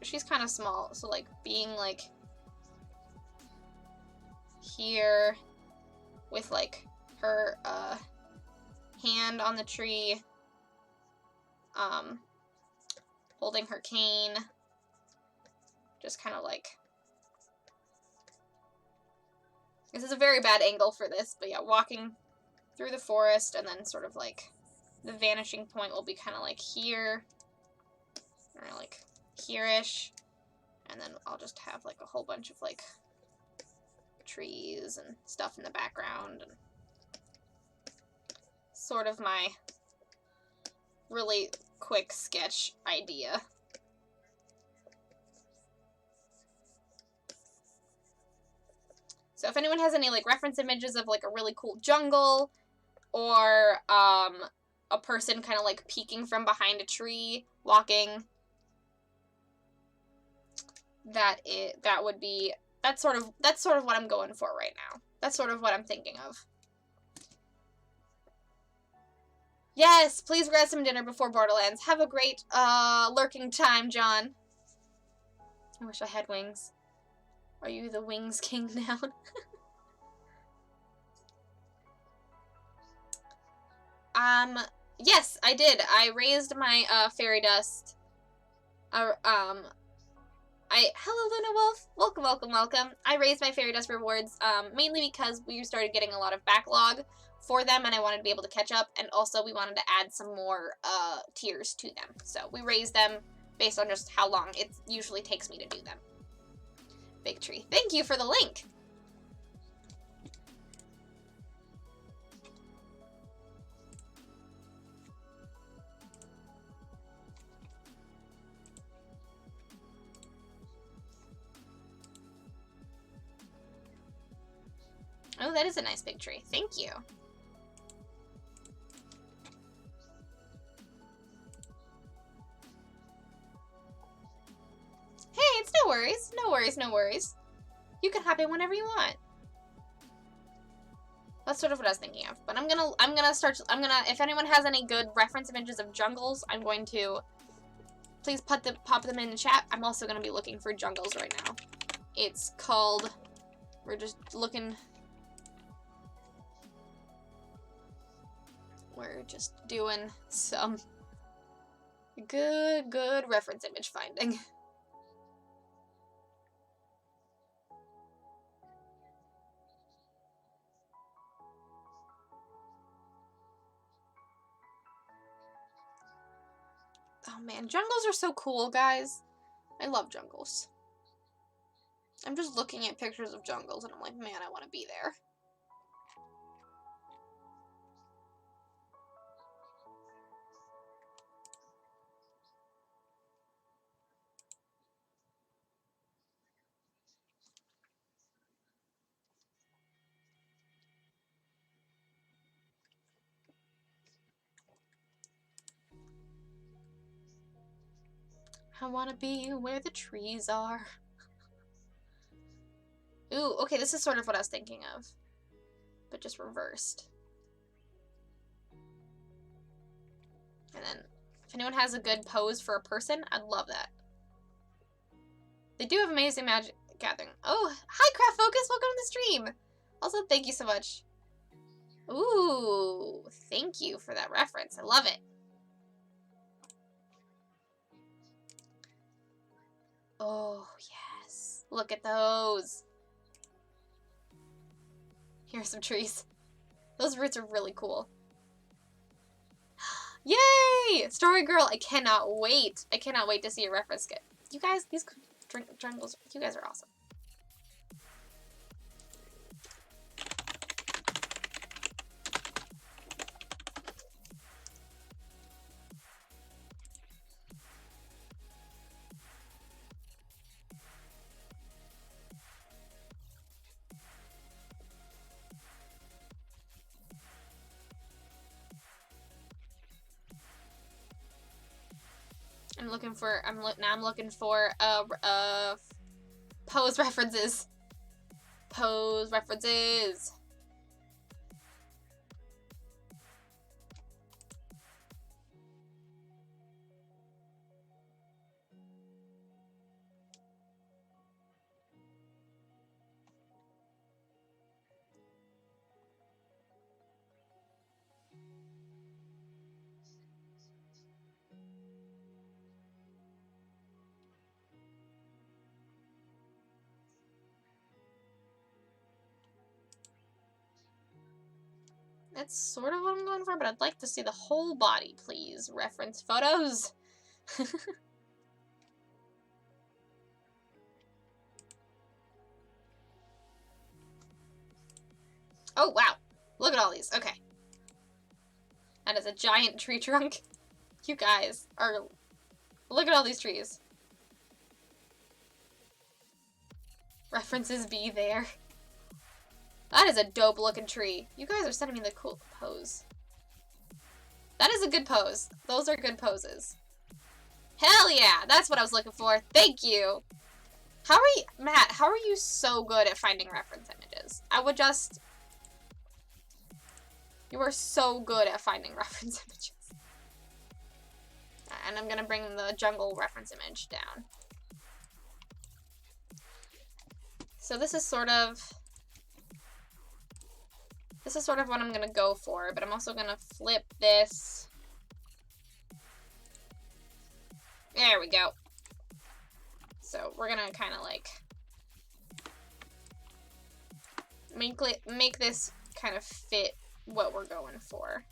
she's kind of small, so like being like here with like her hand on the tree, holding her cane, just kind of like, this is a very bad angle for this, but yeah, walking through the forest, and then sort of like the vanishing point will be kind of like here, or like here-ish, and then I'll just have like a whole bunch of like trees and stuff in the background, and sort of my really quick sketch idea. So if anyone has any like reference images of like a really cool jungle, or a person kind of like peeking from behind a tree, walking, that's sort of what I'm going for right now. That's sort of what I'm thinking of. Yes, please grab some dinner before Borderlands. Have a great lurking time, John. I wish I had wings. Are you the wings king now? Yes, I did. I raised my fairy dust. Hello, Luna Wolf. Welcome, welcome, welcome. I raised my fairy dust rewards mainly because we started getting a lot of backlog for them, and I wanted to be able to catch up, and also we wanted to add some more tiers to them. So we raised them based on just how long it usually takes me to do them. Big tree. Thank you for the link. Oh, that is a nice big tree. Thank you. Hey, it's no worries. No worries, no worries. You can hop in whenever you want. That's sort of what I was thinking of. But if anyone has any good reference images of jungles, I'm going to please pop them in the chat. I'm also going to be looking for jungles right now. It's called, we're just looking, we're just doing some good reference image finding. Oh man, jungles are so cool, guys. I love jungles. I'm just looking at pictures of jungles and I'm like, man, I want to be there. I want to be where the trees are. Ooh, okay, this is sort of what I was thinking of, but just reversed. And then, if anyone has a good pose for a person, I'd love that. They do have amazing magic gathering. Oh, hi, Craft Focus! Welcome to the stream! Also, thank you so much. Ooh, thank you for that reference. I love it. Oh, yes. Look at those. Here's some trees. Those roots are really cool. Yay! Story Girl, I cannot wait. I cannot wait to see a reference kit. You guys, these jungles, you guys are awesome. I'm looking for pose references. Pose references. That's sort of what I'm going for, but I'd like to see the whole body, please. Reference photos. Oh, wow. Look at all these. Okay. That is a giant tree trunk. You guys are... Look at all these trees. References be there. That is a dope looking tree. You guys are sending me the cool pose. That is a good pose. Those are good poses. Hell yeah! That's what I was looking for. Thank you! How are you... Matt, how are you so good at finding reference images? I would just... You are so good at finding reference images. And I'm gonna bring the jungle reference image down. So this is sort of what I'm gonna go for, but I'm also gonna flip this. There we go. So we're gonna kind of like make this kind of fit what we're going for.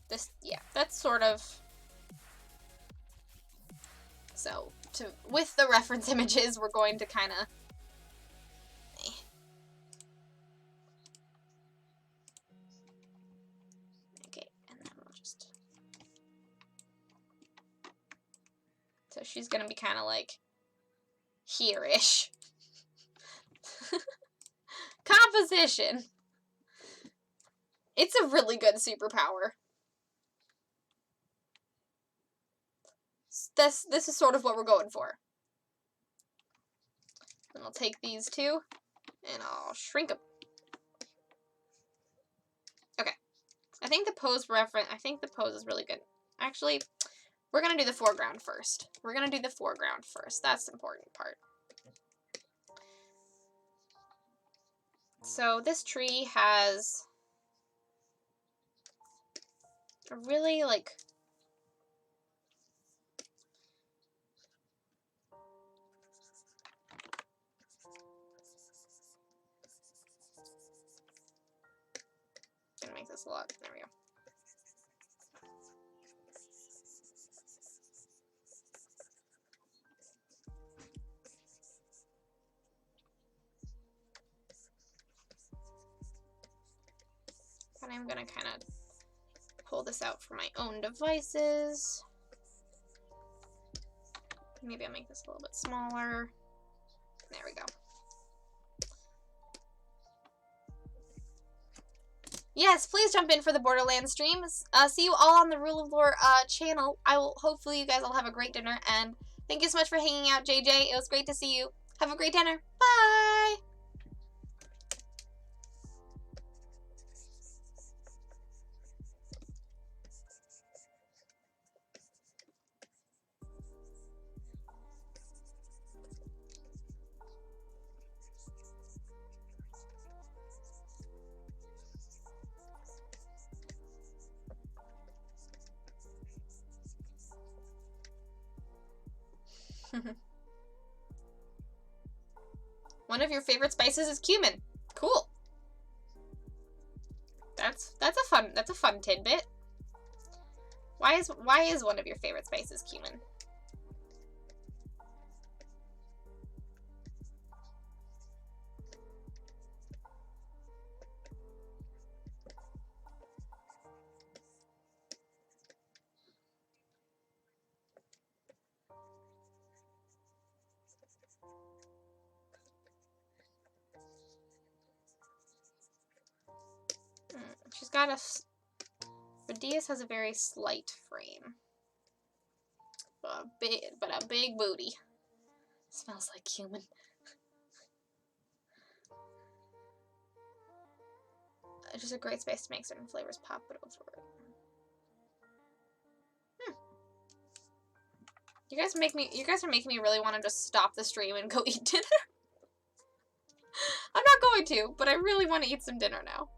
This, yeah, that's sort of, so with the reference images, we're going to kind of, okay, and then we'll just, so she's gonna be kind of like here-ish. Composition. It's a really good superpower. this is sort of what we're going for. And I'll take these two, and I'll shrink them. Okay. I think the pose is really good. Actually, we're going to do the foreground first. That's the important part. So this tree has a really, like, gonna make this a lot. There we go. And I'm gonna kind of pull this out for my own devices. Maybe I'll make this a little bit smaller. There we go. Yes, please jump in for the Borderlands streams. See you all on the Rule of Lore channel. Hopefully you guys all have a great dinner, and thank you so much for hanging out, JJ. It was great to see you. Have a great dinner. Bye! One of your favorite spices is cumin. Cool. That's a fun tidbit. Why is one of your favorite spices cumin? She's got Radius has a very slight frame. But a big booty. Smells like cumin. It's just a great space to make certain flavors pop it over it. You guys are making me really want to just stop the stream and go eat dinner. I'm not going to, but I really want to eat some dinner now.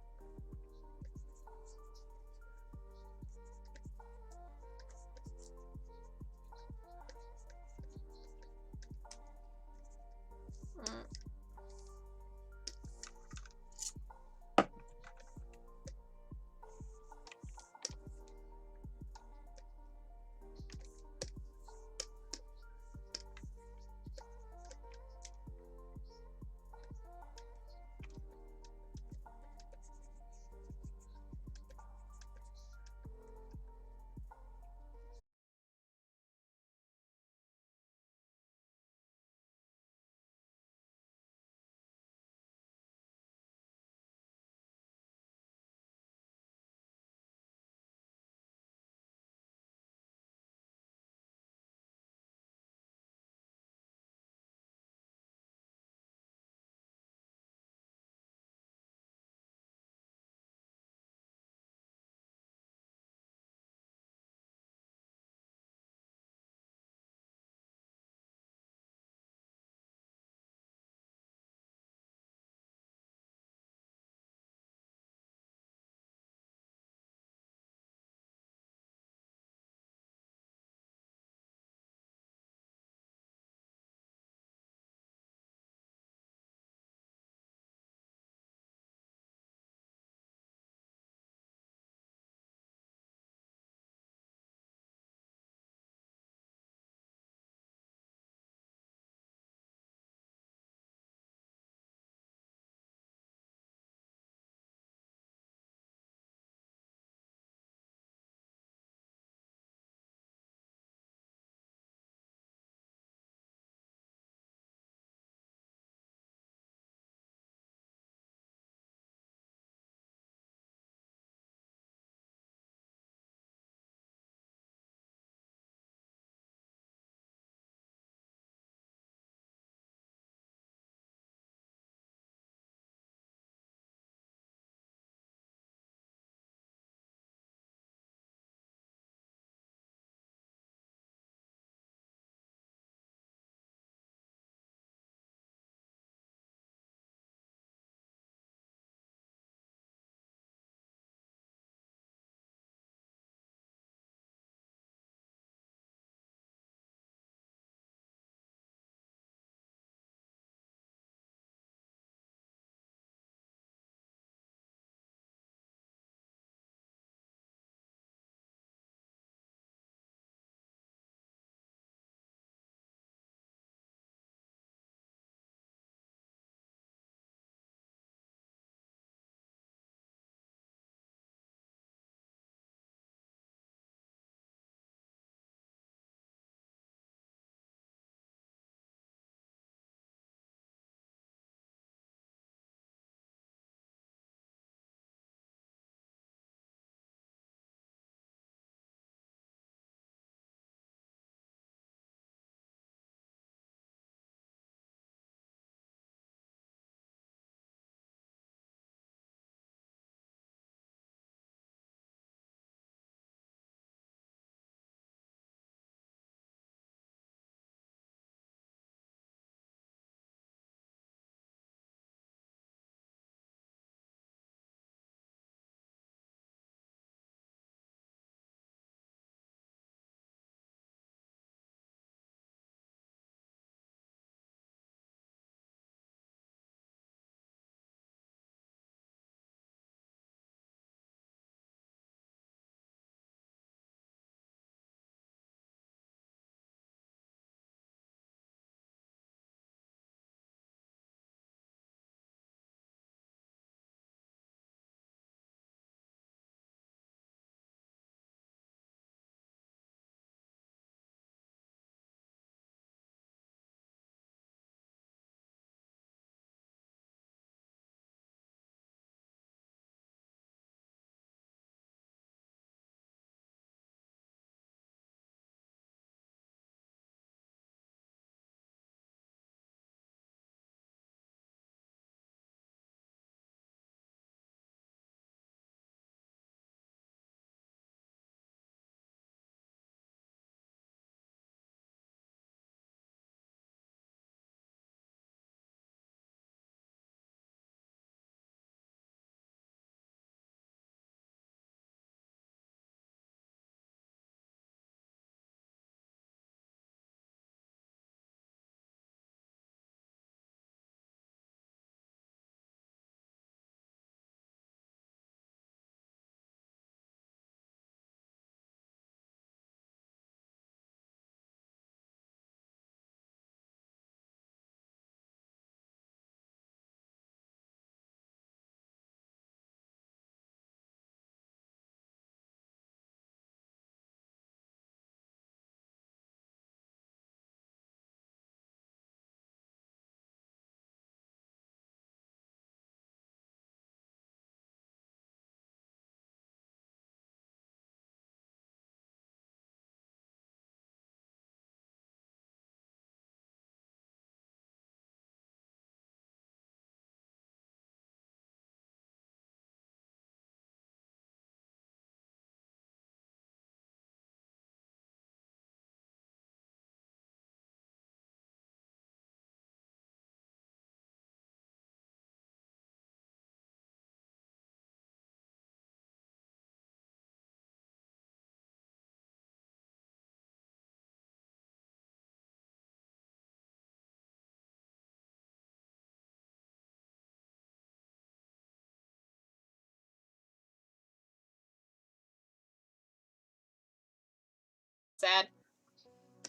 sad.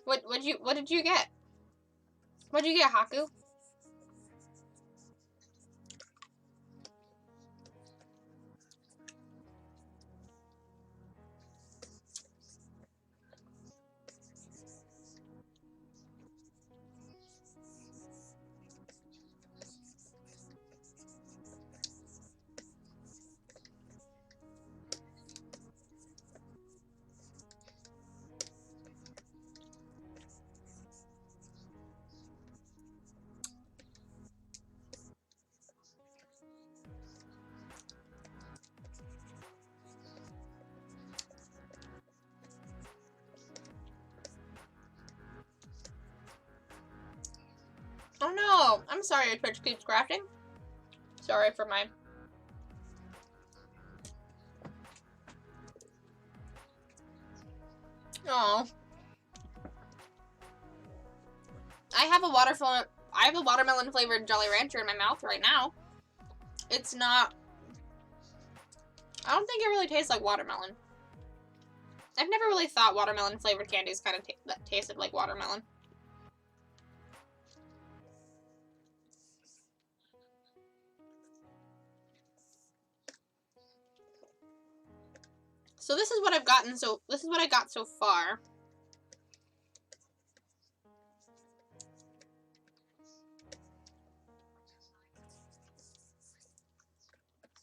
What did you get? What did you get, Haku? Oh no! I'm sorry your Twitch keeps crashing. Sorry for my... Oh. I have a watermelon flavored Jolly Rancher in my mouth right now. It's not... I don't think it really tastes like watermelon. I've never really thought watermelon flavored candies kind of that tasted like watermelon. So this is what I've gotten, this is what I got so far.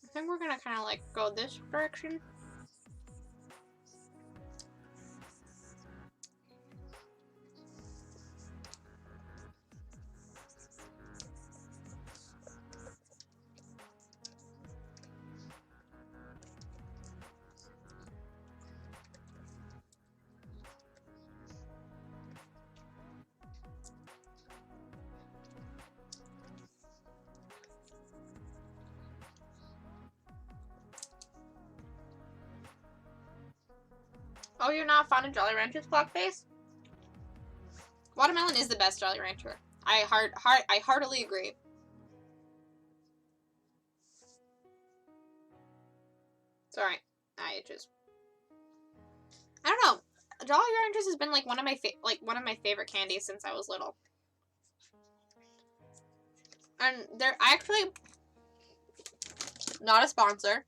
I think we're gonna kind of like go this direction. Oh, you're not fond of Jolly Ranchers, Clockface? Watermelon is the best Jolly Rancher. I heartily agree. Sorry, I don't know. Jolly Ranchers has been like one of my favorite candies since I was little. And they're actually not a sponsor,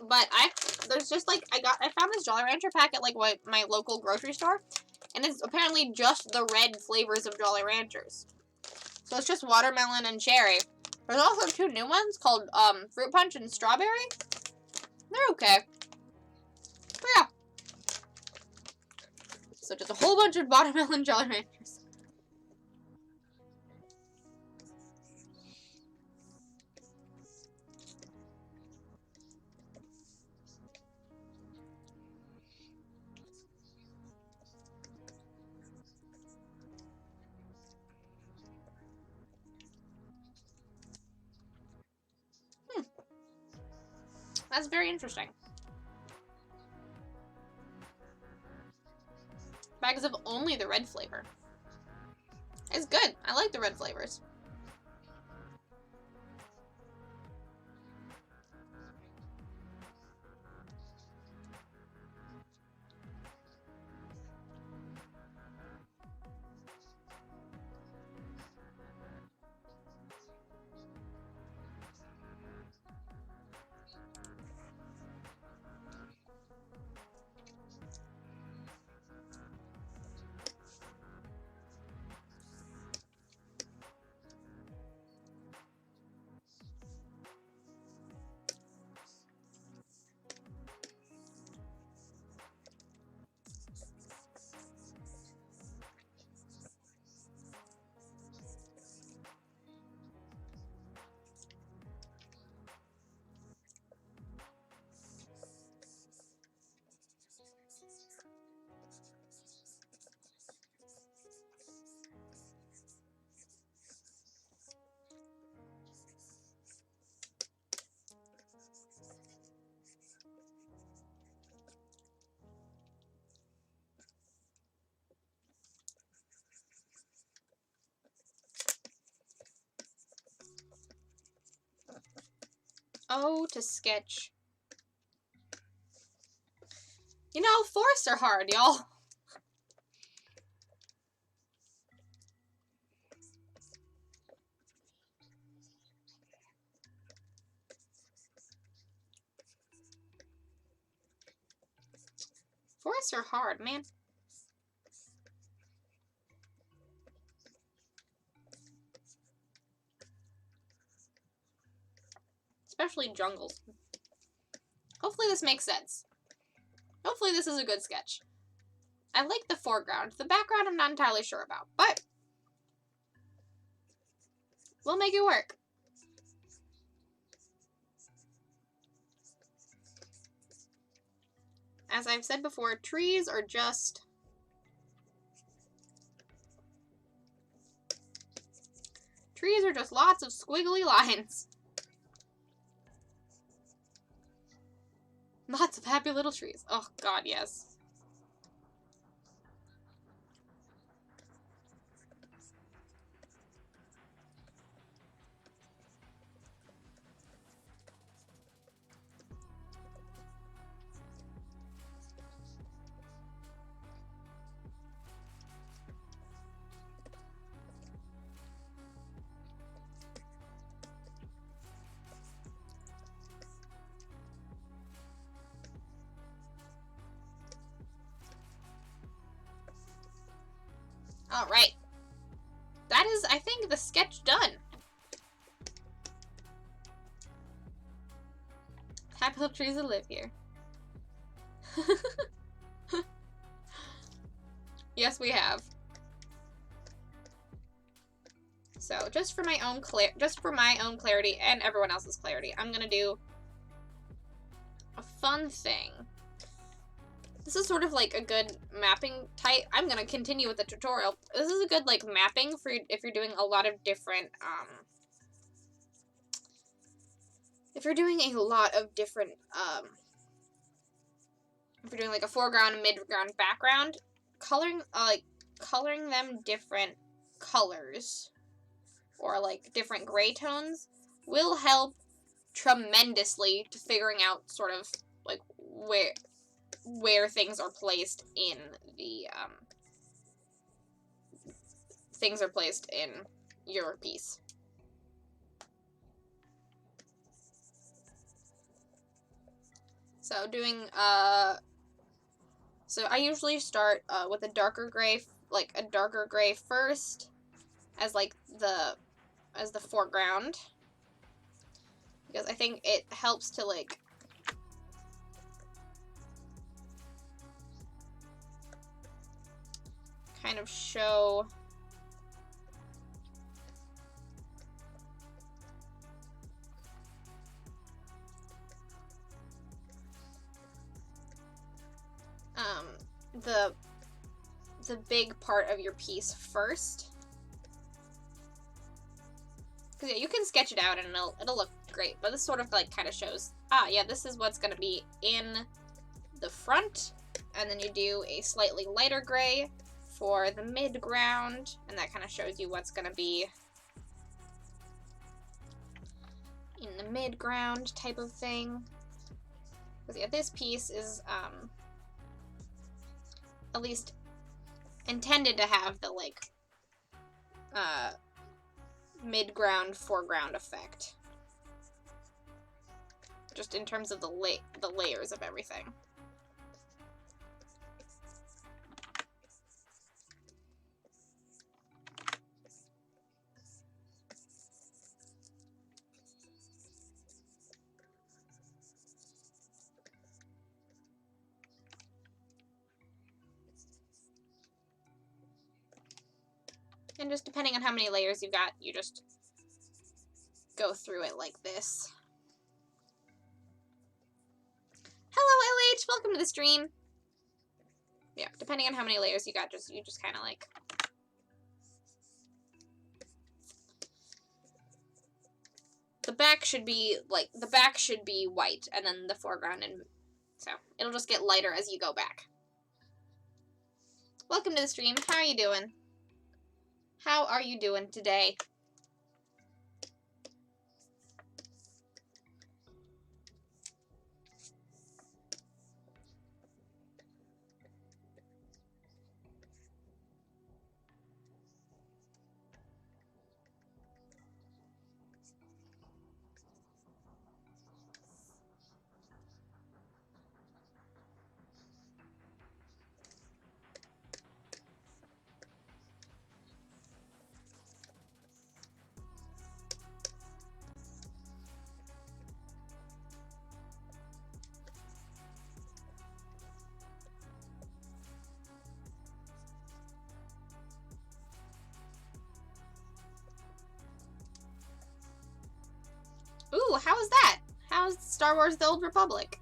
but there's just like I found this Jolly Rancher pack at like my local grocery store, and it's apparently just the red flavors of Jolly Ranchers. So it's just watermelon and cherry. There's also 2 new ones called Fruit Punch and Strawberry. They're okay. But yeah. So just a whole bunch of watermelon Jolly Ranchers. That's very interesting. Bags of only the red flavor. It's good. I like the red flavors. Oh, to sketch. You know, forests are hard, y'all. Forests are hard, man. Especially jungles. Hopefully this makes sense. Hopefully this is a good sketch. I like the foreground. The background I'm not entirely sure about, but we'll make it work. As I've said before, trees are just lots of squiggly lines. Lots of happy little trees. Oh god, yes. Alright. That is, I think, the sketch done. Happy little trees that live here. Yes, we have. So, just for my own clarity and everyone else's clarity, I'm gonna do a fun thing. This is sort of like a good mapping type. I'm gonna continue with the tutorial. This is a good like mapping for if you're doing a lot of different if you're doing a lot of different if you're doing like a foreground, midground, background, coloring them different colors or like different gray tones will help tremendously to figuring out sort of like where things are placed in the your piece. So doing so I usually start with a darker gray first as like the foreground, because I think it helps to like kind of show the big part of your piece first. Because yeah, you can sketch it out and it'll look great, but this sort of like kind of shows, yeah, this is what's going to be in the front, and then you do a slightly lighter gray for the mid-ground, and that kind of shows you what's going to be in the mid-ground type of thing. Because yeah, this piece is at least intended to have the like mid-ground, foreground effect. Just in terms of the layers of everything. And just depending on how many layers you've got, you just go through it like this. Hello, LH! Welcome to the stream! Yeah, depending on how many layers you got, you just kind of like... The back should be white, and then the foreground, and so it'll just get lighter as you go back. Welcome to the stream. How are you doing? How are you doing today? Star Wars: The Old Republic.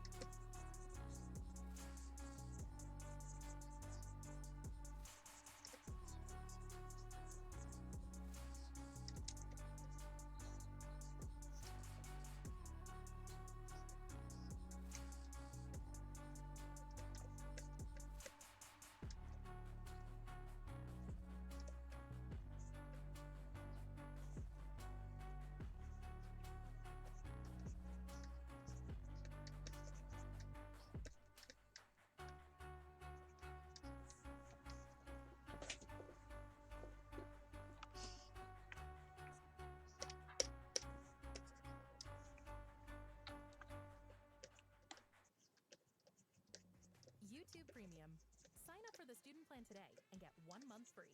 YouTube Premium. Sign up for the student plan today and get 1 month free.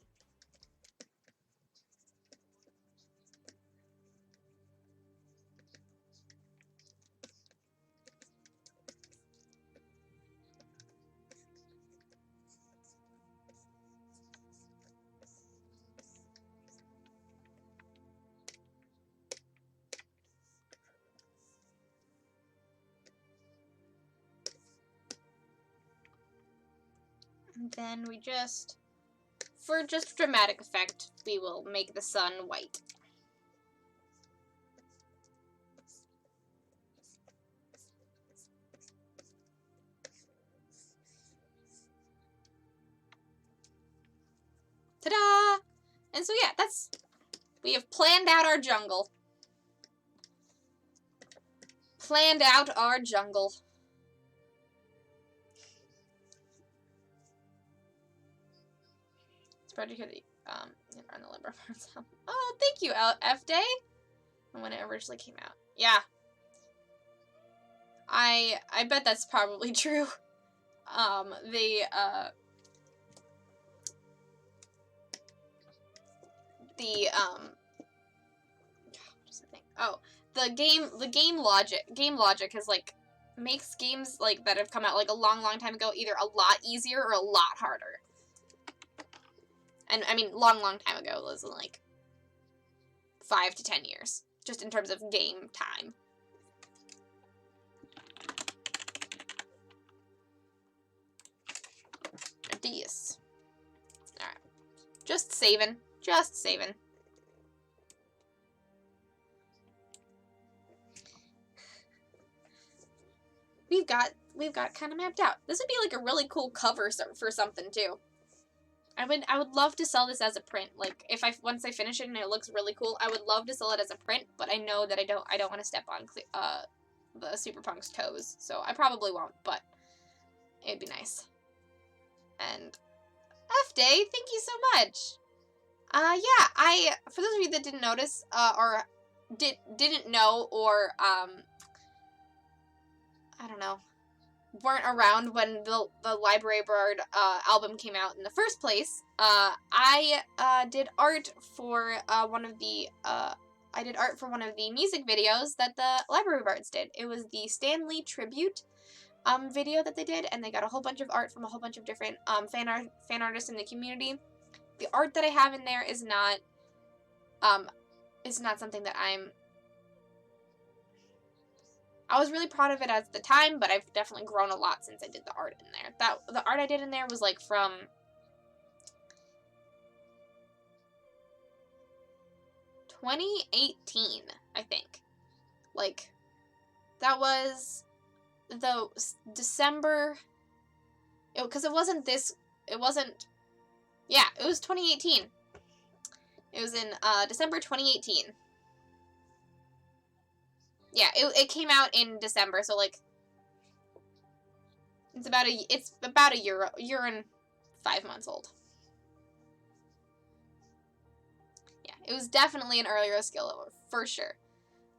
And then we just, for just dramatic effect, we will make the sun white. Ta-da! And so yeah, we have planned out our jungle. Planned out our jungle. Project of the on the Libra Farms. Oh, thank you, F Day. When it originally came out, yeah. I bet that's probably true. What's the thing? Oh, the game logic has like makes games like that have come out like a long time ago either a lot easier or a lot harder. And I mean, long time ago was like 5 to 10 years, just in terms of game time. Adios. Alright. Just saving. We've got kind of mapped out. This would be like a really cool cover for something too. I would love to sell this as a print. Like once I finish it and it looks really cool, I would love to sell it as a print, but I know that I don't want to step on the Super Punk's toes, so I probably won't, but it'd be nice. And F Day, thank you so much. Yeah, for those of you that didn't notice or didn't know or I don't know, weren't around when the Library Bird album came out in the first place, I did art for one of the music videos that the Library Birds did. It was the Stanley tribute video that they did, and they got a whole bunch of art from a whole bunch of different fan artists in the community. The art that I have in there is not something that I was really proud of it at the time, but I've definitely grown a lot since I did the art in there. The art I did in there was like from 2018, I think. Like, that was the December, because it was 2018. It was in December 2018. Yeah, it came out in December, so like it's about a year and 5 months old. Yeah, it was definitely an earlier skill for sure.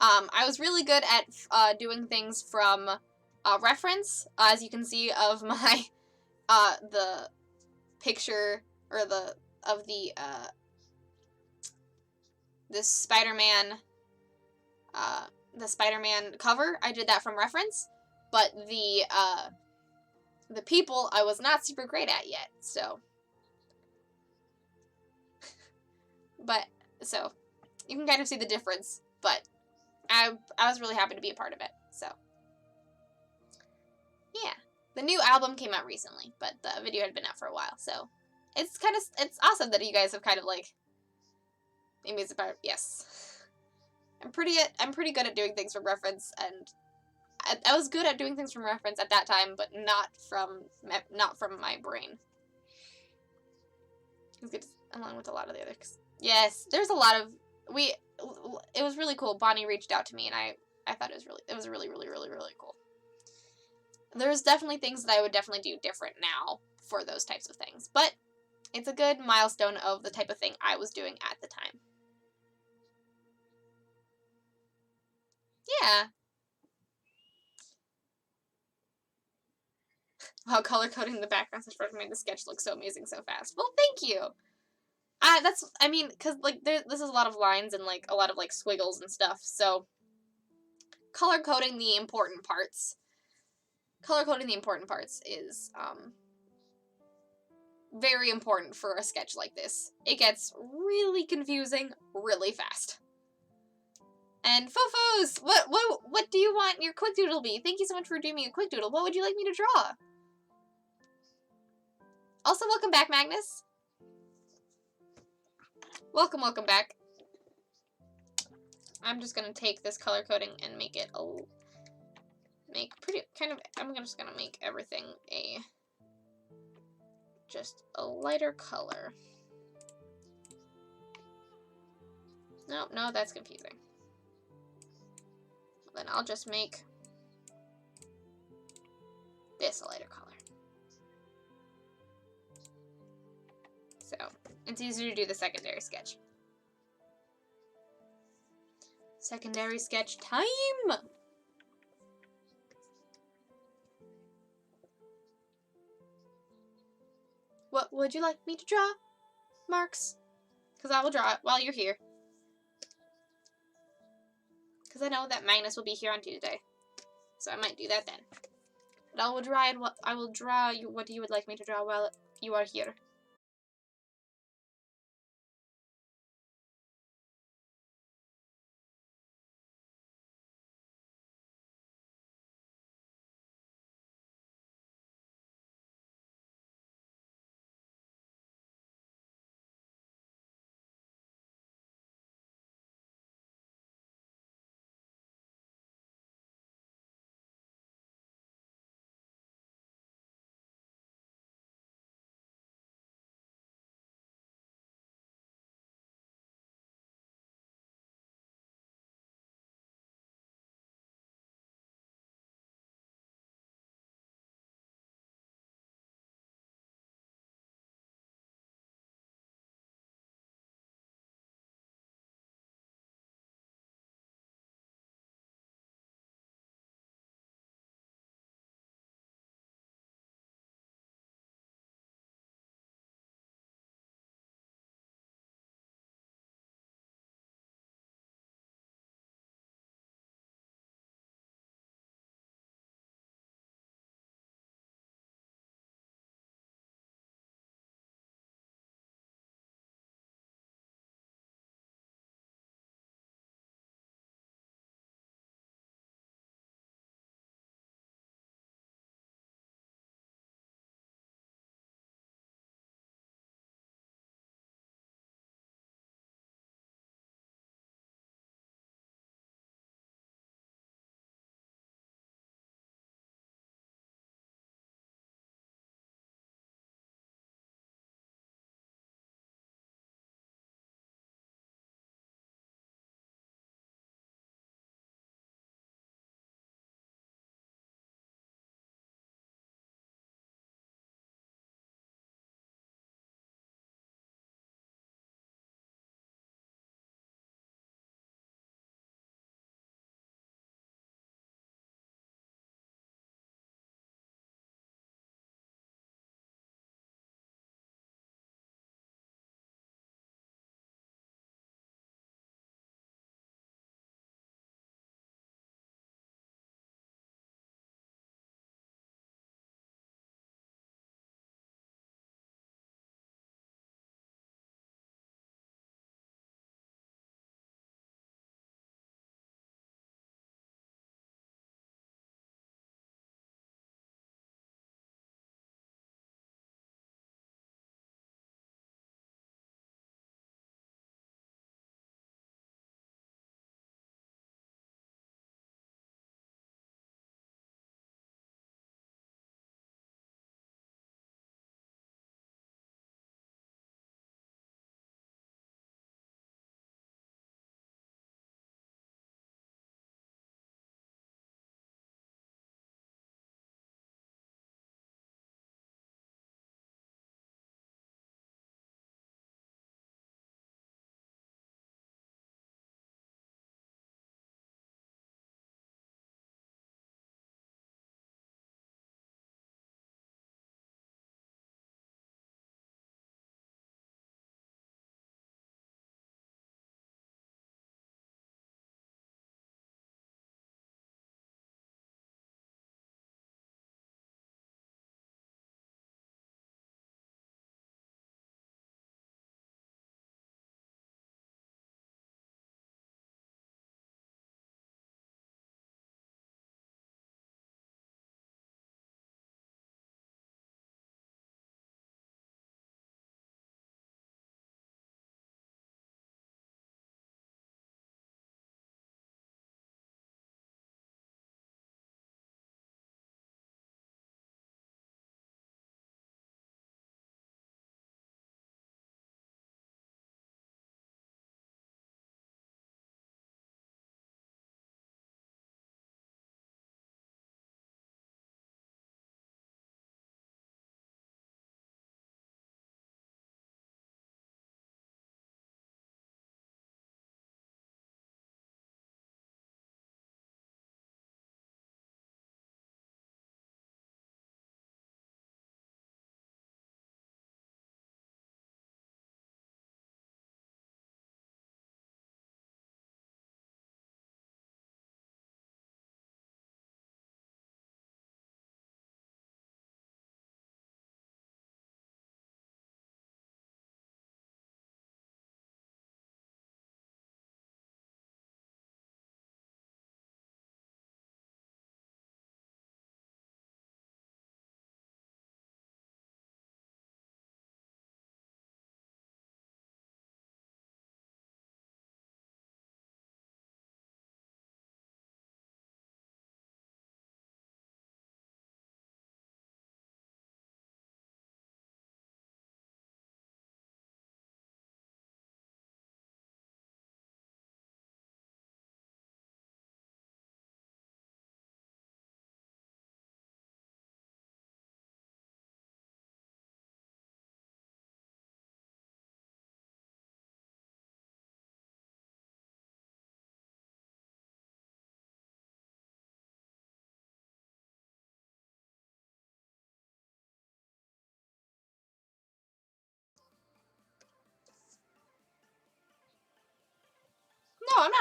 I was really good at doing things from reference, as you can see of my the picture or this Spider-Man cover. I did that from reference, but the people I was not super great at yet, so so you can kind of see the difference, but I was really happy to be a part of it. So Yeah. The new album came out recently, but the video had been out for a while, so it's awesome that you guys have kind of like, maybe it's about, yes. I'm pretty good at doing things from reference, and I was good at doing things from reference at that time, but not from my brain. It was good along with a lot of the others. Yes, there's a lot of it was really cool. Bonnie reached out to me, and I thought it was really cool. There's definitely things that I would definitely do different now for those types of things, but it's a good milestone of the type of thing I was doing at the time. Yeah. Wow, color coding the backgrounds made the sketch look so amazing so fast. Well, thank you. I mean, cause like this is a lot of lines and like a lot of like squiggles and stuff. So color coding the important parts. Color coding the important parts is very important for a sketch like this. It gets really confusing really fast. And Fofos, what do you want your quick doodle to be? Thank you so much for doing me a quick doodle. What would you like me to draw? Also, welcome back, Magnus. Welcome back. I'm just gonna take this color coding and make it I'm just gonna make everything just a lighter color. No, that's confusing. Then I'll just make this a lighter color. So, it's easier to do the secondary sketch. Secondary sketch time! What would you like me to draw, Marks? Because I will draw it while you're here. Because I know that Magnus will be here on Tuesday. So I might do that then. But I will draw what you would like me to draw while you are here.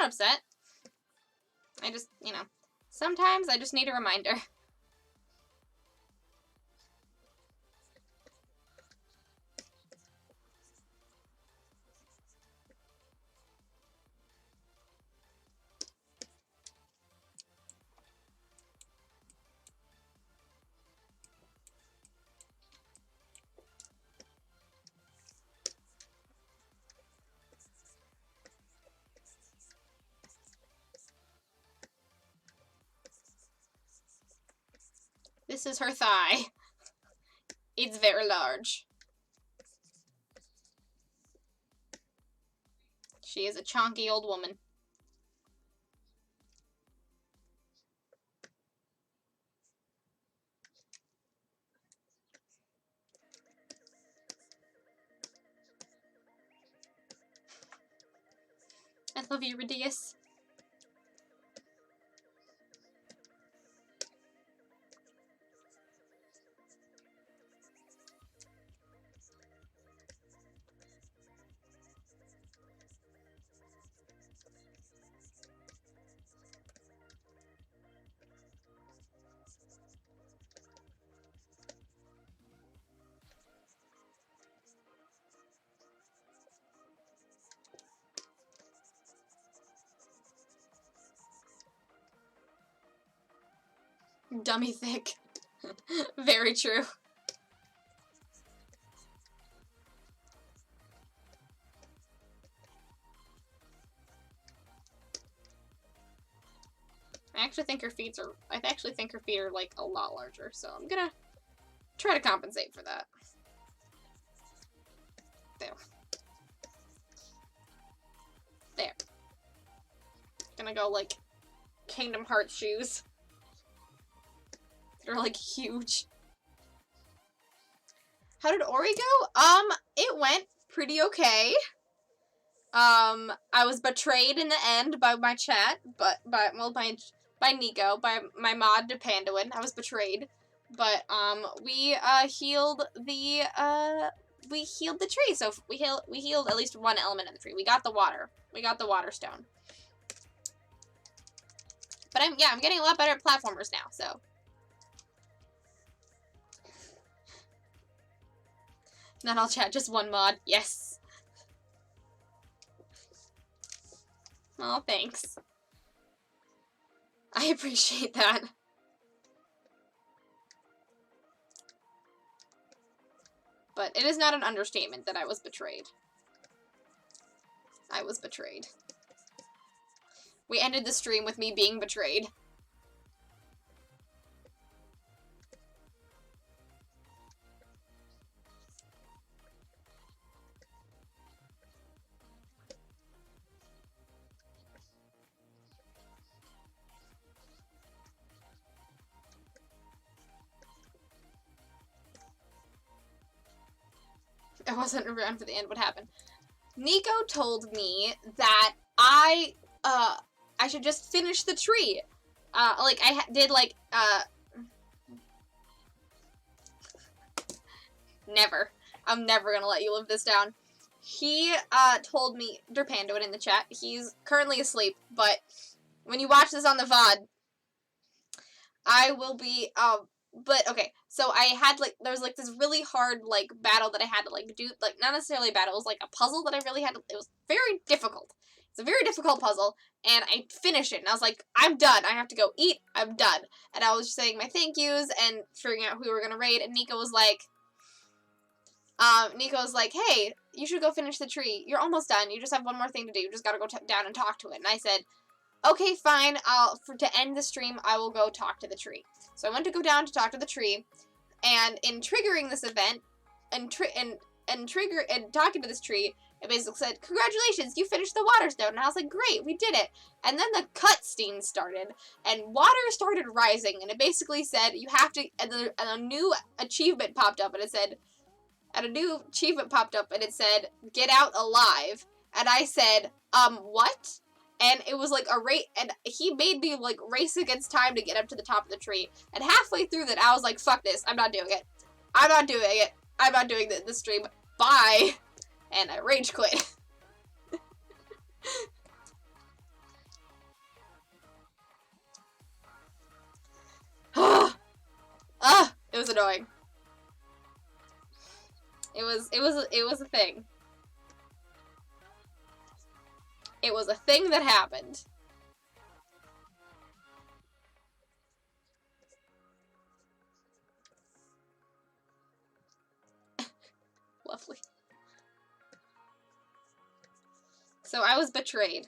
not upset. I just, you know, sometimes I just need a reminder. This is her thigh. It's very large. She is a chonky old woman. I love you, Radius. Dummy thick. Very true. I actually think her feet are like a lot larger, so I'm gonna try to compensate for that. There. There. Gonna go like Kingdom Hearts shoes. They're like huge. How did Ori go? It went pretty okay. I was betrayed in the end by my chat, but by Nico, by my mod Panduin. I was betrayed. But we healed the tree. So we healed at least one element of the tree. We got the water. We got the water stone. But I'm getting a lot better at platformers now, so. Not all chat, just one mod. Yes. Oh, thanks. I appreciate that. But it is not an understatement that I was betrayed. I was betrayed. We ended the stream with me being betrayed. I wasn't around for the end. What happened? Nico told me that I should just finish the tree. Like I did like never. I'm never gonna let you live this down. He told me, Derpandoid in the chat. He's currently asleep, but when you watch this on the VOD, I will be But okay, so I had like there was like this really hard like battle that I had to like do, like not necessarily a battle, it was like a puzzle that I really had to, it was very difficult. It's a very difficult puzzle, and I finished it, and I was like, I'm done. I have to go eat. I'm done. And I was just saying my thank yous and figuring out who we were gonna raid, and Nico was like, hey, you should go finish the tree. You're almost done. You just have one more thing to do. You just gotta go down and talk to it. And I said, okay, fine. To end the stream, I will go talk to the tree. So I went to go down to talk to the tree, and in triggering this event, and talking to this tree, it basically said, congratulations, you finished the water stone. And I was like, great, we did it. And then the cutscene started, and water started rising, and it basically said, you have to, and a new achievement popped up, and it said, get out alive. And I said, what? And it was like a race, and he made me like race against time to get up to the top of the tree. And halfway through that, I was like, fuck this, I'm not doing it. I'm not doing it. I'm not doing this stream. Bye. And I rage quit. Ugh! It was annoying. It was a thing. It was a thing that happened. Lovely. So I was betrayed.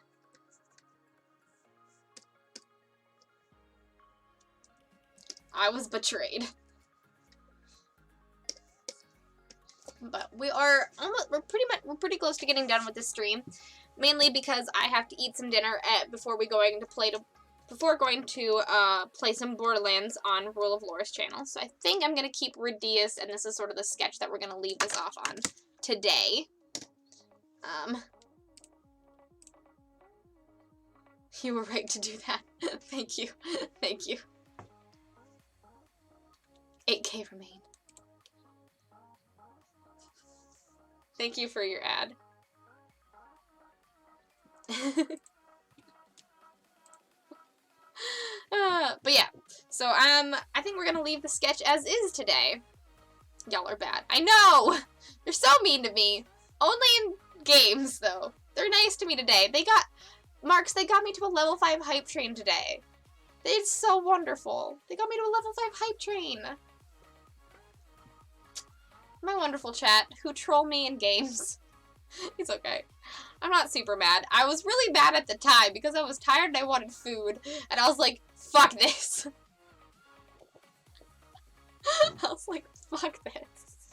I was betrayed. But we are almost, we're pretty close to getting done with this stream, mainly because I have to eat some dinner before going to play some Borderlands on Rule of Lore's channel. So I think I'm gonna keep Radius, and this is sort of the sketch that we're gonna leave this off on today. You were right to do that. Thank you. Thank you. 8K remain. Thank you for your ad. But yeah, so I think we're gonna leave the sketch as is today. Y'all are bad. I know! They're so mean to me. Only in games, though. They're nice to me today. They got me to a level 5 hype train today. It's so wonderful. They got me to a level 5 hype train. My wonderful chat, who troll me in games. It's okay. I'm not super mad. I was really mad at the time because I was tired and I wanted food. And I was like, fuck this. I was like, fuck this.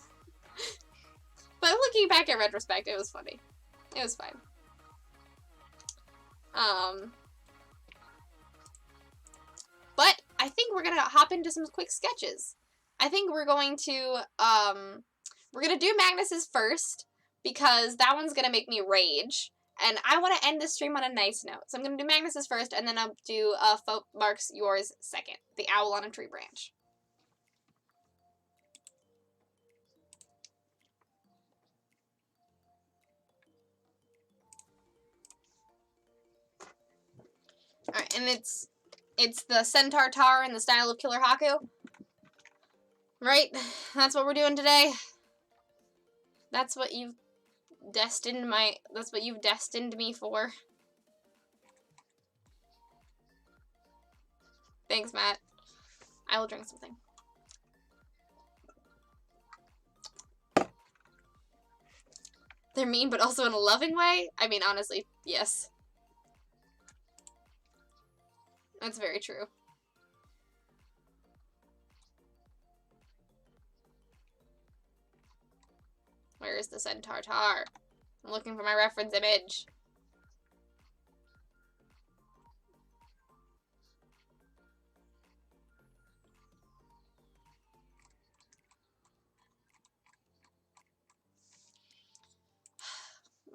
But looking back in retrospect, it was funny. It was fine. But I think we're gonna hop into some quick sketches. I think we're going to, do Magnus's first, because that one's gonna make me rage. And I want to end this stream on a nice note. So I'm gonna do Magnus's first, and then I'll do, Mark's yours second. The owl on a tree branch. Alright, and it's the Centaur Tar in the style of Killer Haku. Right? That's what we're doing today. That's what you've destined me for. Thanks, Matt. I will drink something. They're mean, but also in a loving way? I mean, honestly, yes. That's very true. Where is the Centaur Tar? I'm looking for my reference image.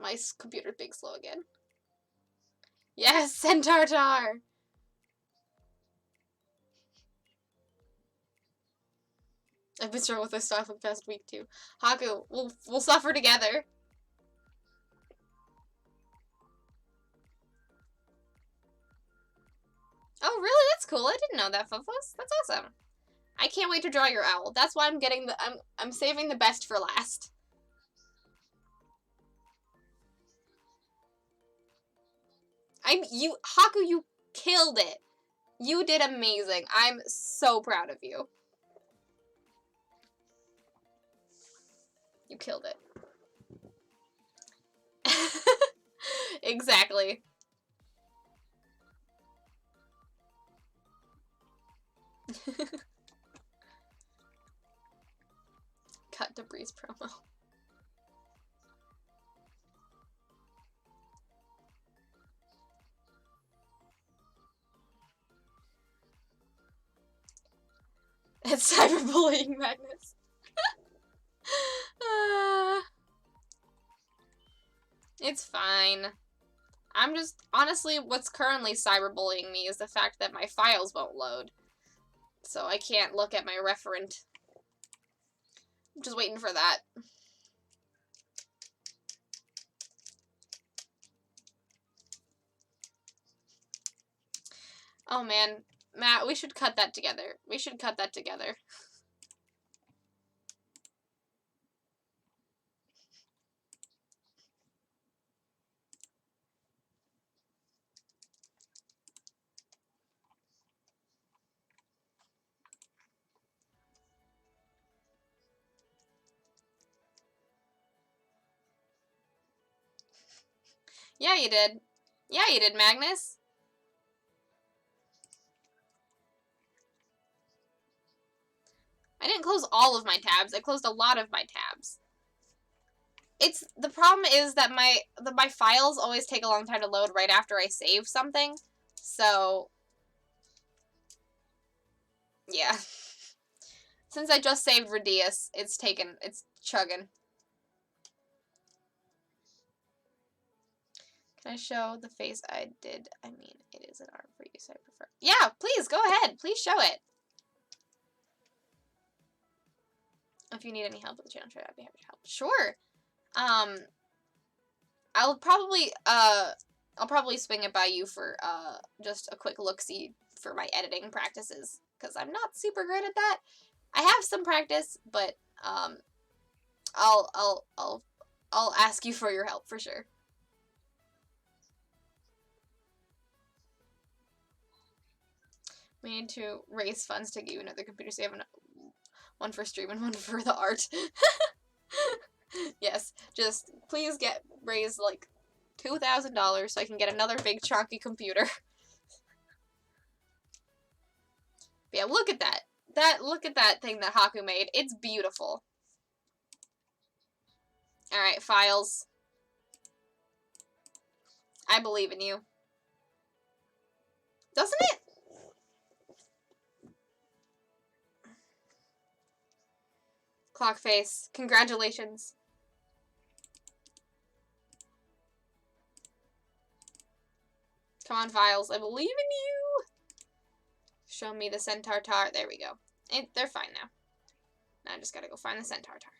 My computer's being slow again. Yes, Centaur Tar! I've been struggling with this stuff for the past week too. Haku, we'll suffer together. Oh, really? That's cool. I didn't know that, Fufus. That's awesome. I can't wait to draw your owl. That's why I'm getting I'm saving the best for last. Haku, you killed it. You did amazing. I'm so proud of you. You killed it. Exactly. Cut to Breeze promo. It's cyberbullying, Magnus. It's fine. I'm just, honestly, what's currently cyberbullying me is the fact that my files won't load. So I can't look at my referent. I'm just waiting for that. Oh man, Matt, we should cut that together. We should cut that together. Yeah, you did. Yeah, you did, Magnus. I didn't close all of my tabs. I closed a lot of my tabs. The problem is that my files always take a long time to load right after I save something. So yeah. Since I just saved Radius, it's chugging. Can I show the face I did? I mean, it is an art for you, so I prefer. Yeah, please, go ahead. Please show it. If you need any help with the channel, I'd be happy to help. Sure. I'll probably swing it by you for, just a quick look-see for my editing practices, because I'm not super great at that. I have some practice, but, I'll ask you for your help for sure. We need to raise funds to get you another computer so you have one for stream and one for the art. Yes, just please raise like $2,000 so I can get another big chunky computer. But yeah, look at that. Look at that thing that Haku made. It's beautiful. Alright, files. I believe in you. Doesn't it? Clock face. Congratulations. Come on, files. I believe in you. Show me the centaur tar. There we go. They're fine now. Now I just gotta go find the centaur tar.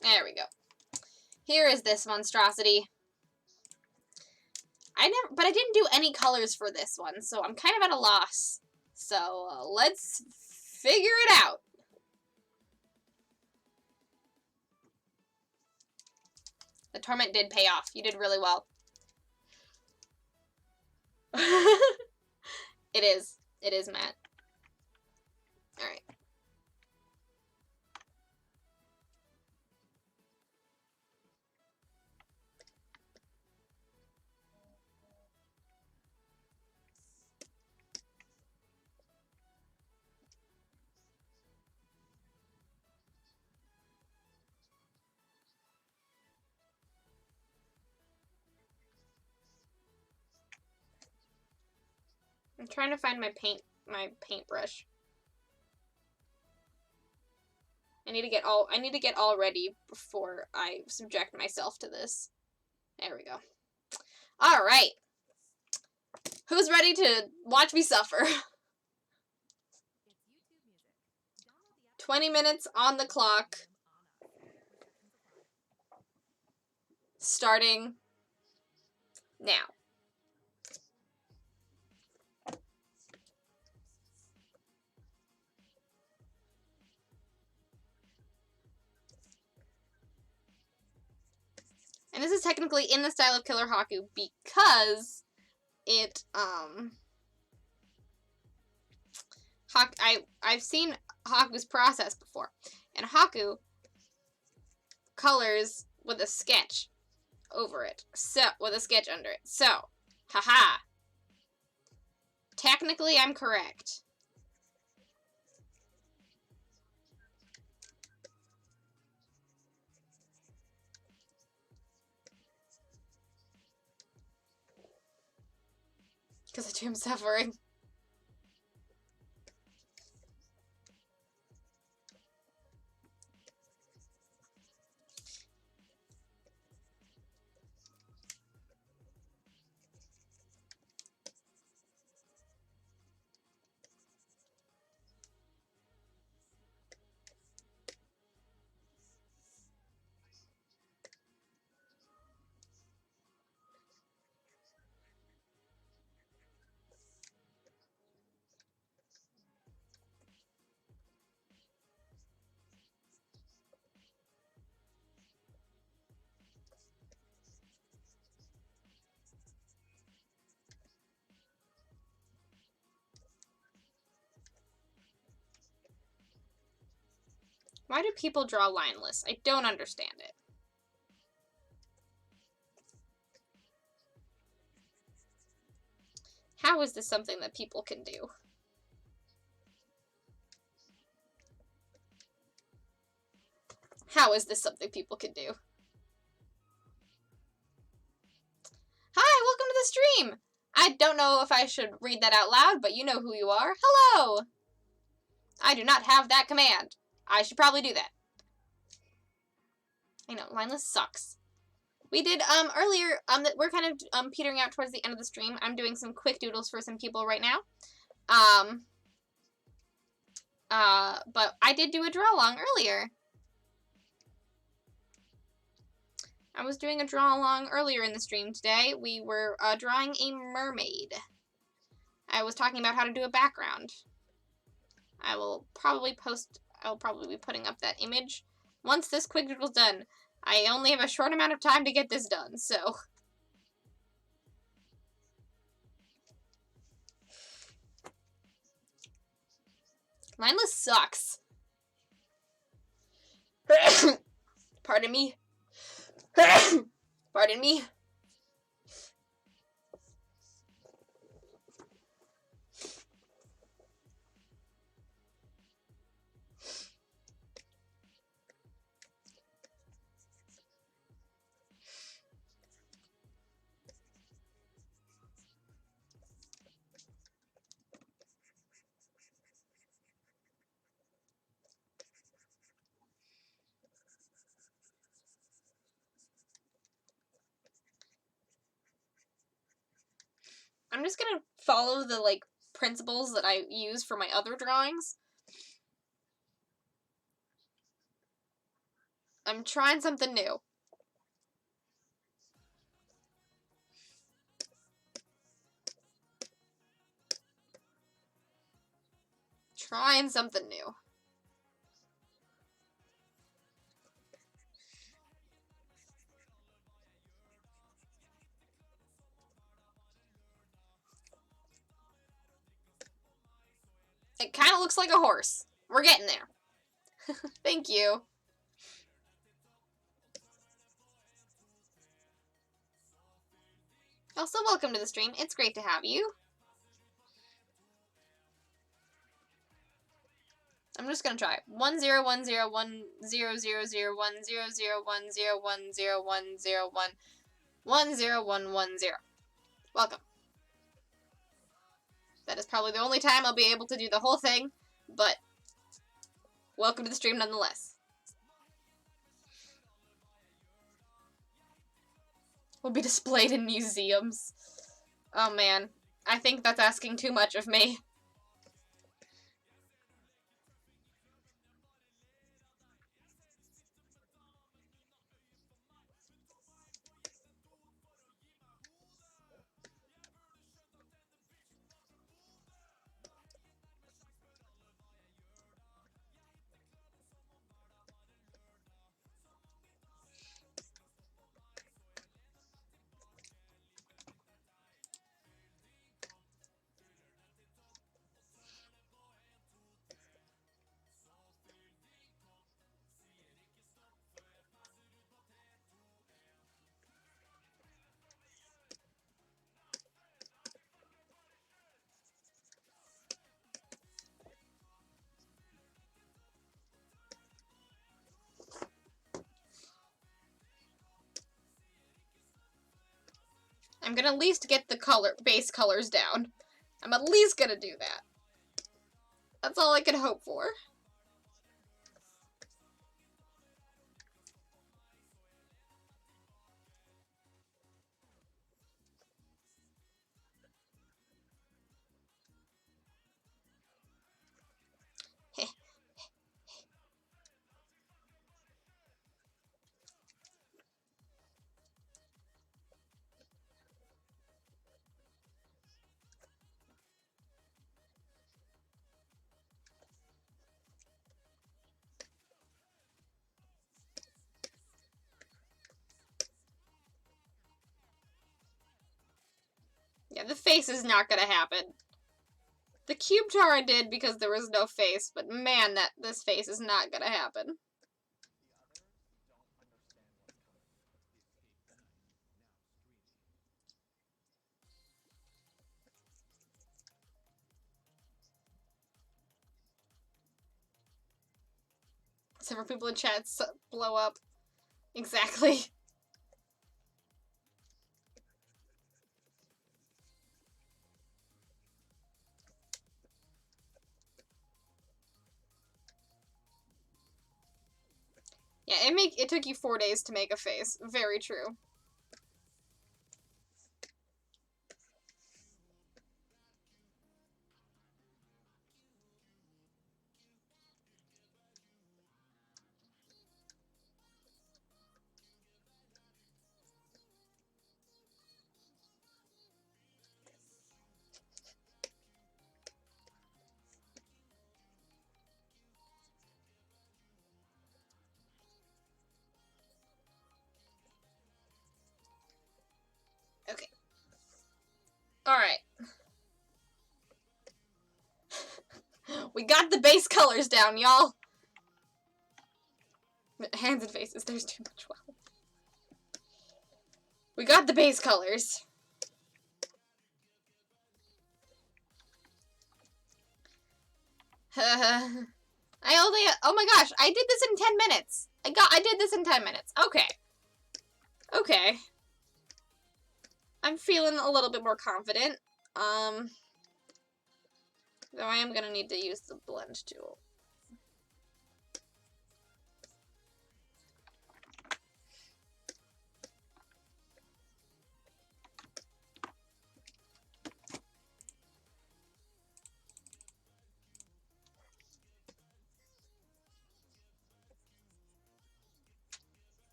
There we go. Here is this monstrosity. But I didn't do any colors for this one, so I'm kind of at a loss. So, let's figure it out. The torment did pay off. You did really well. It is. It is, Matt. Alright. I'm trying to find my paintbrush. I need to get all ready before I subject myself to this. There we go. All right. Who's ready to watch me suffer? 20 minutes on the clock. Starting now. And this is technically in the style of Killer Haku because it, I've seen Haku's process before. And Haku colors with a sketch over it. So, with a sketch under it. So, haha. Technically, I'm correct. Because I am suffering. Why do people draw lineless? I don't understand it. How is this something that people can do? How is this something people can do? Hi, welcome to the stream! I don't know if I should read that out loud, but you know who you are. Hello! I do not have that command. I should probably do that. I know, lineless sucks. We did, earlier, we're kind of, petering out towards the end of the stream. I'm doing some quick doodles for some people right now. But I did do a draw along earlier. I was doing a draw along earlier in the stream today. We were, drawing a mermaid. I was talking about how to do a background. I will probably be putting up that image once this quick doodle's done. I only have a short amount of time to get this done, so. Mindless sucks. Pardon me. Pardon me. I'm just gonna follow the, like, principles that I use for my other drawings. I'm trying something new. Trying something new. It kind of looks like a horse. We're getting there. Thank you. Also, welcome to the stream. It's great to have you. I'm just gonna try 10101001010101010110. Welcome. That is probably the only time I'll be able to do the whole thing, but welcome to the stream nonetheless. Will be displayed in museums. Oh man, I think that's asking too much of me. I'm gonna at least get the base colors down. I'm at least gonna do that. That's all I can hope for. Yeah, the face is not gonna happen. The cube tar I did because there was no face, but man, this face is not gonna happen. Except for people in chat blow up. Exactly. Yeah, it took you 4 days to make a face. Very true. Okay. Alright. We got the base colors down, y'all. Hands and faces, there's too much wow. We got the base colors. Oh my gosh, I did this in 10 minutes. I did this in 10 minutes. Okay. Okay. I'm feeling a little bit more confident. Though I am gonna need to use the blend tool.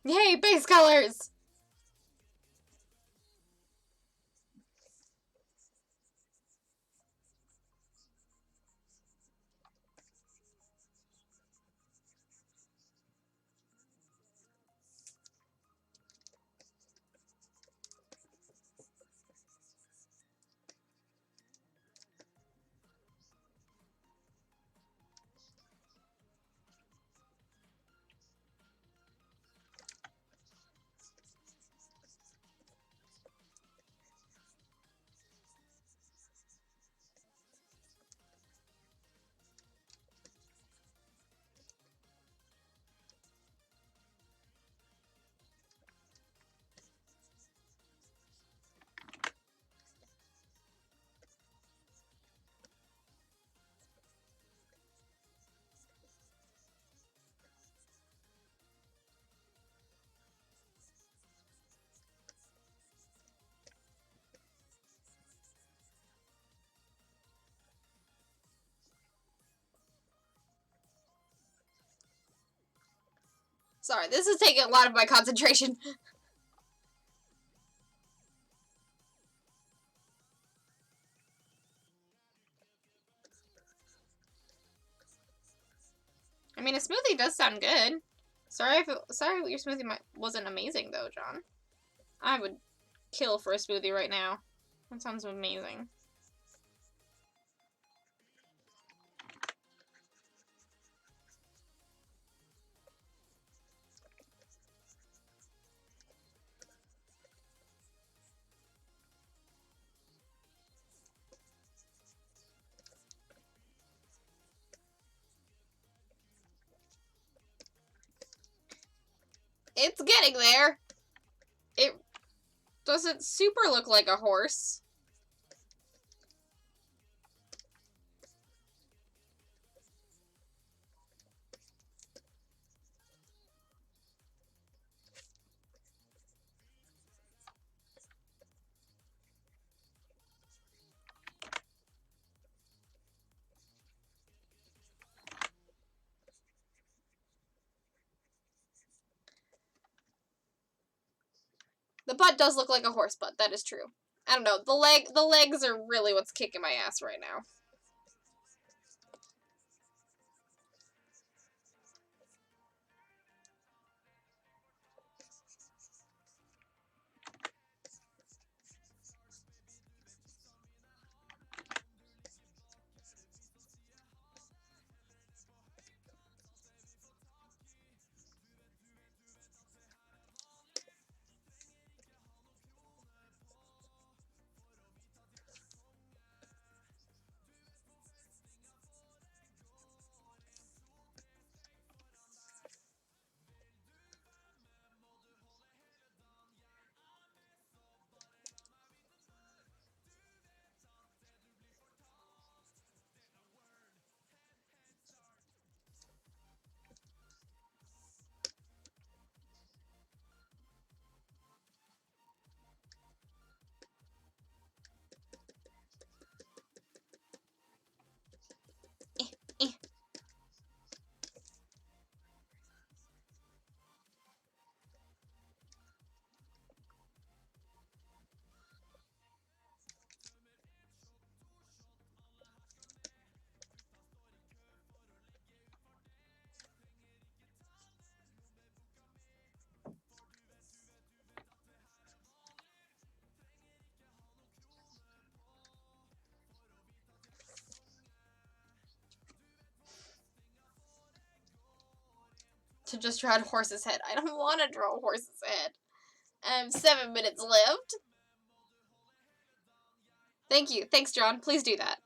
Yay, base colors! Sorry, this is taking a lot of my concentration. I mean, a smoothie does sound good. Sorry your smoothie wasn't amazing though, John. I would kill for a smoothie right now. That sounds amazing. It's getting there. It doesn't super look like a horse. The butt does look like a horse butt, that is true. I don't know, the legs are really what's kicking my ass right now. to just draw a horse's head. I don't want to draw a horse's head. I have 7 minutes left. Thank you. Thanks, John. Please do that.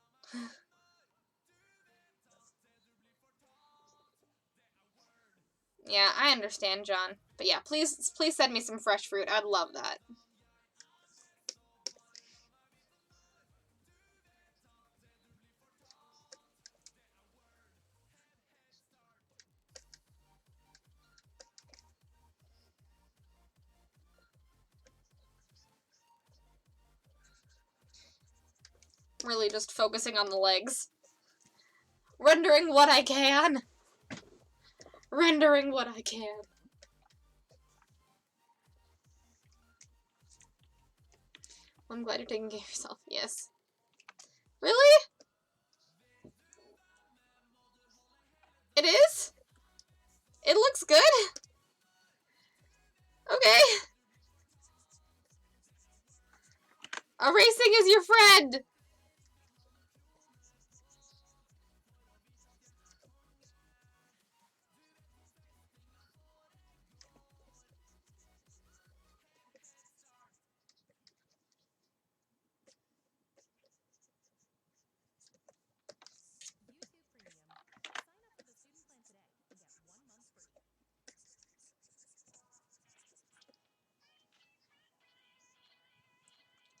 Yeah, I understand, John. But yeah, please send me some fresh fruit. I'd love that. Really just focusing on the legs. Rendering what I can. Rendering what I can. I'm glad you're taking care of yourself. Yes. Really? It is? It looks good? Okay. Erasing is your friend.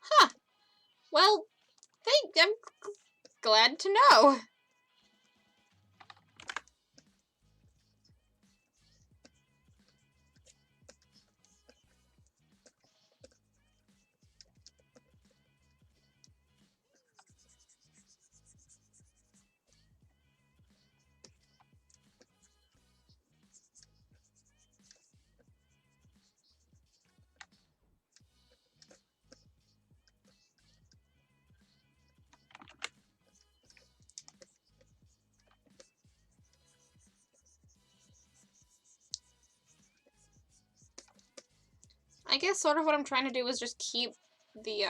Huh. Well, I'm glad to know. I guess sort of what I'm trying to do is just keep the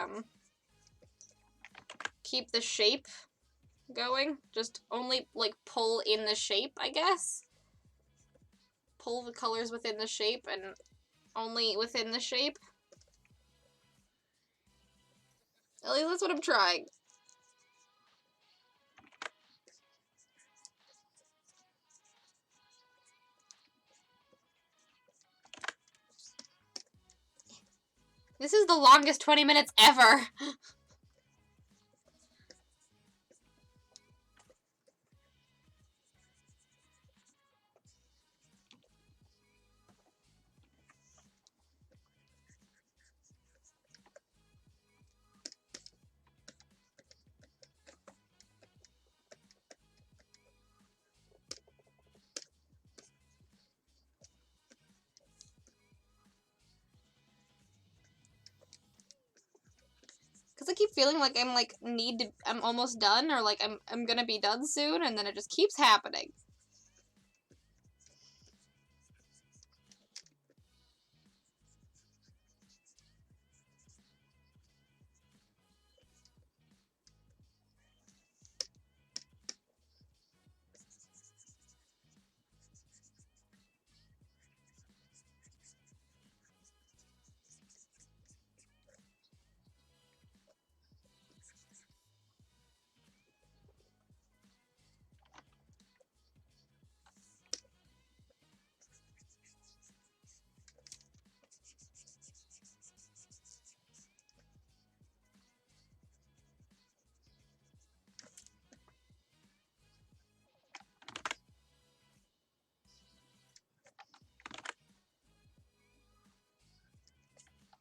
shape going. Just only, like, pull in the shape, I guess. Pull the colors within the shape and only within the shape. At least that's what I'm trying. This is the longest 20 minutes ever. Because I keep feeling like I'm almost done, or like I'm gonna be done soon, and then it just keeps happening.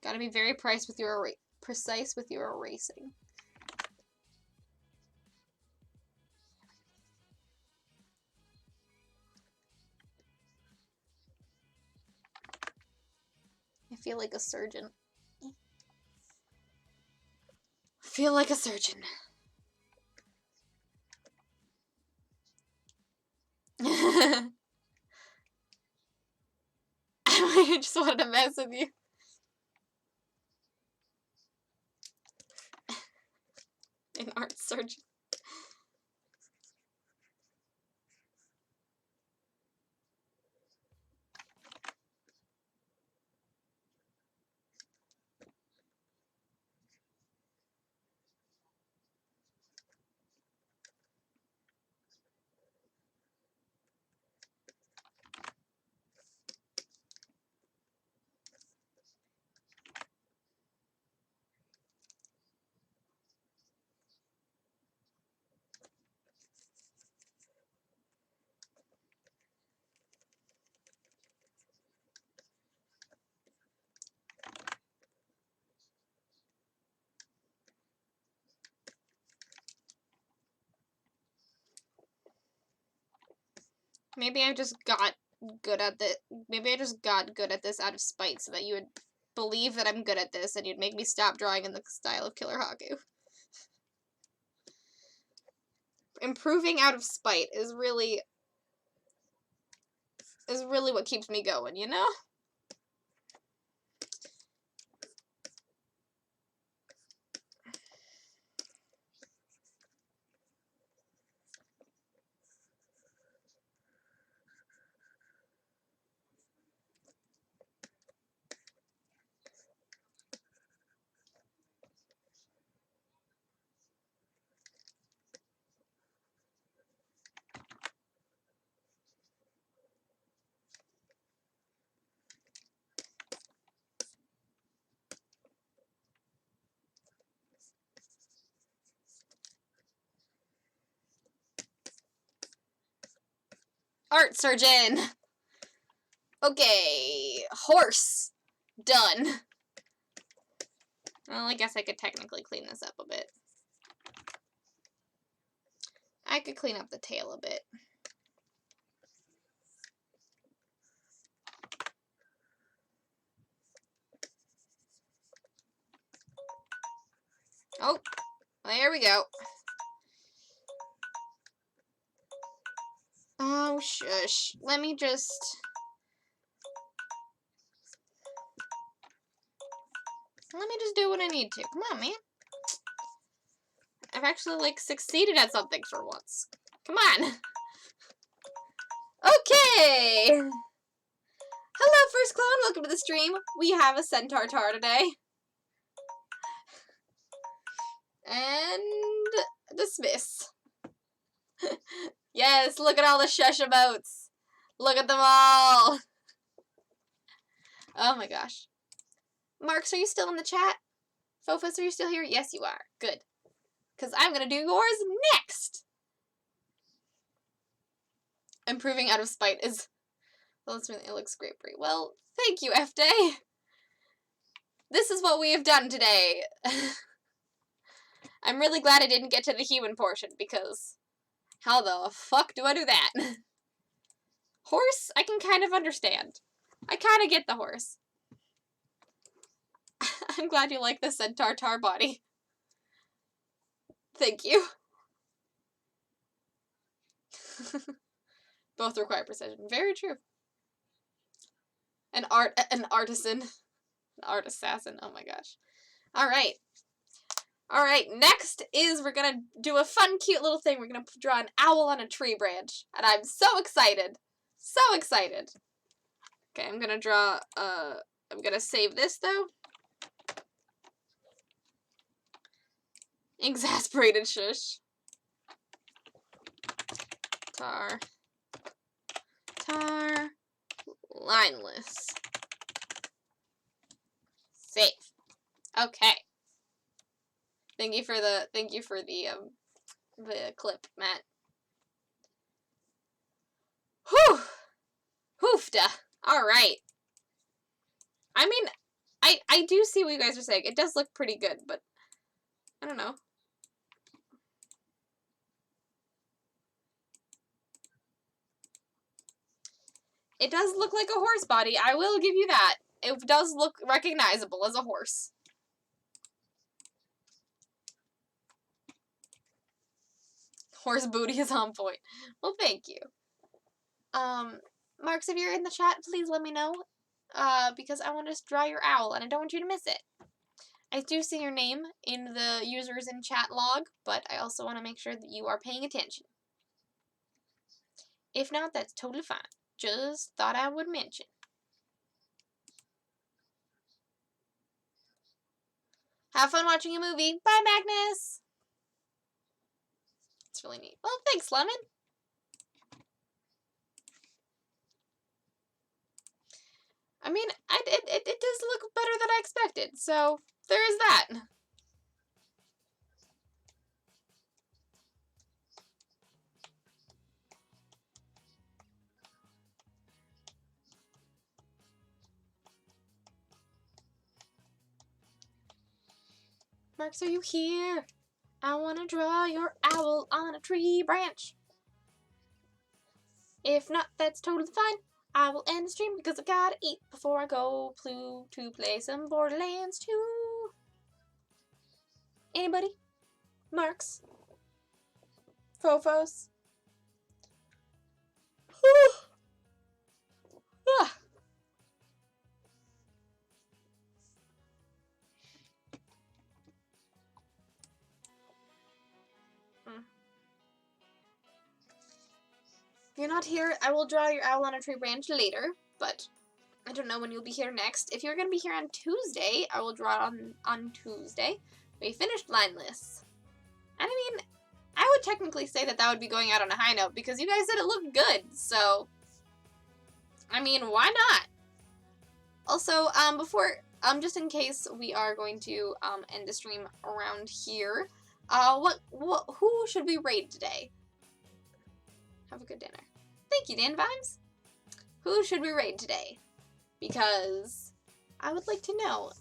Gotta be very precise with your erasing. I feel like a surgeon. I feel like a surgeon. I just wanted to mess with you. An art surgeon. Maybe I just got good at this. Maybe I just got good at this out of spite so that you would believe that I'm good at this and you'd make me stop drawing in the style of Killer Haku. Improving out of spite is really what keeps me going, you know? Art surgeon! Okay, horse. Done. Well, I guess I could technically clean this up a bit. I could clean up the tail a bit. Oh, there we go. Oh, shush. Let me just do what I need to. Come on, man. I've actually, like, succeeded at something for once. Come on. Okay. Hello, First Clone. Welcome to the stream. We have a Centaur Tar today. And dismiss. Yes, look at all the shush emotes. Look at them all. Oh my gosh. Marks, are you still in the chat? Fofus, are you still here? Yes, you are. Good. Because I'm going to do yours next. Improving out of spite is... Well, it looks great, Brie. Well, thank you, F-Day. This is what we have done today. I'm really glad I didn't get to the human portion, because how the fuck do I do that? Horse, I can kind of understand. I kind of get the horse. I'm glad you like the Centaur Tar body. Thank you. Both require precision. Very true. An artisan. An art assassin. Oh my gosh. Alright. Alright, next is we're gonna do a fun, cute little thing. We're gonna draw an owl on a tree branch. And I'm so excited. So excited. Okay, I'm gonna draw, I'm gonna save this, though. Exasperated shush. Tar. Lineless. Save. Okay. Thank you for the clip, Matt. Whew! Hoofda. Alright. I mean, I do see what you guys are saying. It does look pretty good, but I don't know. It does look like a horse body. I will give you that. It does look recognizable as a horse. Horse booty is on point. Well, thank you. Marks, if you're in the chat, please let me know. Because I want to draw your owl, and I don't want you to miss it. I do see your name in the users in chat log, but I also want to make sure that you are paying attention. If not, that's totally fine. Just thought I would mention. Have fun watching a movie. Bye, Magnus! It's really neat. Well, thanks, Lemon. I mean, it does look better than I expected, so there is that. Marks, are you here? I want to draw your owl on a tree branch. If not, that's totally fine. I will end the stream because I gotta eat before I go to play some Borderlands 2. Anybody? Marks? Fofos? Ah. If you're not here, I will draw your owl on a tree branch later, but I don't know when you'll be here next. If you're going to be here on Tuesday, I will draw on Tuesday. We finished line lists. And I mean, I would technically say that would be going out on a high note because you guys said it looked good, so I mean, why not? Also, just in case we are going to end the stream around here, who should we raid today? Have a good dinner. Thank you, Dan Vibes. Who should we raid today? Because I would like to know.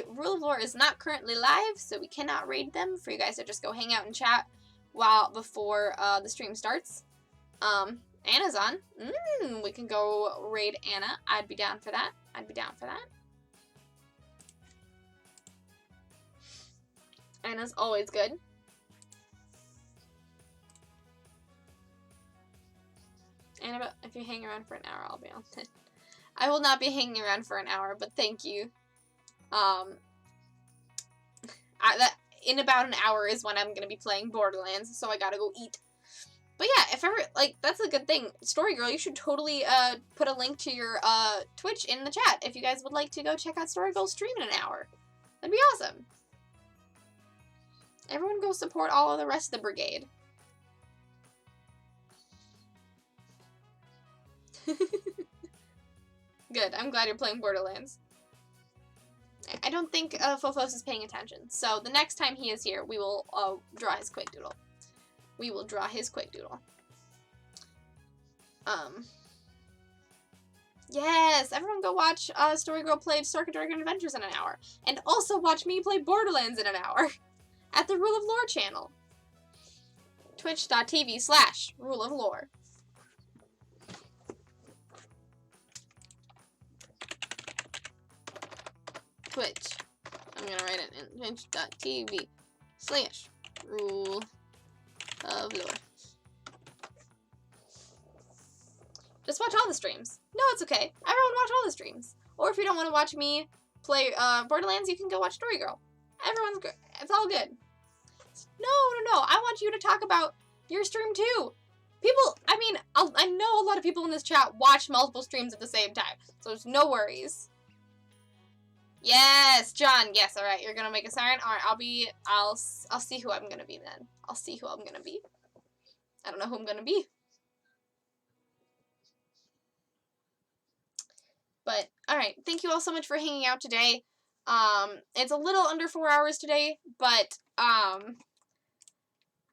Rule of Lore is not currently live, so we cannot raid them for you guys to just go hang out and chat before the stream starts. Anna's on. We can go raid Anna. I'd be down for that. Anna's always good. Anna, if you hang around for an hour, I'll be on it. I will not be hanging around for an hour, but thank you. In about an hour is when I'm gonna be playing Borderlands, so I gotta go eat. But yeah, if ever, that's a good thing. Story Girl, you should totally, put a link to your, Twitch in the chat if you guys would like to go check out Story Girl's stream in an hour. That'd be awesome. Everyone go support all of the rest of the brigade. Good, I'm glad you're playing Borderlands. I don't think Fofos is paying attention, so the next time he is here, we will draw his quick doodle. Yes, everyone go watch Story Girl play Stork and Dragon Adventures in an hour, and also watch me play Borderlands in an hour at the Rule of Lore channel. Twitch.tv/Rule of Lore. Twitch. I'm gonna write it in twitch.tv/Rule of Lore. Just watch all the streams. No, it's okay. Everyone watch all the streams. Or if you don't want to watch me play Borderlands, you can go watch Story Girl. Everyone's good. It's all good. No. I want you to talk about your stream too. People, I mean, I know a lot of people in this chat watch multiple streams at the same time, so there's no worries. Yes, John. Yes, all right. You're gonna make a siren. All right. I'll see who I'm gonna be then. I don't know who I'm gonna be. But all right. Thank you all so much for hanging out today. It's a little under 4 hours today, but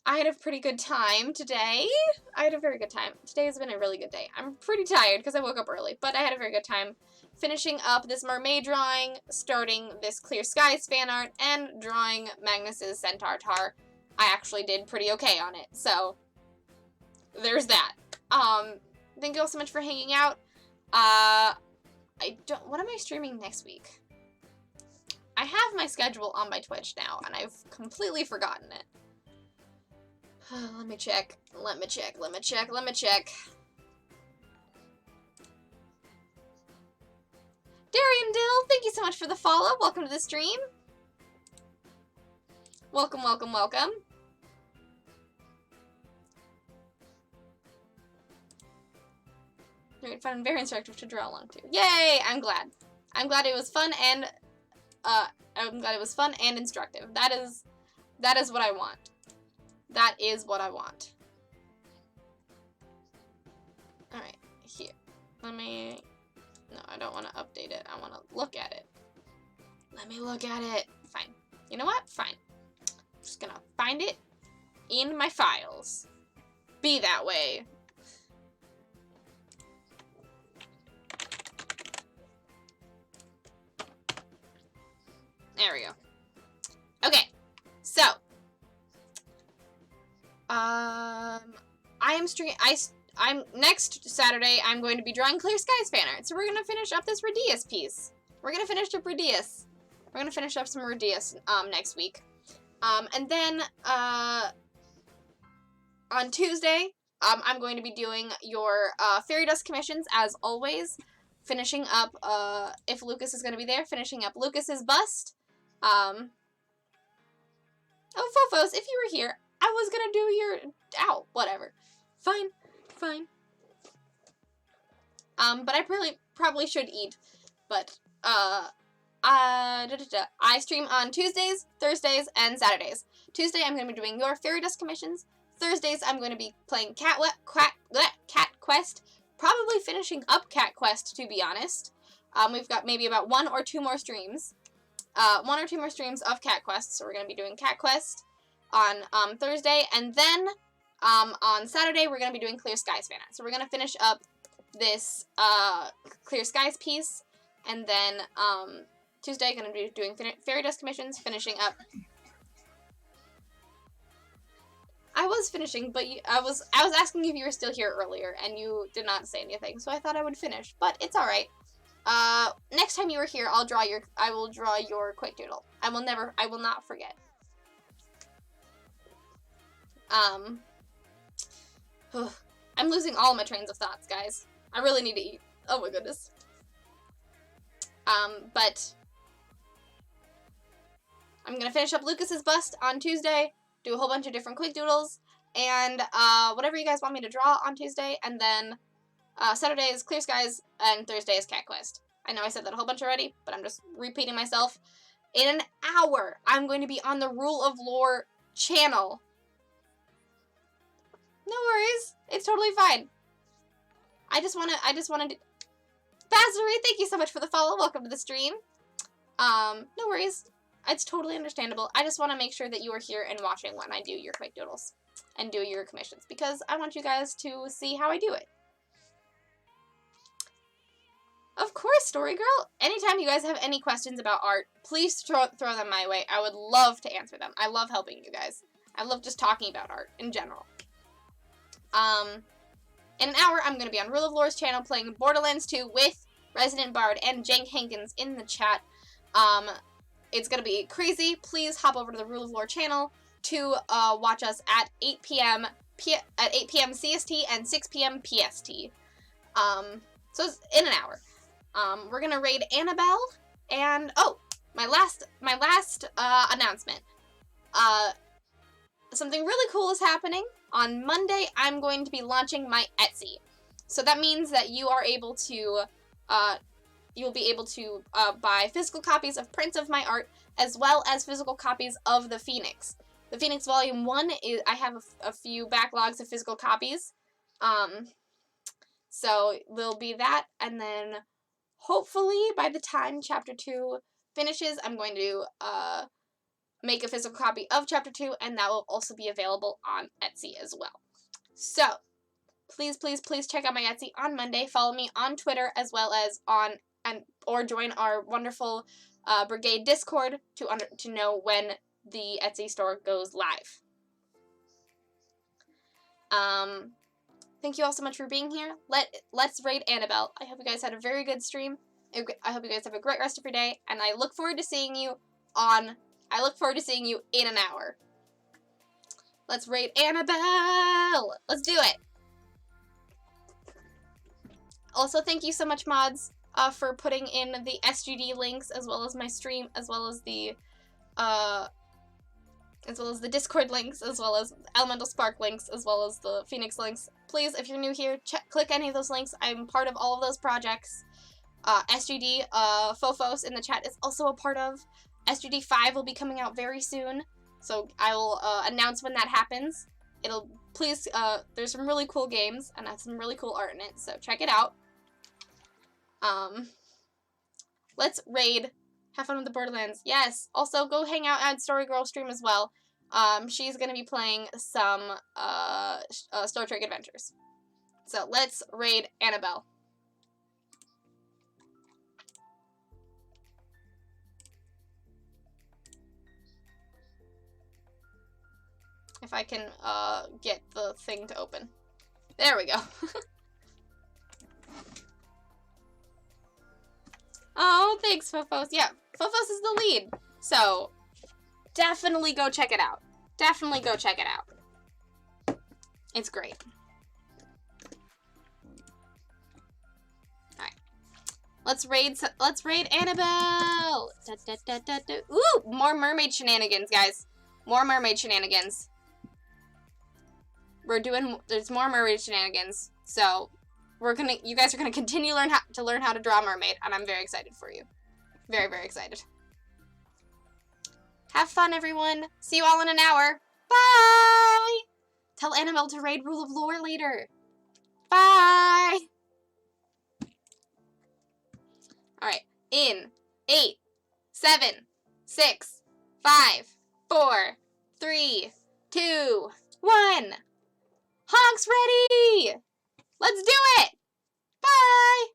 I had a pretty good time today. I had a very good time. Today has been a really good day. I'm pretty tired because I woke up early, but I had a very good time finishing up this mermaid drawing, starting this Clear Skies fan art, and drawing Magnus's Centaur Tar. I actually did pretty okay on it, so there's that. Thank you all so much for hanging out. What am I streaming next week? I have my schedule on my Twitch now, and I've completely forgotten it. Let me check. Darian Dill, thank you so much for the follow. Welcome to the stream. Welcome. Very fun and very instructive to draw along to. Yay! I'm glad. I'm glad it was fun and instructive. That is what I want. That is what I want. Alright, here. No, I don't want to update it. I want to look at it. Let me look at it. Fine. You know what? Fine. I'm just gonna find it in my files. Be that way. There we go. Okay. So, next Saturday, I'm going to be drawing Clear Skies fan art. So we're going to finish up this Radius piece. We're going to finish up Radius. We're going to finish up some Radius next week. And then on Tuesday, I'm going to be doing your Fairy Dust commissions, as always. Finishing up, if Lucas is going to be there, finishing up Lucas's bust. Oh, Fofos, if you were here, I was going to do your... Ow, whatever. Fine. But I probably should eat. But, I stream on Tuesdays, Thursdays, and Saturdays. Tuesday, I'm going to be doing your Fairy Dust commissions. Thursdays, I'm going to be playing Cat Quest. Probably finishing up Cat Quest, to be honest. We've got maybe about 1 or 2 more streams. 1 or 2 more streams of Cat Quest. So we're going to be doing Cat Quest on Thursday. And then on Saturday, we're going to be doing Clear Skies fan art. So we're going to finish up this Clear Skies piece. And then Tuesday, going to be doing Fairy Dust commissions, finishing up. I was finishing, but I was asking if you were still here earlier, and you did not say anything, so I thought I would finish, but it's all right. Next time you are here, I will draw your quick doodle. I will not forget. I'm losing all my trains of thoughts, guys. I really need to eat. Oh my goodness. But I'm gonna finish up Lucas's bust on Tuesday, do a whole bunch of different quick doodles, and whatever you guys want me to draw on Tuesday, and then Saturday is Clear Skies, and Thursday is Cat Quest. I know I said that a whole bunch already, but I'm just repeating myself. In an hour, I'm going to be on the Rule of Lore channel. No worries, it's totally fine. I just wanted to... Basari, thank you so much for the follow. Welcome to the stream. No worries. It's totally understandable. I just want to make sure that you are here and watching when I do your quick doodles and do your commissions, because I want you guys to see how I do it. Of course, Story Girl. Anytime you guys have any questions about art, please throw them my way. I would love to answer them. I love helping you guys. I love just talking about art in general. In an hour, I'm going to be on Rule of Lore's channel playing Borderlands 2 with Resident Bard and Jank Hankins in the chat. It's going to be crazy. Please hop over to the Rule of Lore channel to watch us at 8 p.m. CST and 6 p.m. PST. So it's in an hour. We're going to raid Annabelle, and oh, my last announcement. Something really cool is happening. On Monday, I'm going to be launching my Etsy. So that means that you are able to, you'll be able to buy physical copies of prints of my art, as well as physical copies of The Phoenix. The Phoenix Volume 1, I have a few backlogs of physical copies. So there'll be that, and then hopefully by the time Chapter 2 finishes, I'm going to make a physical copy of Chapter 2, and that will also be available on Etsy as well. So, please, please, please check out my Etsy on Monday. Follow me on Twitter, as well as or join our wonderful Brigade Discord to know when the Etsy store goes live. Thank you all so much for being here. Let's raid Annabelle. I hope you guys had a very good stream. I hope you guys have a great rest of your day, and I look forward to seeing you in an hour. Let's raid Annabelle! Let's do it! Also, thank you so much, mods, for putting in the SGD links, as well as my stream, as well as the Discord links, as well as Elemental Spark links, as well as the Phoenix links. Please, if you're new here, click any of those links. I'm part of all of those projects. SGD, Fofos in the chat is also a part of. SGD 5 will be coming out very soon, so I will announce when that happens. There's some really cool games, and has some really cool art in it, so check it out. Let's raid. Have fun with the Borderlands. Yes, also go hang out at Story Girl stream as well. She's gonna be playing some Star Trek Adventures. So let's raid Annabelle. If I can get the thing to open. There we go. Oh, thanks, Fofos. Yeah, Fofos is the lead. So, definitely go check it out. Definitely go check it out. It's great. Alright. Let's raid Annabelle! Da, da, da, da, da. Ooh! More mermaid shenanigans, guys. More mermaid shenanigans. There's more mermaid shenanigans. So, you guys are gonna continue to learn how to draw a mermaid, and I'm very excited for you. Very, very excited. Have fun, everyone. See you all in an hour. Bye! Tell Annabelle to raid Rule of Lore later. Bye! Alright, in 8, 7, 6, 5, 4, 3, 2, 1. Honk's ready! Let's do it! Bye!